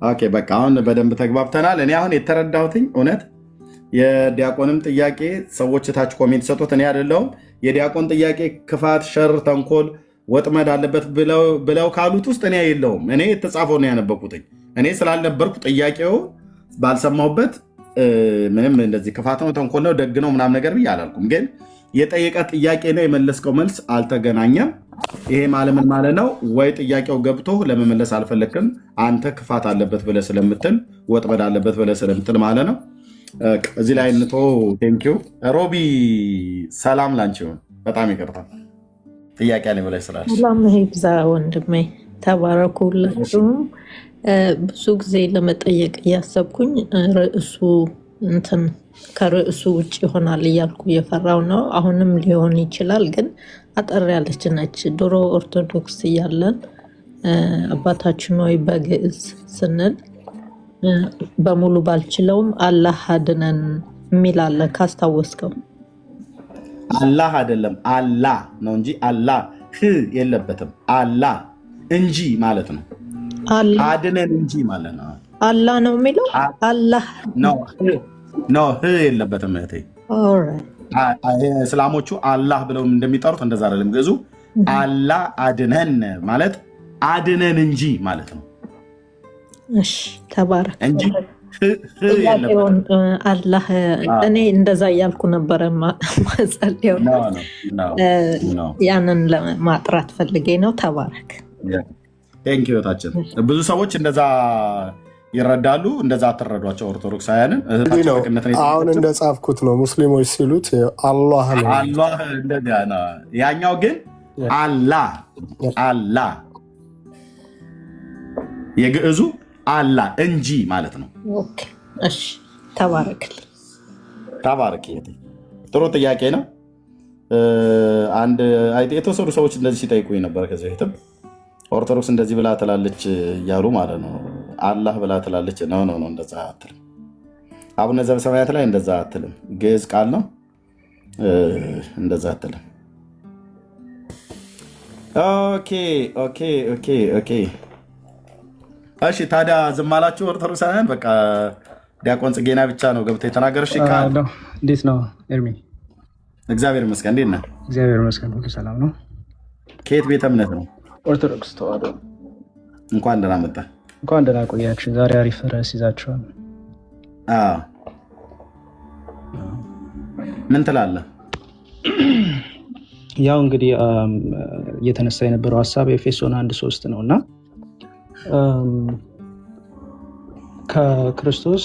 ኦኬ በቃ አሁን በደንብ ተግባብተናል። እኔ አሁን የተረዳሁትኝ እውነት የዲያቆንም ጥያቄ ሰዎች ታች ኮሜንት ሰጡት፣ እኔ አይደለሁም። የዲያቆን ጥያቄ ክፋት፣ ሸር፣ ተንኮል፣ ወጥመድ አለበት ብለው ካሉት ውስጥ እኔ የለውም። እኔ የተጻፈው ነው ያነበብኩትኝ። እኔ ስላልነበርኩ ጥያቄው ባልሰማሁበት ምንም እንደዚህ ክፋት ነው ተንኮል ነው ደግ ነው ምናምን ነገር ብዬ አላልኩም። ግን የጠየቀ ጥያቄ ነው የመለስከው መልስ አልተገናኘም። ይሄ ማለምን ማለት ነው ወይ ጥያቄው ገብቶ ለመመለስ አልፈለክም አንተ ክፋት አለበት ብለህ ስለምትል ወጥመድ አለበት ብለህ ስለምትል ማለት ነው። እዚህ ላይ እንቶ ቴንኪው ሮቢ ሰላም ላንቺ ይሁን። በጣም ይቅርታ ጥያቄ አለ ብለሽ ስላለሽ። ሰላም ይብዛ ወንድሜ፣ ተባረኩ ሁላችሁም። ብዙ ጊዜ ለመጠየቅ እያሰብኩኝ ርዕሱ እንትን ከርዕሱ ውጭ ይሆናል እያልኩ እየፈራው ነው። አሁንም ሊሆን ይችላል፣ ግን አጠር ያለች ነች። ድሮ ኦርቶዶክስ እያለን አባታችን ሆይ በግዕዝ ስንል በሙሉ ባልችለውም አላህ አድነን የሚል አለ፣ ካስታወስከው። አላህ አይደለም አላህ ነው እንጂ አላህ የለበትም። አላህ እንጂ ማለት ነው። አድነን እንጂ ማለት ነው። አላህ ነው የሚለው አላህ ኖ የለበትም እህቴ። እስላሞቹ አላህ ብለው እንደሚጠሩት እንደዛ አይደለም። ግዙ አላህ አድነን ማለት አድነን እንጂ ማለት ነው። እሺ ተባረክ እንጂ አላህ እኔ እንደዛ እያልኩ ነበረ ማጸልየው። ያንን ለማጥራት ፈልጌ ነው። ተባረክ። ቴንክ ህይወታችን ብዙ ሰዎች እንደዛ ይረዳሉ። እንደዛ አትረዷቸው ኦርቶዶክሳውያንን። አሁን እንደጻፍኩት ነው ሙስሊሞች ሲሉት አላህ ነው። ያኛው ግን አላህ አላህ የግዕዙ አላህ እንጂ ማለት ነው። እሺ ተባረክልኝ። ተባረክ። ጥሩ ጥያቄ ነው። አንድ የተወሰኑ ሰዎች እንደዚህ ሲጠይቁኝ ነበር ከዚህ በፊትም ኦርቶዶክስ እንደዚህ ብላ ትላለች እያሉ ማለት ነው። አላህ ብላ ትላለች። ነው እንደዛ አትልም። አቡነ ዘበሰማያት ላይ እንደዛ አትልም። ግዕዝ ቃል ነው። እንደዛ አትልም። ኦኬ። እሺ ታዲያ ዝም አላችሁ ኦርቶዶክሳውያን? በቃ ዲያቆን ጽጌና ብቻ ነው ገብቶ የተናገረሽ ቃል። እንዴት ነው ኤርሚ? እግዚአብሔር ይመስገን። እንዴት ነህ? እግዚአብሔር ይመስገን፣ ሁሉ ሰላም ነው። ከየት ቤተ እምነት ነው? ኦርቶዶክስ ተዋህዶ። እንኳን ደህና መጣ። እንኳን ደህና ቆያችሁ። ዛሬ አሪፍ ርዕስ ይዛችኋል። ምን ትላለህ? ያው እንግዲህ እየተነሳ የነበረው ሀሳብ ኤፌሶን 1:3 ነው እና ከክርስቶስ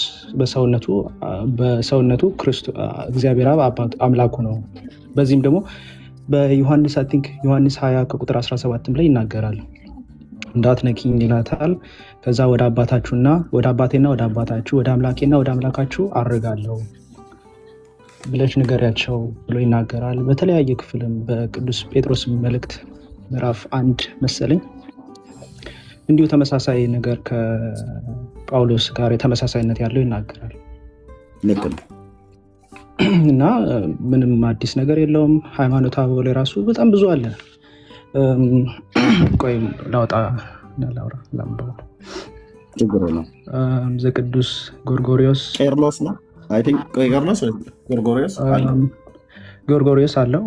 በሰውነቱ እግዚአብሔር አብ አምላኩ ነው። በዚህም ደግሞ በዮሐንስ 20 ከቁጥር 17 ላይ ይናገራል። እንዳትነኪኝ ይላታል። ከዛ ወደ አባታችሁና ወደ አባቴና ወደ አባታችሁ ወደ አምላኬና ወደ አምላካችሁ አርጋለሁ ብለሽ ንገሪያቸው ብሎ ይናገራል። በተለያየ ክፍልም በቅዱስ ጴጥሮስ መልእክት ምዕራፍ 1 መሰለኝ እንዲሁ ተመሳሳይ ነገር ከጳውሎስ ጋር የተመሳሳይነት ያለው ይናገራል እና ምንም አዲስ ነገር የለውም። ሃይማኖት አበው ላይ ራሱ በጣም ብዙ አለ። ቆይ ላውራ ችግር ነው። ዘቅዱስ ጎርጎሪዮስ ቄርሎስ ነው ጎርጎሪዮስ አለው።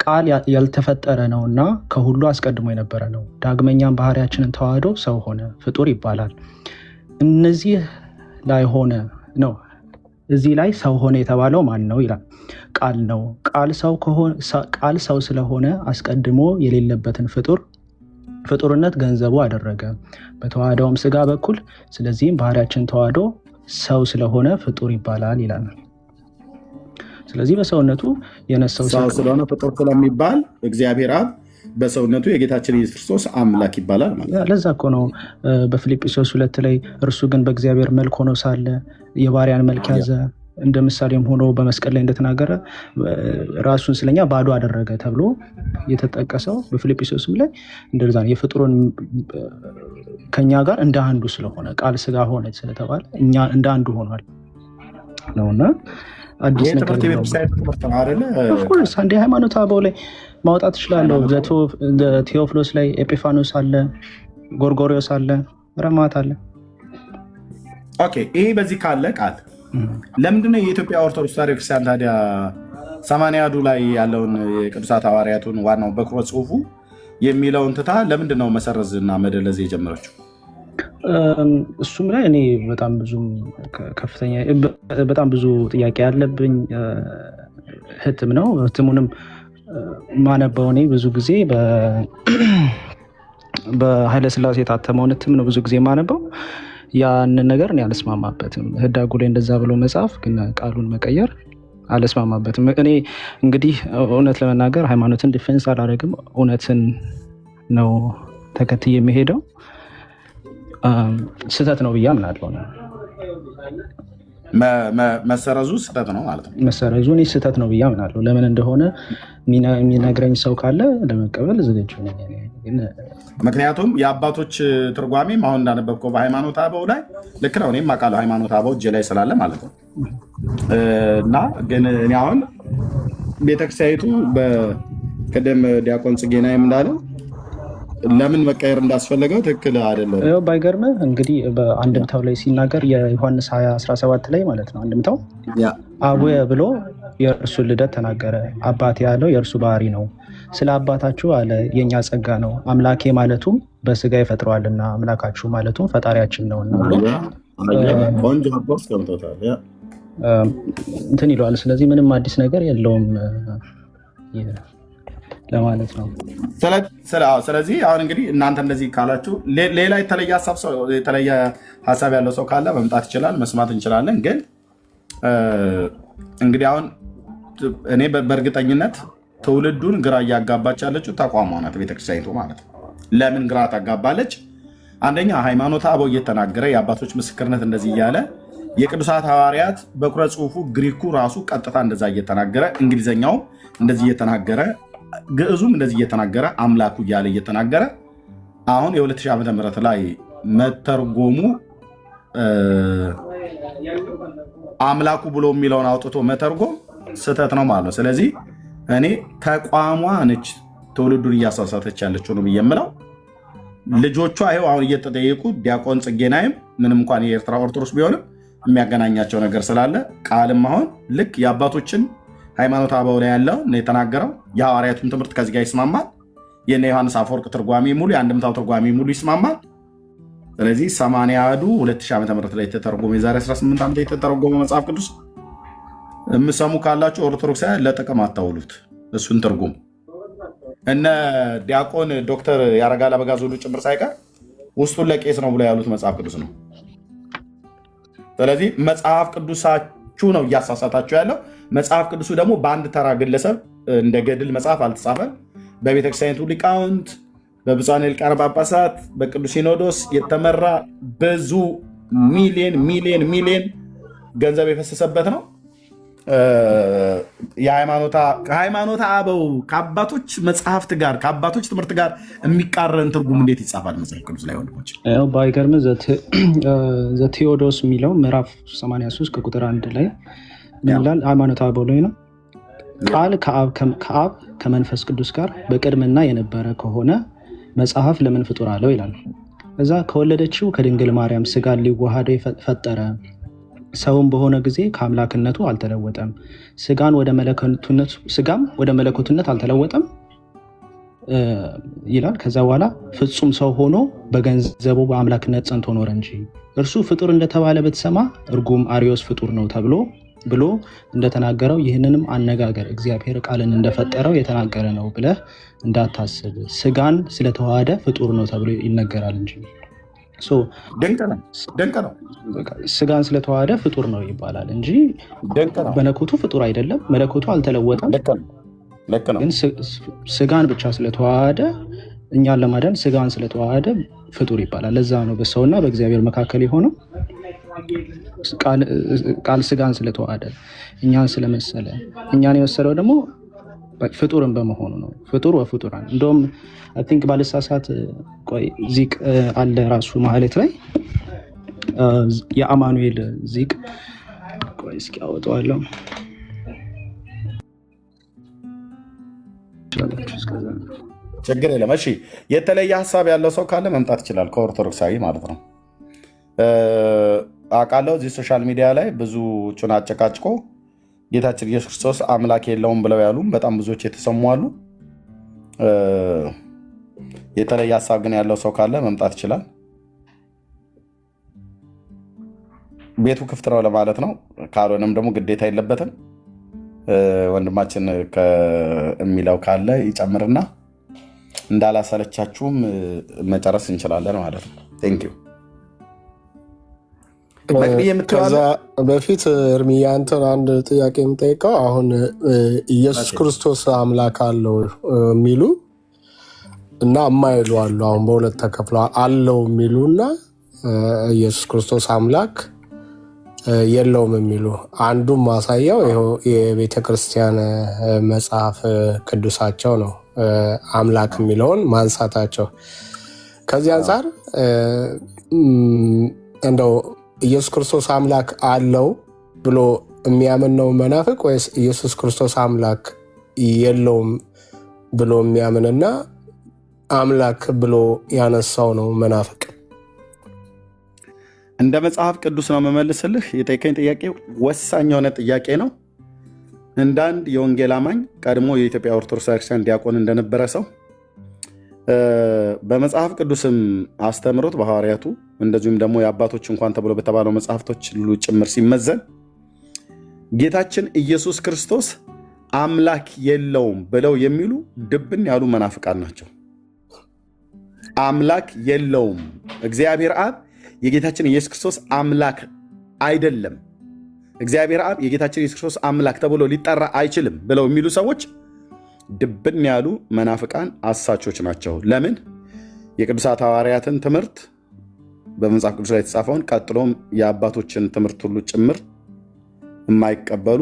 ቃል ያልተፈጠረ ነው እና ከሁሉ አስቀድሞ የነበረ ነው። ዳግመኛም ባህሪያችንን ተዋህዶ ሰው ሆነ፣ ፍጡር ይባላል። እነዚህ ላይ ሆነ ነው። እዚህ ላይ ሰው ሆነ የተባለው ማን ነው ይላል። ቃል ነው። ቃል ሰው ስለሆነ አስቀድሞ የሌለበትን ፍጡርነት ገንዘቡ አደረገ በተዋህደውም ስጋ በኩል። ስለዚህም ባህሪያችን ተዋህዶ ሰው ስለሆነ ፍጡር ይባላል ይላል። ስለዚህ በሰውነቱ የነሳው ሰው ስለሆነ ፍጡር ስለሚባል እግዚአብሔር አብ በሰውነቱ የጌታችን ኢየሱስ ክርስቶስ አምላክ ይባላል ማለት ነው። ለዛ እኮ ነው በፊልጵስዩስ 2 ላይ እርሱ ግን በእግዚአብሔር መልክ ሆኖ ሳለ የባሪያን መልክ ያዘ፣ እንደ ምሳሌም ሆኖ በመስቀል ላይ እንደተናገረ ራሱን ስለኛ ባዶ አደረገ ተብሎ የተጠቀሰው በፊልጵስዩስም ላይ እንደዛ ነው። የፍጡሩን ከኛ ጋር እንደ አንዱ ስለሆነ ቃል ስጋ ሆነ ስለተባለ እኛ እንደ አንዱ ሆኗል ነውና አዲስ ነገር አንድ ሃይማኖት አበው ላይ ማውጣት እችላለሁ። ቴዎፍሎስ ላይ ኤጲፋኖስ አለ፣ ጎርጎሪዮስ አለ፣ ረማት አለ። ይሄ በዚህ ካለ ቃል ለምንድነው የኢትዮጵያ ኦርቶዶክስ ተዋሕዶ ክርስቲያን ታዲያ 80ዱ ላይ ያለውን የቅዱሳት ሐዋርያቱን ዋናው በኩረ ጽሑፉ የሚለውን ትታ ለምንድነው መሰረዝና መደለዝ የጀመረችው? እሱም ላይ እኔ በጣም ብዙ ጥያቄ ያለብኝ ህትም ነው። ህትሙንም ማነበው እኔ ብዙ ጊዜ በኃይለሥላሴ የታተመውን ህትም ነው ብዙ ጊዜ ማነበው። ያንን ነገር እኔ አልስማማበትም። ህዳጉ ላይ እንደዛ ብሎ መጽሐፍ ግን ቃሉን መቀየር አልስማማበትም። እኔ እንግዲህ እውነት ለመናገር ሃይማኖትን ዲፌንስ አላደርግም። እውነትን ነው ተከትዬ የሚሄደው። ስህተት ነው ብዬ አምናለሁ። መሰረዙ ስህተት ነው ማለት ነው። መሰረዙ እኔ ስህተት ነው ብዬ አምናለሁ። ለምን እንደሆነ የሚነግረኝ ሰው ካለ ለመቀበል ዝግጁ ነኝ። ምክንያቱም የአባቶች ትርጓሜም አሁን እንዳነበብከው በሃይማኖት አበው ላይ ልክ ነው። እኔም አውቃለሁ ሃይማኖት አበው እጄ ላይ ስላለ ማለት ነው። እና ግን እኔ አሁን ቤተክርስቲያኒቱ በቀደም ዲያቆን ጽጌናይም እንዳለው ለምን መቀየር እንዳስፈለገው ትክክል አይደለም። ባይገርምህ እንግዲህ በአንድምታው ላይ ሲናገር የዮሐንስ 20:17 ላይ ማለት ነው አንድምታው አቡየ ብሎ የእርሱን ልደት ተናገረ። አባቴ ያለው የእርሱ ባህሪ ነው። ስለ አባታችሁ አለ የእኛ ጸጋ ነው። አምላኬ ማለቱም በስጋ ይፈጥረዋልና አምላካችሁ ማለቱም ፈጣሪያችን ነውና እንትን ይለዋል። ስለዚህ ምንም አዲስ ነገር የለውም ለማለት ነው። ስለዚህ አሁን እንግዲህ እናንተ እንደዚህ ካላችሁ ሌላ የተለየ ሀሳብ ያለው ሰው ካለ መምጣት ይችላል፣ መስማት እንችላለን። ግን እንግዲህ አሁን እኔ በእርግጠኝነት ትውልዱን ግራ እያጋባች ያለችው ተቋሟ ናት ቤተክርስቲያኒቱ ማለት ነው። ለምን ግራ ታጋባለች? አንደኛ ሃይማኖተ አበው እየተናገረ የአባቶች ምስክርነት እንደዚህ እያለ የቅዱሳት ሐዋርያት በኩረ ጽሑፉ ግሪኩ ራሱ ቀጥታ እንደዛ እየተናገረ እንግሊዝኛው እንደዚህ እየተናገረ ግዕዙም እንደዚህ እየተናገረ አምላኩ እያለ እየተናገረ አሁን የ2000 ዓመተ ምህረት ላይ መተርጎሙ አምላኩ ብሎ የሚለውን አውጥቶ መተርጎም ስህተት ነው ማለት ነው። ስለዚህ እኔ ተቋሟ ነች ትውልዱን እያሳሳተች ያለችው ነው ብዬ የምለው። ልጆቿ ይኸው አሁን እየተጠየቁ ዲያቆን ጽጌናይም ምንም እንኳን የኤርትራ ኦርቶዶክስ ቢሆንም የሚያገናኛቸው ነገር ስላለ ቃልም አሁን ልክ የአባቶችን ሃይማኖት አበው ላይ ያለው የተናገረው የሐዋርያቱን ትምህርት ከዚህ ጋር ይስማማል። የነ ዮሐንስ አፈወርቅ ትርጓሜ ሙሉ የአንድምታው ትርጓሜ ሙሉ ይስማማል። ስለዚህ 80 2000 ዓመተ ምህረት ላይ የተተረጎመ የዛሬ 18 ዓመት የተተረጎመ መጽሐፍ ቅዱስ የምሰሙ ካላችሁ ኦርቶዶክሳውያን ለጥቅም አታውሉት። እሱን ትርጉም እነ ዲያቆን ዶክተር ያረጋል አበጋዝ ሁሉ ጭምር ሳይቀር ውስጡን ለቄስ ነው ብለው ያሉት መጽሐፍ ቅዱስ ነው። ስለዚህ መጽሐፍ ቅዱሳችሁ ነው እያሳሳታችሁ ያለው። መጽሐፍ ቅዱሱ ደግሞ በአንድ ተራ ግለሰብ እንደ ገድል መጽሐፍ አልተጻፈም። በቤተክርስቲያኒቱ ሊቃውንት፣ በብፁዓን ሊቃነ ጳጳሳት፣ በቅዱስ ሲኖዶስ የተመራ ብዙ ሚሊየን ገንዘብ የፈሰሰበት ነው። ከሃይማኖተ አበው ከአባቶች መጽሐፍት ጋር ከአባቶች ትምህርት ጋር የሚቃረን ትርጉም እንዴት ይጻፋል መጽሐፍ ቅዱስ ላይ? ወንድሞች ባይገርም ዘቴዎዶስ የሚለው ምዕራፍ 83 ከቁጥር 1 ላይ ምን ይላል? ሃይማኖተ አበው ላይ ነው። ቃል ከአብ ከመንፈስ ቅዱስ ጋር በቅድምና የነበረ ከሆነ መጽሐፍ ለምን ፍጡር አለው ይላል። እዛ ከወለደችው ከድንግል ማርያም ስጋን ሊዋሃደው ፈጠረ። ሰውም በሆነ ጊዜ ከአምላክነቱ አልተለወጠም። ስጋም ወደ መለኮትነት አልተለወጠም ይላል። ከዛ በኋላ ፍጹም ሰው ሆኖ በገንዘቡ በአምላክነት ጸንቶ ኖረ እንጂ እርሱ ፍጡር እንደተባለ ብትሰማ እርጉም አርዮስ ፍጡር ነው ተብሎ ብሎ እንደተናገረው ይህንንም አነጋገር እግዚአብሔር ቃልን እንደፈጠረው የተናገረ ነው ብለህ እንዳታስብ። ስጋን ስለተዋሃደ ፍጡር ነው ተብሎ ይነገራል እንጂ ድንቅ ነው። ስጋን ስለተዋሃደ ፍጡር ነው ይባላል እንጂ መለኮቱ ፍጡር አይደለም። መለኮቱ አልተለወጠም። ግን ስጋን ብቻ ስለተዋሃደ እኛን ለማዳን ስጋን ስለተዋሃደ ፍጡር ይባላል። ለዛ ነው በሰውና በእግዚአብሔር መካከል የሆነው ቃል ስጋን ስለተዋሃደ እኛን ስለመሰለ፣ እኛን የመሰለው ደግሞ ፍጡርን በመሆኑ ነው። ፍጡር ወፍጡራን እንደውም አይ ቲንክ ባለሳሳት ዚቅ አለ ራሱ ማህሌት ላይ የአማኑኤል ዚቅ እስኪ አወጣዋለሁ። ችግር የለም። እሺ የተለየ ሀሳብ ያለው ሰው ካለ መምጣት ይችላል፣ ከኦርቶዶክሳዊ ማለት ነው። አውቃለሁ እዚህ ሶሻል ሚዲያ ላይ ብዙዎቹን አጨቃጭቆ ጌታችን ኢየሱስ ክርስቶስ አምላክ የለውም ብለው ያሉም በጣም ብዙዎች የተሰሙ አሉ። የተለየ ሀሳብ ግን ያለው ሰው ካለ መምጣት ይችላል። ቤቱ ክፍት ነው ለማለት ነው። ካልሆነም ደግሞ ግዴታ የለበትም። ወንድማችን የሚለው ካለ ይጨምርና እንዳላሰለቻችሁም መጨረስ እንችላለን ማለት ነው። ቴንክ ዩ ከዛ በፊት እርምያ አንተን አንድ ጥያቄ የምጠይቀው አሁን ኢየሱስ ክርስቶስ አምላክ አለው የሚሉ እና የማይሉ አሉ። አሁን በሁለት ተከፍለዋል። አለው የሚሉ እና ኢየሱስ ክርስቶስ አምላክ የለውም የሚሉ። አንዱም ማሳያው ይኸው የቤተ ክርስቲያን መጽሐፍ ቅዱሳቸው ነው አምላክ የሚለውን ማንሳታቸው። ከዚህ አንጻር እንደው ኢየሱስ ክርስቶስ አምላክ አለው ብሎ የሚያምን ነው መናፍቅ ወይስ ኢየሱስ ክርስቶስ አምላክ የለውም ብሎ የሚያምንና አምላክ ብሎ ያነሳው ነው መናፍቅ? እንደ መጽሐፍ ቅዱስ ነው መመልስልህ። የጠየቀኝ ጥያቄ ወሳኝ የሆነ ጥያቄ ነው። እንደ አንድ የወንጌል አማኝ ቀድሞ የኢትዮጵያ ኦርቶዶክስ ቤተክርስቲያን ዲያቆን እንደነበረ ሰው በመጽሐፍ ቅዱስም አስተምሮት በሐዋርያቱ እንደዚሁም ደግሞ የአባቶች እንኳን ተብሎ በተባለው መጽሐፍቶች ሁሉ ጭምር ሲመዘን ጌታችን ኢየሱስ ክርስቶስ አምላክ የለውም ብለው የሚሉ ድብን ያሉ መናፍቃን ናቸው። አምላክ የለውም፣ እግዚአብሔር አብ የጌታችን ኢየሱስ ክርስቶስ አምላክ አይደለም፣ እግዚአብሔር አብ የጌታችን ኢየሱስ ክርስቶስ አምላክ ተብሎ ሊጠራ አይችልም ብለው የሚሉ ሰዎች ድብን ያሉ መናፍቃን አሳቾች ናቸው። ለምን? የቅዱሳት ሐዋርያትን ትምህርት በመጽሐፍ ቅዱስ ላይ የተጻፈውን ቀጥሎም የአባቶችን ትምህርት ሁሉ ጭምር የማይቀበሉ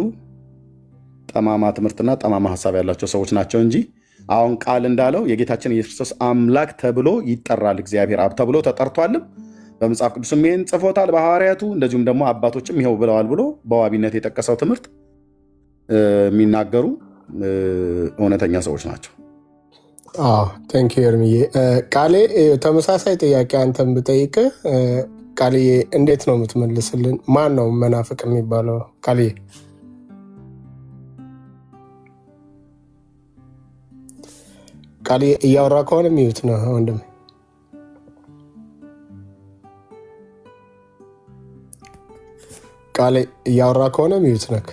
ጠማማ ትምህርትና ጠማማ ሐሳብ ያላቸው ሰዎች ናቸው እንጂ አሁን ቃል እንዳለው የጌታችን ኢየሱስ ክርስቶስ አምላክ ተብሎ ይጠራል፣ እግዚአብሔር አብ ተብሎ ተጠርቷልም። በመጽሐፍ ቅዱስም ይህን ጽፎታል በሐዋርያቱ፣ እንደዚሁም ደግሞ አባቶችም ይኸው ብለዋል ብሎ በዋቢነት የጠቀሰው ትምህርት የሚናገሩ እውነተኛ ሰዎች ናቸው። ቴንኪው ኤርምዬ። ቃሌ ተመሳሳይ ጥያቄ አንተን ብጠይቅህ ቃልዬ እንዴት ነው የምትመልስልን? ማን ነው መናፍቅ የሚባለው? ቃልዬ ቃልዬ እያወራ ከሆነ ሚዩት ነው ወንድም። ቃሌ እያወራ ከሆነ ሚዩት ነክ።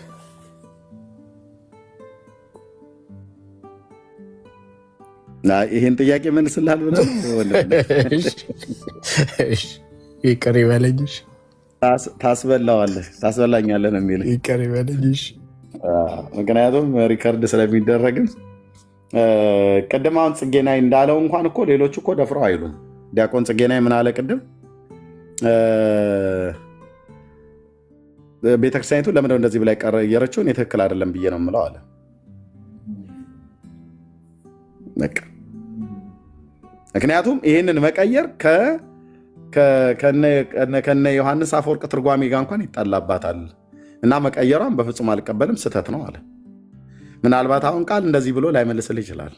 ይህን ጥያቄ መልስልሃል ብለህ ይቅር ይበለኝ። ታስበላኛለህ ነው የሚልህ። ይቅር ይበለኝ። ምክንያቱም ሪከርድ ስለሚደረግም ቅድም አሁን ጽጌናይ እንዳለው እንኳን እኮ ሌሎቹ እኮ ደፍረው አይሉም። ዲያቆን ጽጌናይ ምን አለ ቅድም? ቤተክርስቲያኒቱ ለምንድነው እንደዚህ ብላ ቀየረችው? እኔ ትክክል አይደለም ብዬ ነው የምለው አለ። ምክንያቱም ይህንን መቀየር ከነ ዮሐንስ አፈወርቅ ትርጓሜ ጋር እንኳን ይጣላባታል እና መቀየሯን በፍጹም አልቀበልም፣ ስህተት ነው አለ። ምናልባት አሁን ቃል እንደዚህ ብሎ ላይመልስልህ ይችላል።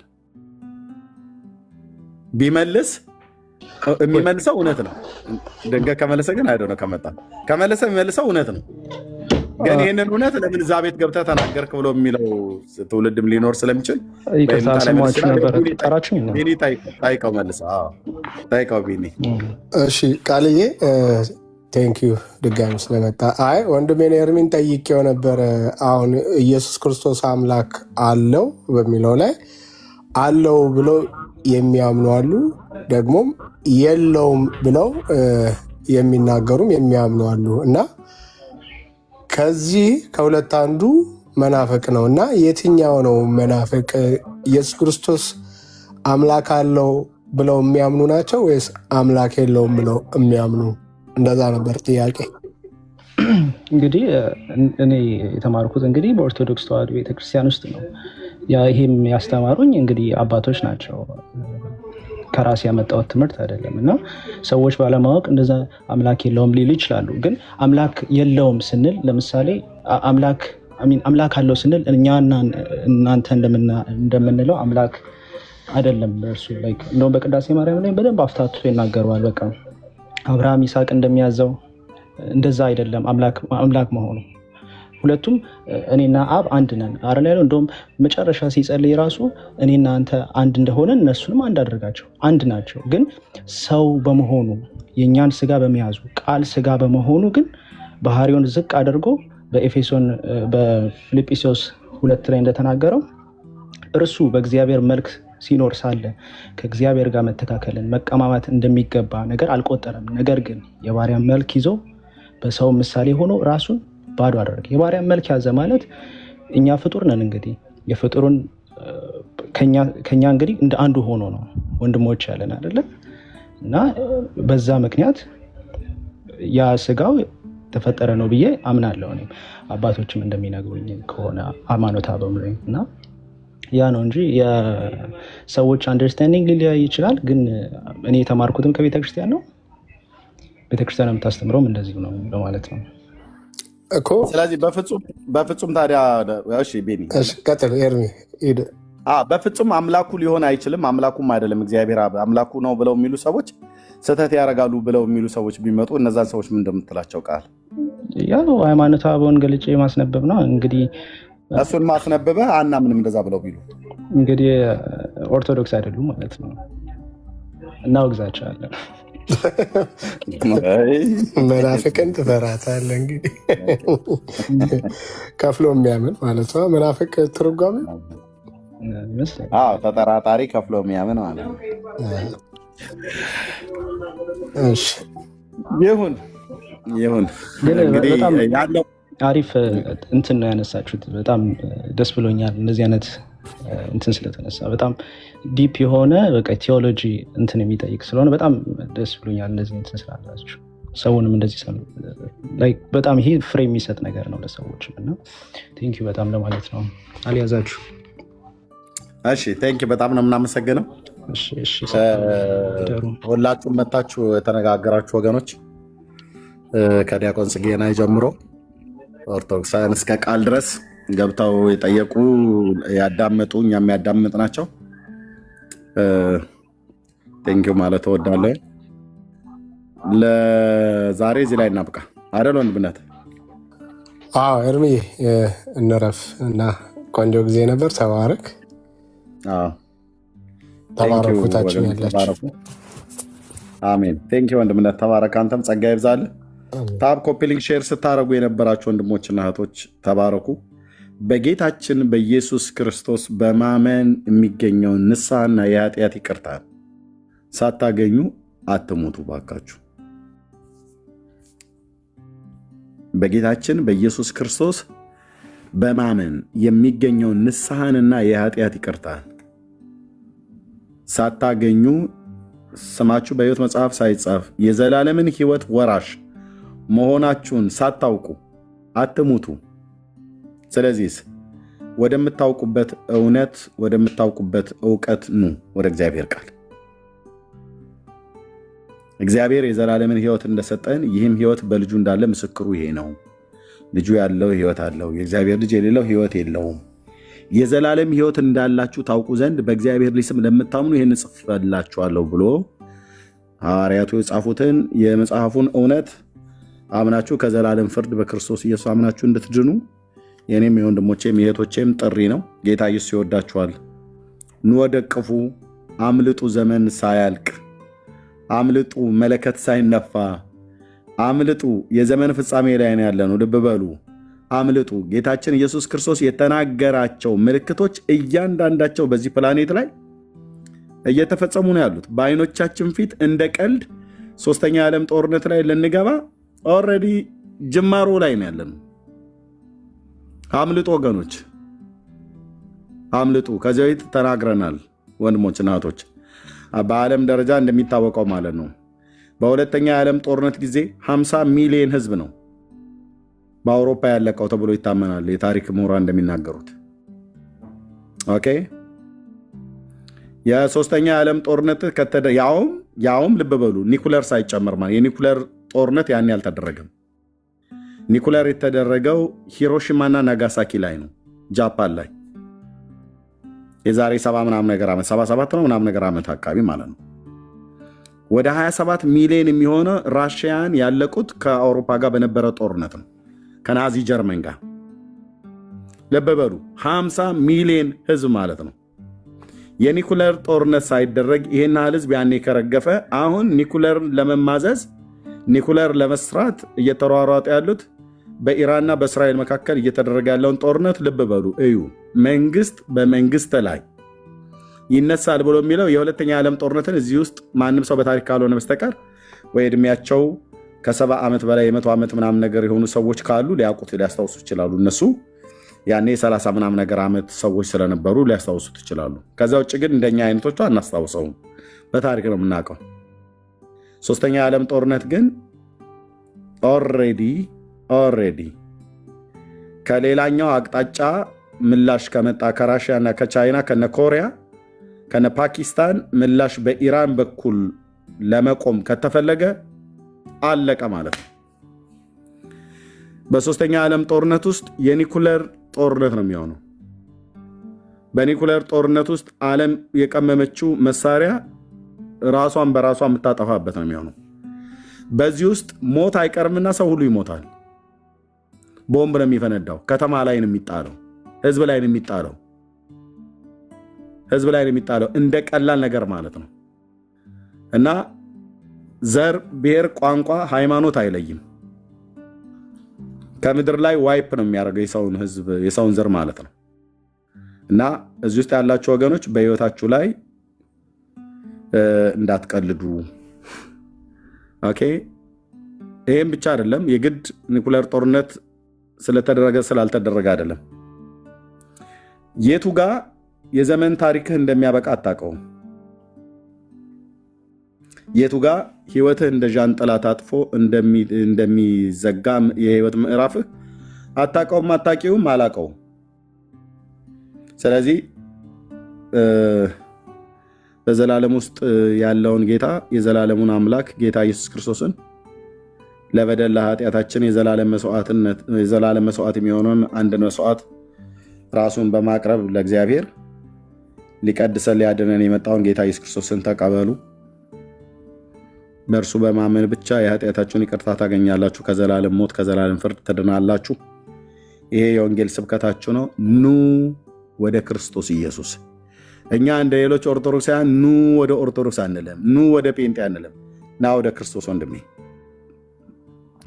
ቢመልስ የሚመልሰው እውነት ነው። ድንገት ከመለሰ ግን አይዶ ነው ከመለሰ የሚመልሰው እውነት ነው። ግን ይህንን እውነት ለምን እዛ ቤት ገብተህ ተናገርክ ብሎ የሚለው ትውልድም ሊኖር ስለሚችል ጠይቀው መልስ ጠይቀው ቢኒ። እሺ ቃልዬ ቴንኪዩ ድጋሚ ስለመጣ። አይ ወንድሜን ኤርሚን ጠይቄው ነበረ። አሁን ኢየሱስ ክርስቶስ አምላክ አለው በሚለው ላይ አለው ብለው የሚያምኑ አሉ፣ ደግሞም የለውም ብለው የሚናገሩም የሚያምኑ አሉ እና ከዚህ ከሁለት አንዱ መናፍቅ ነው እና የትኛው ነው መናፍቅ? ኢየሱስ ክርስቶስ አምላክ አለው ብለው የሚያምኑ ናቸው ወይስ አምላክ የለውም ብለው የሚያምኑ? እንደዛ ነበር ጥያቄ። እንግዲህ እኔ የተማርኩት እንግዲህ በኦርቶዶክስ ተዋሕዶ ቤተክርስቲያን ውስጥ ነው። ይሄም ያስተማሩኝ እንግዲህ አባቶች ናቸው። ከራስ ያመጣሁት ትምህርት አይደለም እና ሰዎች ባለማወቅ እንደዛ አምላክ የለውም ሊሉ ይችላሉ። ግን አምላክ የለውም ስንል ለምሳሌ አምላክ አለው ስንል እኛና እናንተ እንደምንለው አምላክ አይደለም። እርሱ እንደውም በቅዳሴ ማርያም ላይ በደንብ አፍታቶ ይናገረዋል። በቃ አብርሃም ይስሐቅ እንደሚያዘው እንደዛ አይደለም አምላክ መሆኑ። ሁለቱም እኔና አብ አንድ ነን አረ ላይ እንደውም መጨረሻ ሲጸልይ ራሱ እኔና አንተ አንድ እንደሆነ እነሱንም አንድ አድርጋቸው አንድ ናቸው። ግን ሰው በመሆኑ የእኛን ስጋ በመያዙ ቃል ስጋ በመሆኑ ግን ባህሪውን ዝቅ አድርጎ በፊልጵስዩስ 2 ላይ እንደተናገረው እርሱ በእግዚአብሔር መልክ ሲኖር ሳለ ከእግዚአብሔር ጋር መተካከልን መቀማማት እንደሚገባ ነገር አልቆጠረም። ነገር ግን የባሪያን መልክ ይዞ በሰው ምሳሌ ሆኖ ራሱን ባዶ አደረገ። የባሪያ መልክ ያዘ ማለት እኛ ፍጡር ነን። እንግዲህ የፍጡሩን ከኛ እንግዲህ እንደ አንዱ ሆኖ ነው ወንድሞች ያለን አይደለ? እና በዛ ምክንያት ያ ስጋው ተፈጠረ ነው ብዬ አምናለሁ። እኔም አባቶችም እንደሚነግሩኝ ከሆነ ሃይማኖት አበሙኝ እና ያ ነው እንጂ የሰዎች አንደርስታንዲንግ ሊለያይ ይችላል። ግን እኔ የተማርኩትም ከቤተክርስቲያን ነው። ቤተክርስቲያን የምታስተምረውም እንደዚሁ ነው ለማለት ነው እኮ። ስለዚህ በፍጹም ታዲያ እሺ ቤኒ ቀጥል ኤርሚ። በፍጹም አምላኩ ሊሆን አይችልም፣ አምላኩም አይደለም እግዚአብሔር አምላኩ ነው ብለው የሚሉ ሰዎች ስህተት ያደርጋሉ ብለው የሚሉ ሰዎች ቢመጡ እነዛን ሰዎች ምን እንደምትላቸው ቃል? ያው ሃይማኖት አበውን ገልጬ ማስነበብ ነው እንግዲህ። እሱን ማስነበበ አናምንም እንደዛ ብለው ቢሉ እንግዲህ ኦርቶዶክስ አይደሉም ማለት ነው። እናወግዛቸዋለን። መናፍቅን ትፈራታለህ እንግዲህ። ከፍሎ የሚያምን ማለት ነው መናፍቅ ትርጓሜ። ተጠራጣሪ ከፍሎ የሚያምን ማለት ነው። ይሁን ያለው አሪፍ እንትን ነው ያነሳችሁት። በጣም ደስ ብሎኛል። እንደዚህ አይነት እንትን ስለተነሳ በጣም ዲፕ የሆነ በቃ ቴዎሎጂ እንትን የሚጠይቅ ስለሆነ በጣም ደስ ብሎኛል። እንደዚህ እንትን ስላላችሁ ሰውንም እንደዚህ በጣም ይሄ ፍሬ የሚሰጥ ነገር ነው ለሰዎችም እና ቴንኪው በጣም ለማለት ነው። አልያዛችሁ። እሺ ቴንኪው በጣም ነው የምናመሰግነው። ሁላችሁም መታችሁ የተነጋገራችሁ ወገኖች ከዲያቆን ጽጌና ጀምሮ ኦርቶዶክሳውያን እስከ ቃል ድረስ ገብተው የጠየቁ ያዳመጡ እኛም ያዳምጥ ናቸው። ቴንኪው ማለት እወዳለሁ። ለዛሬ እዚህ ላይ እናብቃ አይደል ወንድምነት? ኤርሚ እንረፍ እና ቆንጆ ጊዜ ነበር። ተባረክ። ተባረኩታችን ያላችሁ። አሜን። ቴንኪው ወንድምነት ተባረክ። አንተም ጸጋ ይብዛልህ። ታብ ኮፒሊንግ ሼር ስታደረጉ የነበራችሁ ወንድሞችና እህቶች ተባረኩ። በጌታችን በኢየሱስ ክርስቶስ በማመን የሚገኘውን ንስሐና የኃጢአት ይቅርታ ሳታገኙ አትሙቱ ባካችሁ። በጌታችን በኢየሱስ ክርስቶስ በማመን የሚገኘውን ንስሐንና የኃጢአት ይቅርታ ሳታገኙ ስማችሁ በሕይወት መጽሐፍ ሳይጻፍ የዘላለምን ሕይወት ወራሽ መሆናችሁን ሳታውቁ አትሙቱ። ስለዚህ ወደምታውቁበት እውነት ወደምታውቁበት እውቀት ኑ፣ ወደ እግዚአብሔር ቃል። እግዚአብሔር የዘላለምን ሕይወት እንደሰጠን ይህም ሕይወት በልጁ እንዳለ ምስክሩ ይሄ ነው። ልጁ ያለው ሕይወት አለው፣ የእግዚአብሔር ልጅ የሌለው ሕይወት የለውም። የዘላለም ሕይወት እንዳላችሁ ታውቁ ዘንድ በእግዚአብሔር ልጅ ስም ለምታምኑ ይህን እጽፍላችኋለሁ ብሎ ሐዋርያቱ የጻፉትን የመጽሐፉን እውነት አምናችሁ ከዘላለም ፍርድ በክርስቶስ ኢየሱስ አምናችሁ እንድትድኑ የኔም የወንድሞቼም የእህቶቼም ጥሪ ነው። ጌታ ኢየሱስ ይወዳችኋል። ኑ ወደ እቅፉ አምልጡ፣ ዘመን ሳያልቅ አምልጡ፣ መለከት ሳይነፋ አምልጡ። የዘመን ፍጻሜ ላይ ነው ያለነው። ልብ በሉ፣ አምልጡ። ጌታችን ኢየሱስ ክርስቶስ የተናገራቸው ምልክቶች እያንዳንዳቸው በዚህ ፕላኔት ላይ እየተፈጸሙ ነው ያሉት በአይኖቻችን ፊት። እንደ ቀልድ ሶስተኛ የዓለም ጦርነት ላይ ልንገባ ኦልሬዲ ጅማሮ ላይ ነው ያለነው። አምልጡ ወገኖች፣ አምልጡ። ከዚህ በፊት ተናግረናል ወንድሞች እና እህቶች፣ በዓለም ደረጃ እንደሚታወቀው ማለት ነው በሁለተኛ የዓለም ጦርነት ጊዜ 50 ሚሊዮን ህዝብ ነው በአውሮፓ ያለቀው ተብሎ ይታመናል። የታሪክ ምሁራን እንደሚናገሩት ኦኬ። የሶስተኛ የዓለም ጦርነት ያውም ልብ በሉ ኒኩለር ሳይጨመር ማለት የኒኩለር ጦርነት ያን ያልተደረገም። ኒኩለር የተደረገው ሂሮሺማና ናጋሳኪ ላይ ነው፣ ጃፓን ላይ የዛሬ 70 ምናምን ነገር ዓመት 77 ነው ምናምን ነገር ዓመት አካባቢ ማለት ነው። ወደ 27 ሚሊዮን የሚሆነ ራሽያን ያለቁት ከአውሮፓ ጋር በነበረ ጦርነት ነው፣ ከናዚ ጀርመን ጋር። ልብ በሉ 50 ሚሊዮን ህዝብ ማለት ነው። የኒኩለር ጦርነት ሳይደረግ ይሄን ያህል ህዝብ ያኔ ከረገፈ፣ አሁን ኒኩለር ለመማዘዝ ኒኩለር ለመስራት እየተሯሯጡ ያሉት በኢራንና በእስራኤል መካከል እየተደረገ ያለውን ጦርነት ልብ በሉ እዩ። መንግስት በመንግስት ላይ ይነሳል ብሎ የሚለው የሁለተኛ የዓለም ጦርነትን እዚህ ውስጥ ማንም ሰው በታሪክ ካልሆነ በስተቀር ወይ እድሜያቸው ከ70 ዓመት በላይ የ100 ዓመት ምናምን ነገር የሆኑ ሰዎች ካሉ ሊያውቁት ሊያስታውሱ ይችላሉ። እነሱ ያኔ 30 ምናምን ነገር ዓመት ሰዎች ስለነበሩ ሊያስታውሱት ይችላሉ። ከዛ ውጭ ግን እንደኛ አይነቶቹ አናስታውሰውም፣ በታሪክ ነው የምናውቀው። ሶስተኛ የዓለም ጦርነት ግን ኦልሬዲ ከሌላኛው አቅጣጫ ምላሽ ከመጣ ከራሽያ እና ከቻይና ከነ ኮሪያ ከነ ፓኪስታን ምላሽ በኢራን በኩል ለመቆም ከተፈለገ አለቀ ማለት ነው። በሶስተኛ የዓለም ጦርነት ውስጥ የኒኩለር ጦርነት ነው የሚሆነው። በኒኩለር ጦርነት ውስጥ ዓለም የቀመመችው መሳሪያ ራሷን በራሷ የምታጠፋበት ነው የሚሆነው። በዚህ ውስጥ ሞት አይቀርምና ሰው ሁሉ ይሞታል። ቦምብ ነው የሚፈነዳው። ከተማ ላይ ነው የሚጣለው። ህዝብ ላይ ነው የሚጣለው። እንደ ቀላል ነገር ማለት ነው። እና ዘር፣ ብሔር፣ ቋንቋ፣ ሃይማኖት አይለይም። ከምድር ላይ ዋይፕ ነው የሚያደርገው የሰውን ዘር ማለት ነው። እና እዚህ ውስጥ ያላችሁ ወገኖች በህይወታችሁ ላይ እንዳትቀልዱ። ኦኬ። ይህም ብቻ አይደለም፣ የግድ ኒኩለር ጦርነት ስለተደረገ ስላልተደረገ አይደለም። የቱ ጋር የዘመን ታሪክህ እንደሚያበቃ አታውቀውም። የቱ ጋር ህይወትህ እንደ ዣንጥላ ታጥፎ እንደሚዘጋ የህይወት ምዕራፍህ አታውቀውም፣ አታውቂውም፣ አላውቀውም። ስለዚህ በዘላለም ውስጥ ያለውን ጌታ የዘላለሙን አምላክ ጌታ ኢየሱስ ክርስቶስን ለበደል ለኃጢአታችን የዘላለም መስዋዕት የሚሆነውን አንድን መስዋዕት ራሱን በማቅረብ ለእግዚአብሔር ሊቀድሰን ሊያድነን የመጣውን ጌታ ኢየሱስ ክርስቶስን ተቀበሉ። በእርሱ በማመን ብቻ የኃጢአታችሁን ይቅርታ ታገኛላችሁ። ከዘላለም ሞት ከዘላለም ፍርድ ትድናላችሁ። ይሄ የወንጌል ስብከታችሁ ነው። ኑ ወደ ክርስቶስ ኢየሱስ። እኛ እንደ ሌሎች ኦርቶዶክሳውያን ኑ ወደ ኦርቶዶክስ አንልም፣ ኑ ወደ ጴንጤ አንልም። ና ወደ ክርስቶስ ወንድሜ።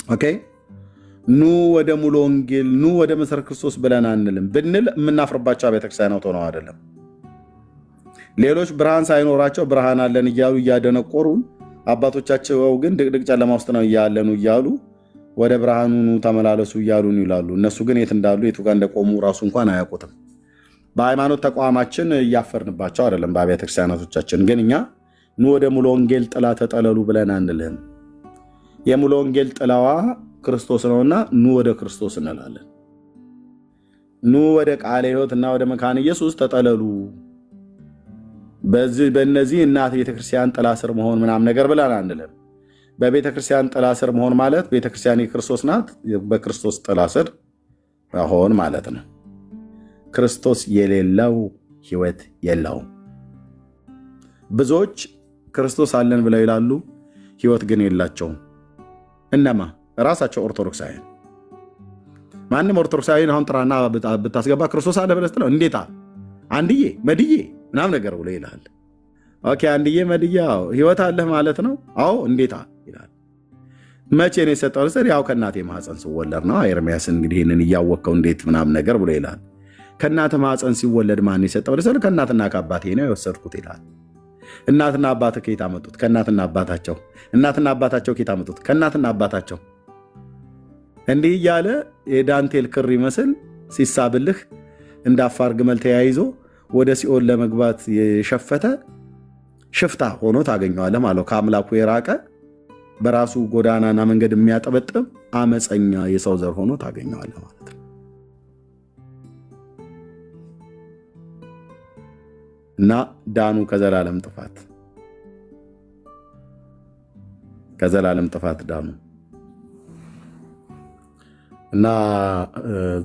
ኦኬ። ኑ ወደ ሙሉ ወንጌል፣ ኑ ወደ መሰረት ክርስቶስ ብለን አንልም። ብንል የምናፍርባቸው ቤተክርስቲያናት ሆነው አይደለም። ሌሎች ብርሃን ሳይኖራቸው ብርሃን አለን እያሉ እያደነቆሩን፣ አባቶቻቸው ግን ድቅድቅ ጨለማ ውስጥ ነው እያለኑ እያሉ ወደ ብርሃኑ ተመላለሱ እያሉን ይላሉ። እነሱ ግን የት እንዳሉ የቱ ጋር እንደቆሙ ራሱ እንኳን አያውቁትም። በሃይማኖት ተቋማችን እያፈርንባቸው አይደለም፣ በአብያተ ክርስቲያናቶቻችን ግን እኛ ኑ ወደ ሙሉ ወንጌል ጥላ ተጠለሉ ብለን አንልህም። የሙሉ ወንጌል ጥላዋ ክርስቶስ ነውና ኑ ወደ ክርስቶስ እንላለን። ኑ ወደ ቃለ ሕይወት እና ወደ መካነ ኢየሱስ ተጠለሉ። በእነዚህ እናት ቤተክርስቲያን ጥላ ስር መሆን ምናምን ነገር ብለን አንልም። በቤተክርስቲያን ጥላ ስር መሆን ማለት ቤተክርስቲያን የክርስቶስ ናት፣ በክርስቶስ ጥላ ስር መሆን ማለት ነው። ክርስቶስ የሌለው ሕይወት የለውም። ብዙዎች ክርስቶስ አለን ብለው ይላሉ፣ ሕይወት ግን የላቸውም። እነማ? ራሳቸው ኦርቶዶክሳውያን። ማንም ኦርቶዶክሳዊን አሁን ጥራና ብታስገባ ክርስቶስ አለ ብለህ ስትለው እንዴታ አንድዬ መድዬ ምናምን ነገር ብሎ ይልሃል። ኦኬ አንድዬ መድዬ ሕይወት አለህ ማለት ነው? አዎ እንዴታ ይላል። መቼ ነው የሰጠው? ያው ከእናቴ ማህፀን ስወለድ ነው። ኤርሚያስ እንግዲህ ይህንን እያወቅከው እንዴት ምናምን ነገር ብሎ ይልሃል። ከእናት ማህፀን ሲወለድ ማን የሰጠው? ከእናትና ከአባቴ ነው የወሰድኩት ይልሃል። እናትና አባትህ ከየት አመጡት? ከእናትና አባታቸው። እናትና አባታቸው ከየት አመጡት? ከእናትና አባታቸው። እንዲህ እያለ የዳንቴል ክር ይመስል ሲሳብልህ እንደ አፋር ግመል ተያይዞ ወደ ሲኦል ለመግባት የሸፈተ ሽፍታ ሆኖ ታገኘዋለህ ማለት ነው። ከአምላኩ የራቀ በራሱ ጎዳናና መንገድ የሚያጠበጥብ አመፀኛ የሰው ዘር ሆኖ ታገኘዋለህ ማለት ነው። እና ዳኑ ከዘላለም ጥፋት ዳኑ እና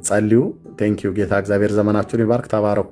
ጸልዩ። ቴንኪዩ። ጌታ እግዚአብሔር ዘመናችሁን ይባርክ። ተባረኩ።